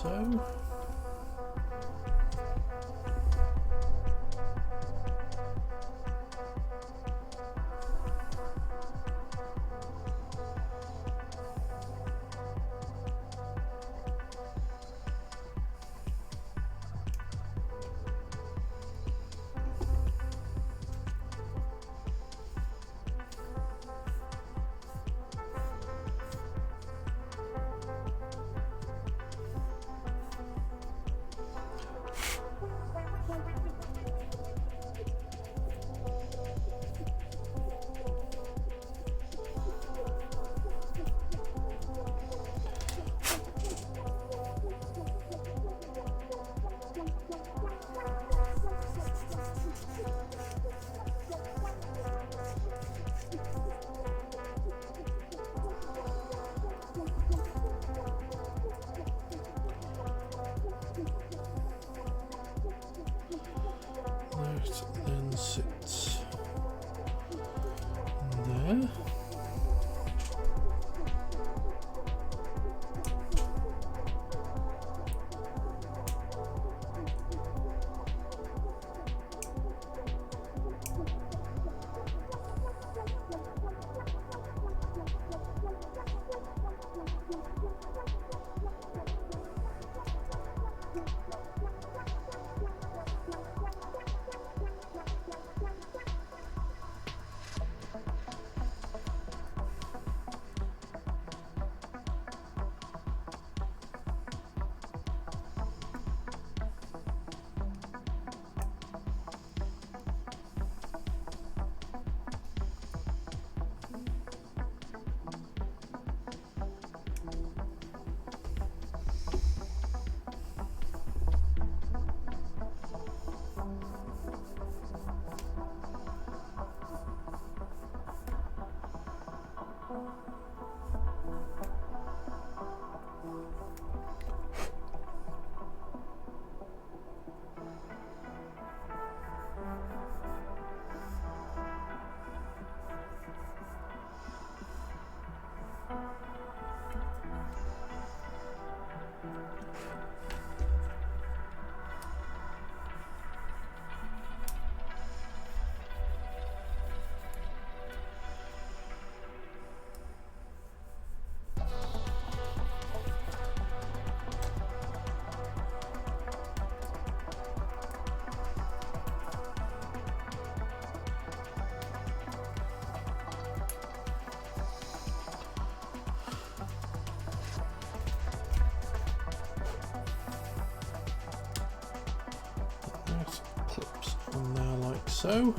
so. That then sits there. Clips on there like so.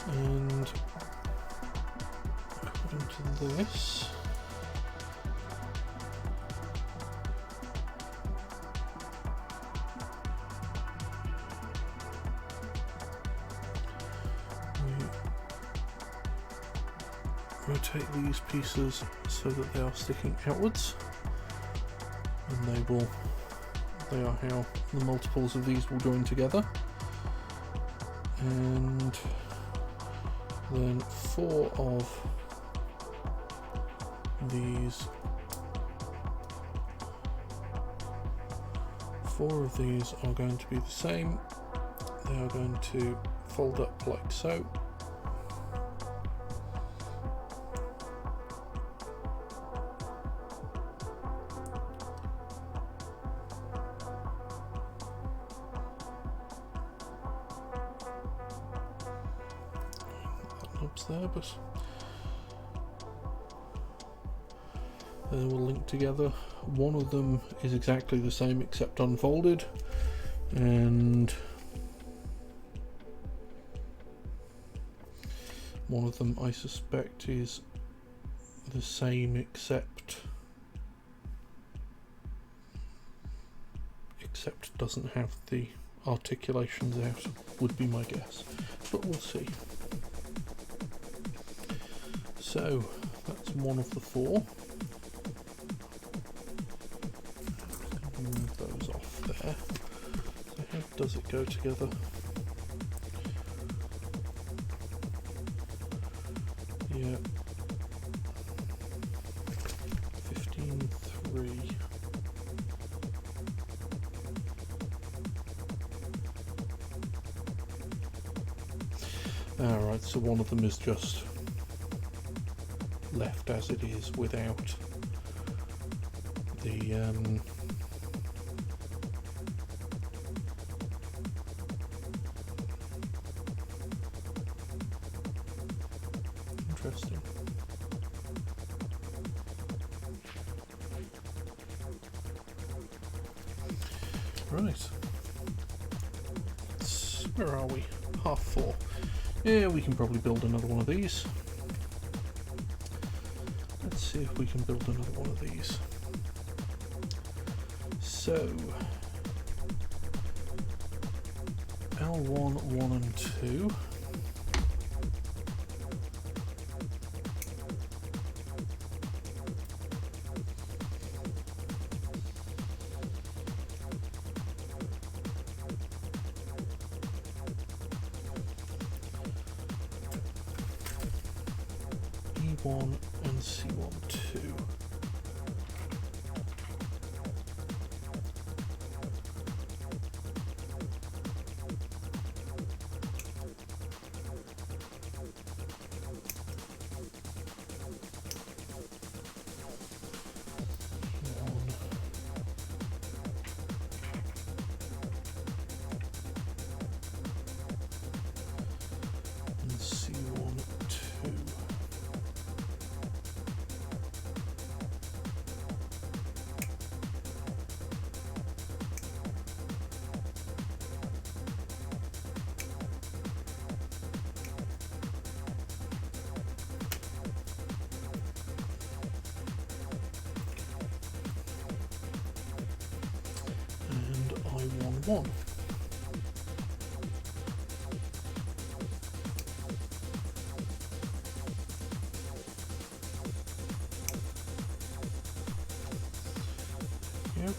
And according to this, rotate these pieces so that they are sticking outwards, and they are how the multiples of these will join together. And then four of these are going to be the same. They are going to fold up like so. There, but they will link together. One of them is exactly the same except unfolded, and one of them I suspect is the same except doesn't have the articulations out, would be my guess, but we'll see. So that's one of the four. Move those off there. I have does it go together? Yeah. 15.3. Alright, so one of them is just left as it is without the interesting. Right. Where are we? 4:30. Yeah, we can probably build another one of these. Let's see if we can build another one of these. So, L1, 1 and 2. E1 and C1, 2. And C1, 2. And I11. Yep.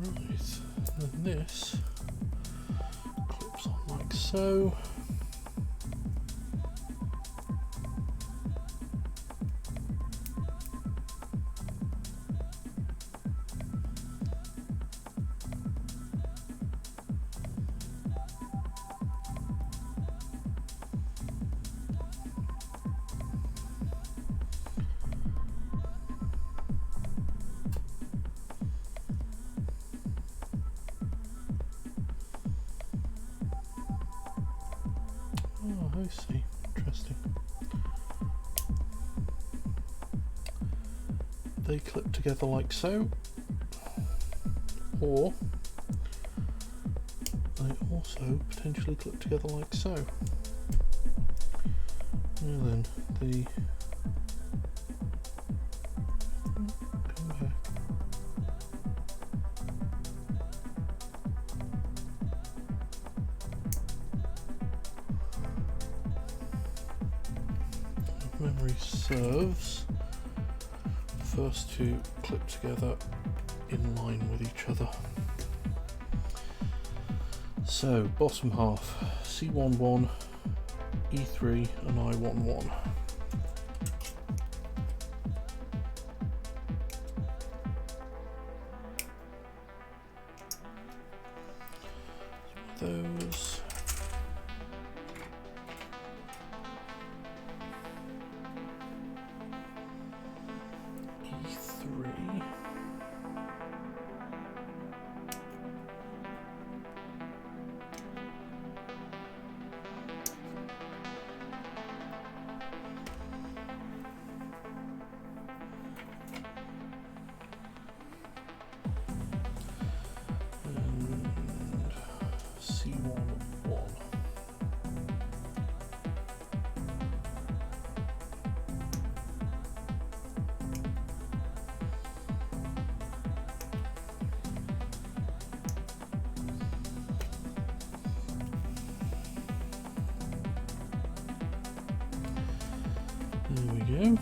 Right, and this clips on like so. Oh, I see. Interesting. They clip together like so, or they also potentially clip together like so. Now then, the come back. If memory serves, the first two clip together in line with each other. So bottom half, C11, E3 and I11. Those E3. C11. There we go.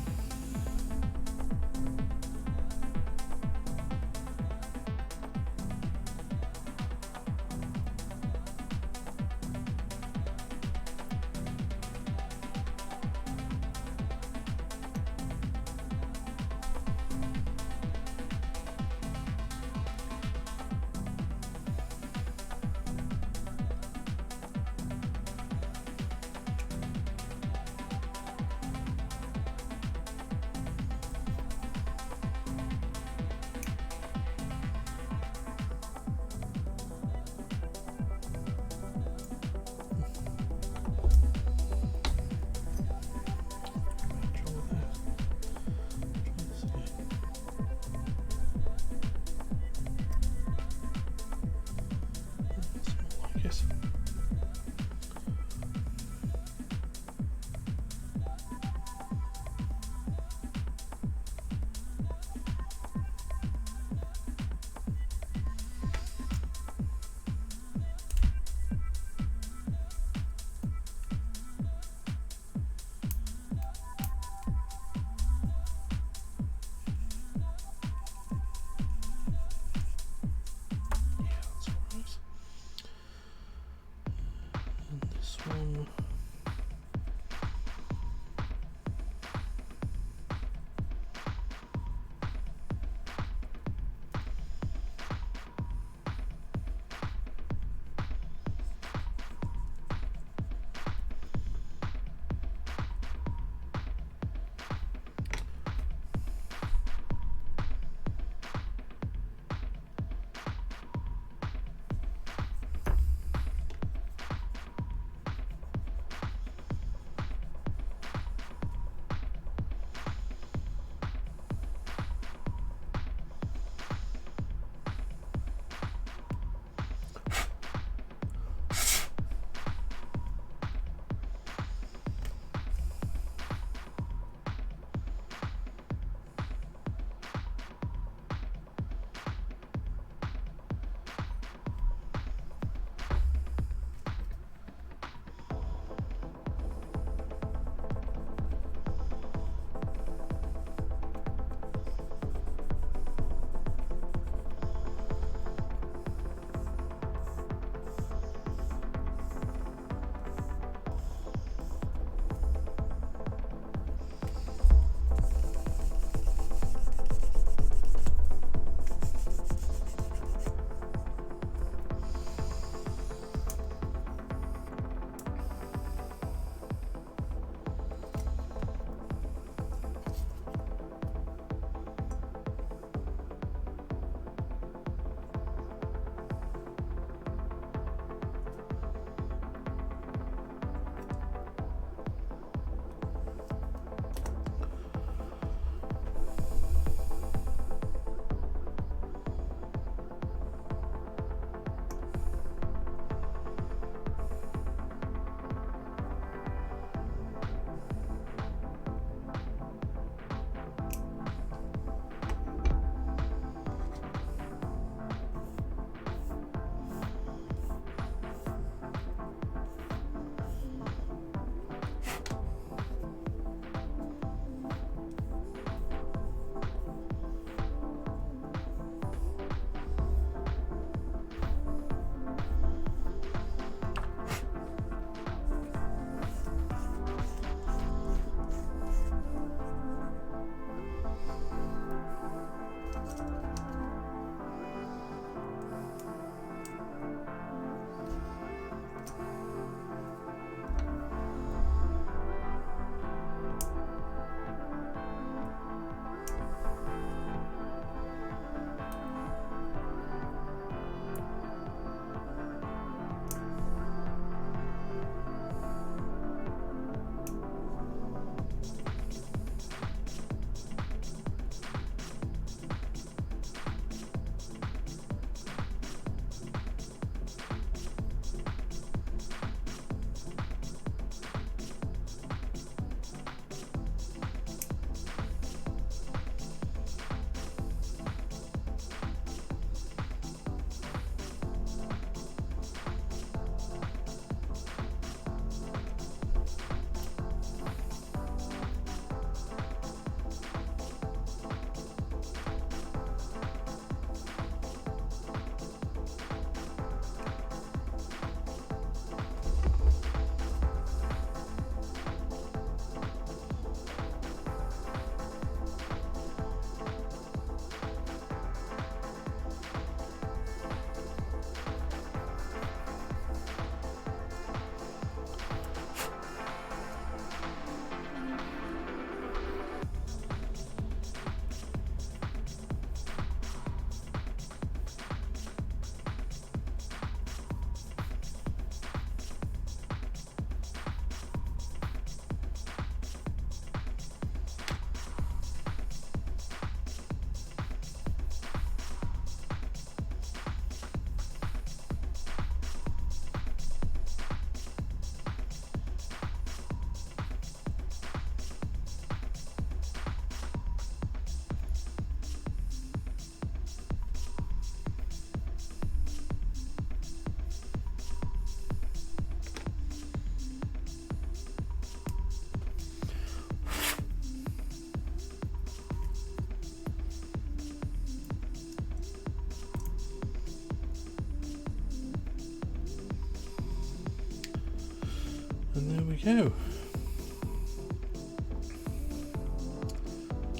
go.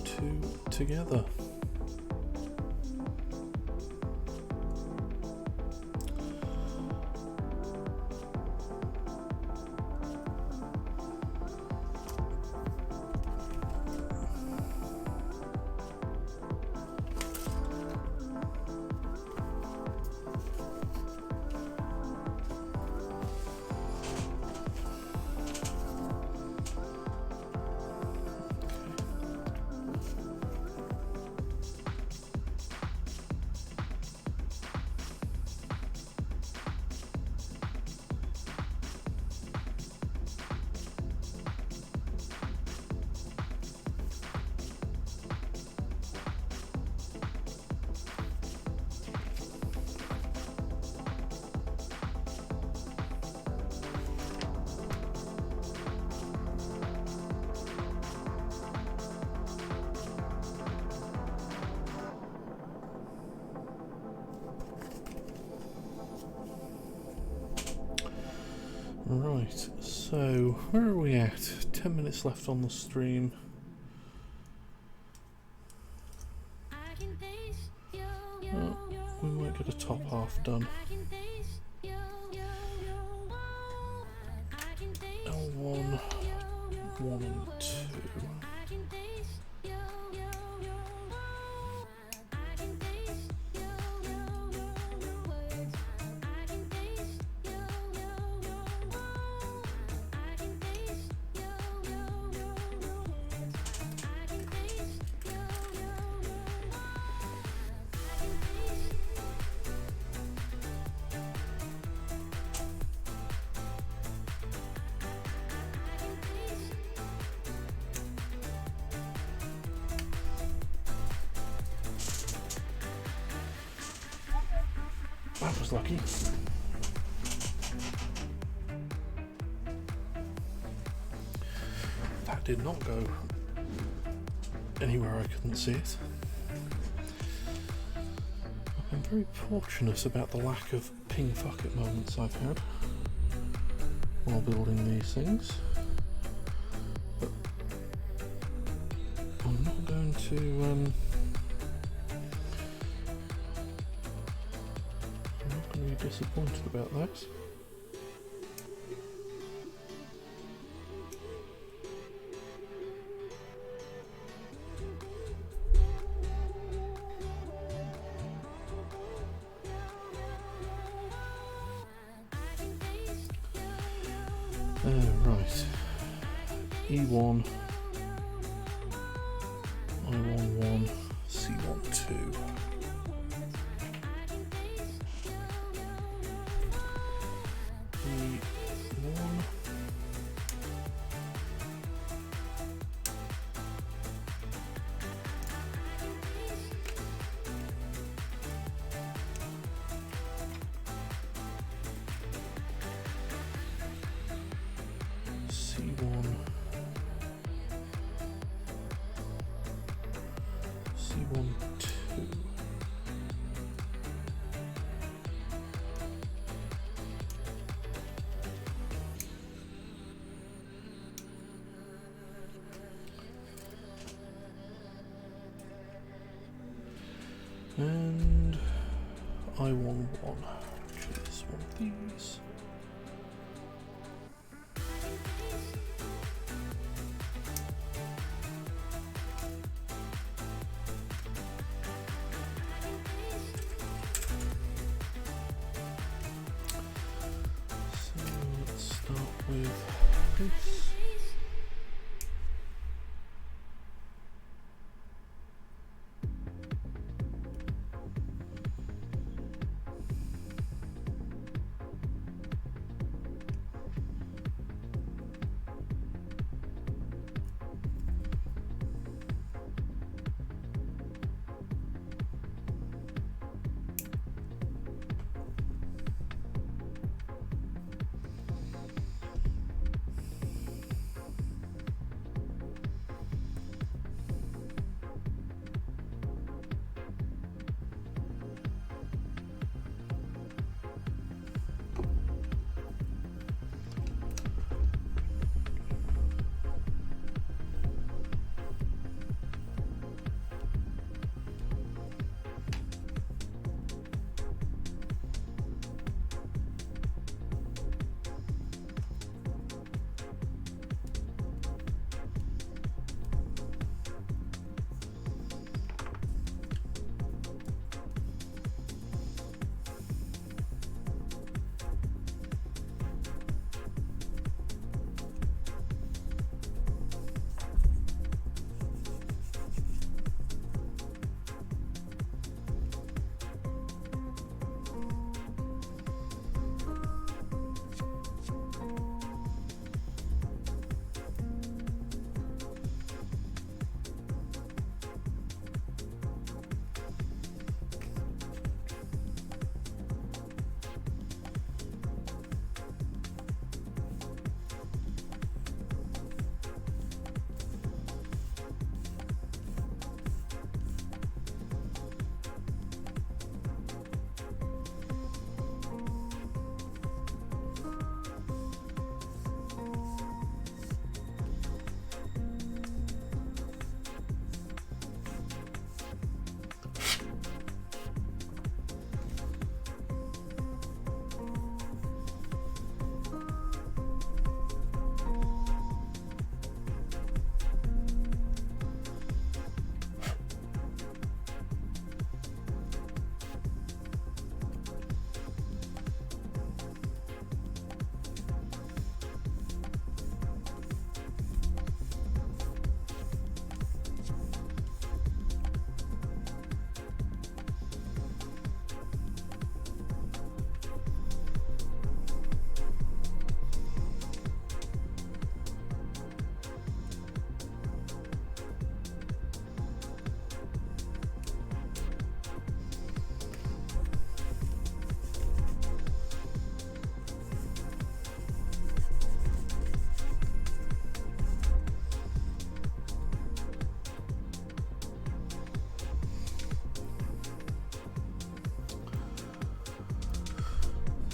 2 together. Right, so where are we at? 10 minutes left on the stream. Oh, we might get a top half done. L1, 1 and 2. That was lucky. That did not go anywhere I couldn't see it. I've been very fortunate about the lack of ping fuck it moments I've had while building these things. But I'm not going to be disappointed about that. Right, E1, I11, C12. And I11, which is one of these. So let's start with this.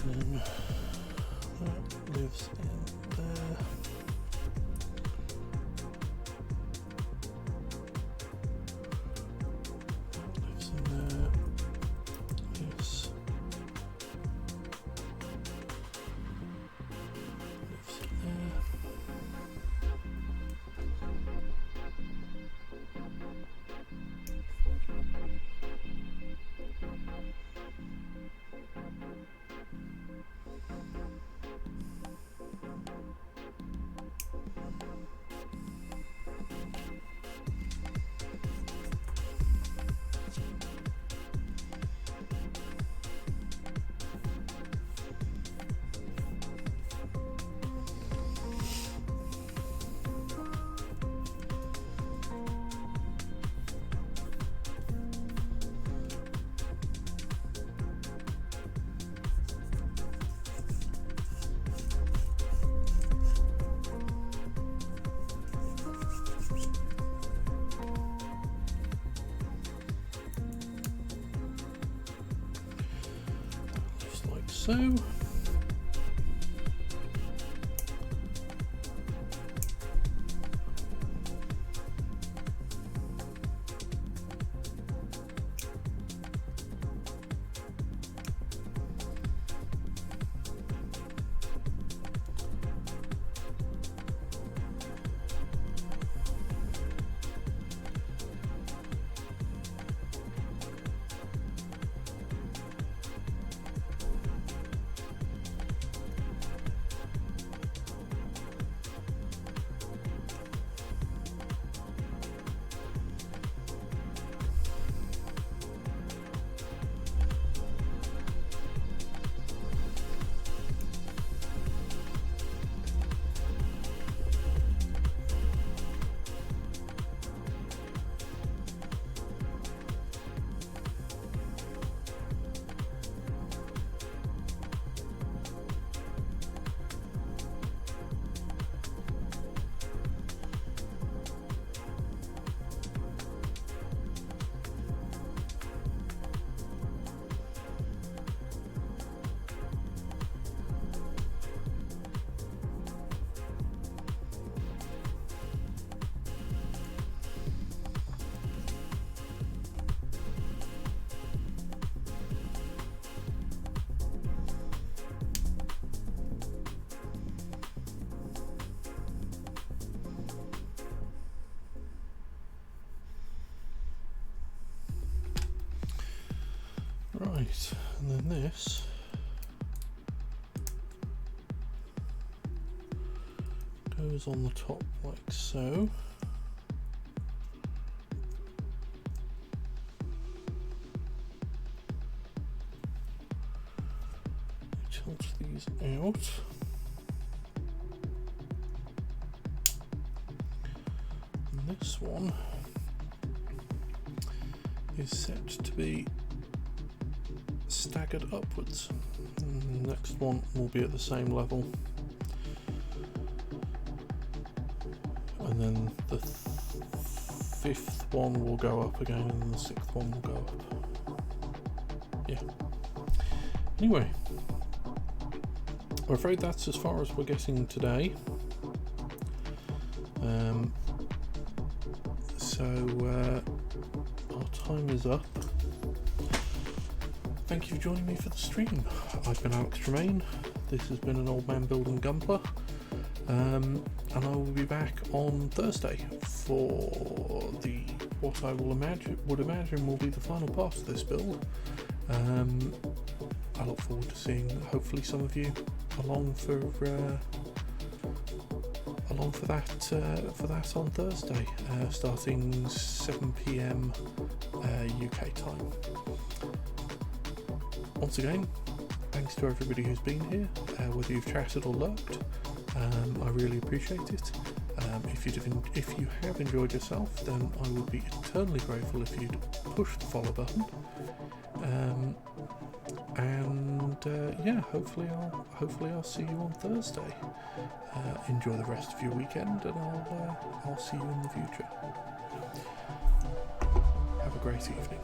vGundam that lives in there. Lives in there. Yes. Lives in there. Just like so. Right, and then this goes on the top like so. Tilt these out. And this one is set to be staggered upwards. And the next one will be at the same level, and then the fifth one will go up again, and the sixth one will go up. Yeah. Anyway, I'm afraid that's as far as we're getting today. So our time is up. Thank you for joining me for the stream. I've been Alex Tremaine. This has been an old man building Gunpla, and I will be back on Thursday for what I would imagine will be the final part of this build. I look forward to seeing hopefully some of you along for that on Thursday, starting 7 PM UK time. Once again, thanks to everybody who's been here, whether you've chatted or lurked. I really appreciate it. If you have enjoyed yourself, then I would be eternally grateful if you'd push the follow button. Yeah, hopefully I'll see you on Thursday. Enjoy the rest of your weekend, and I'll see you in the future. Have a great evening.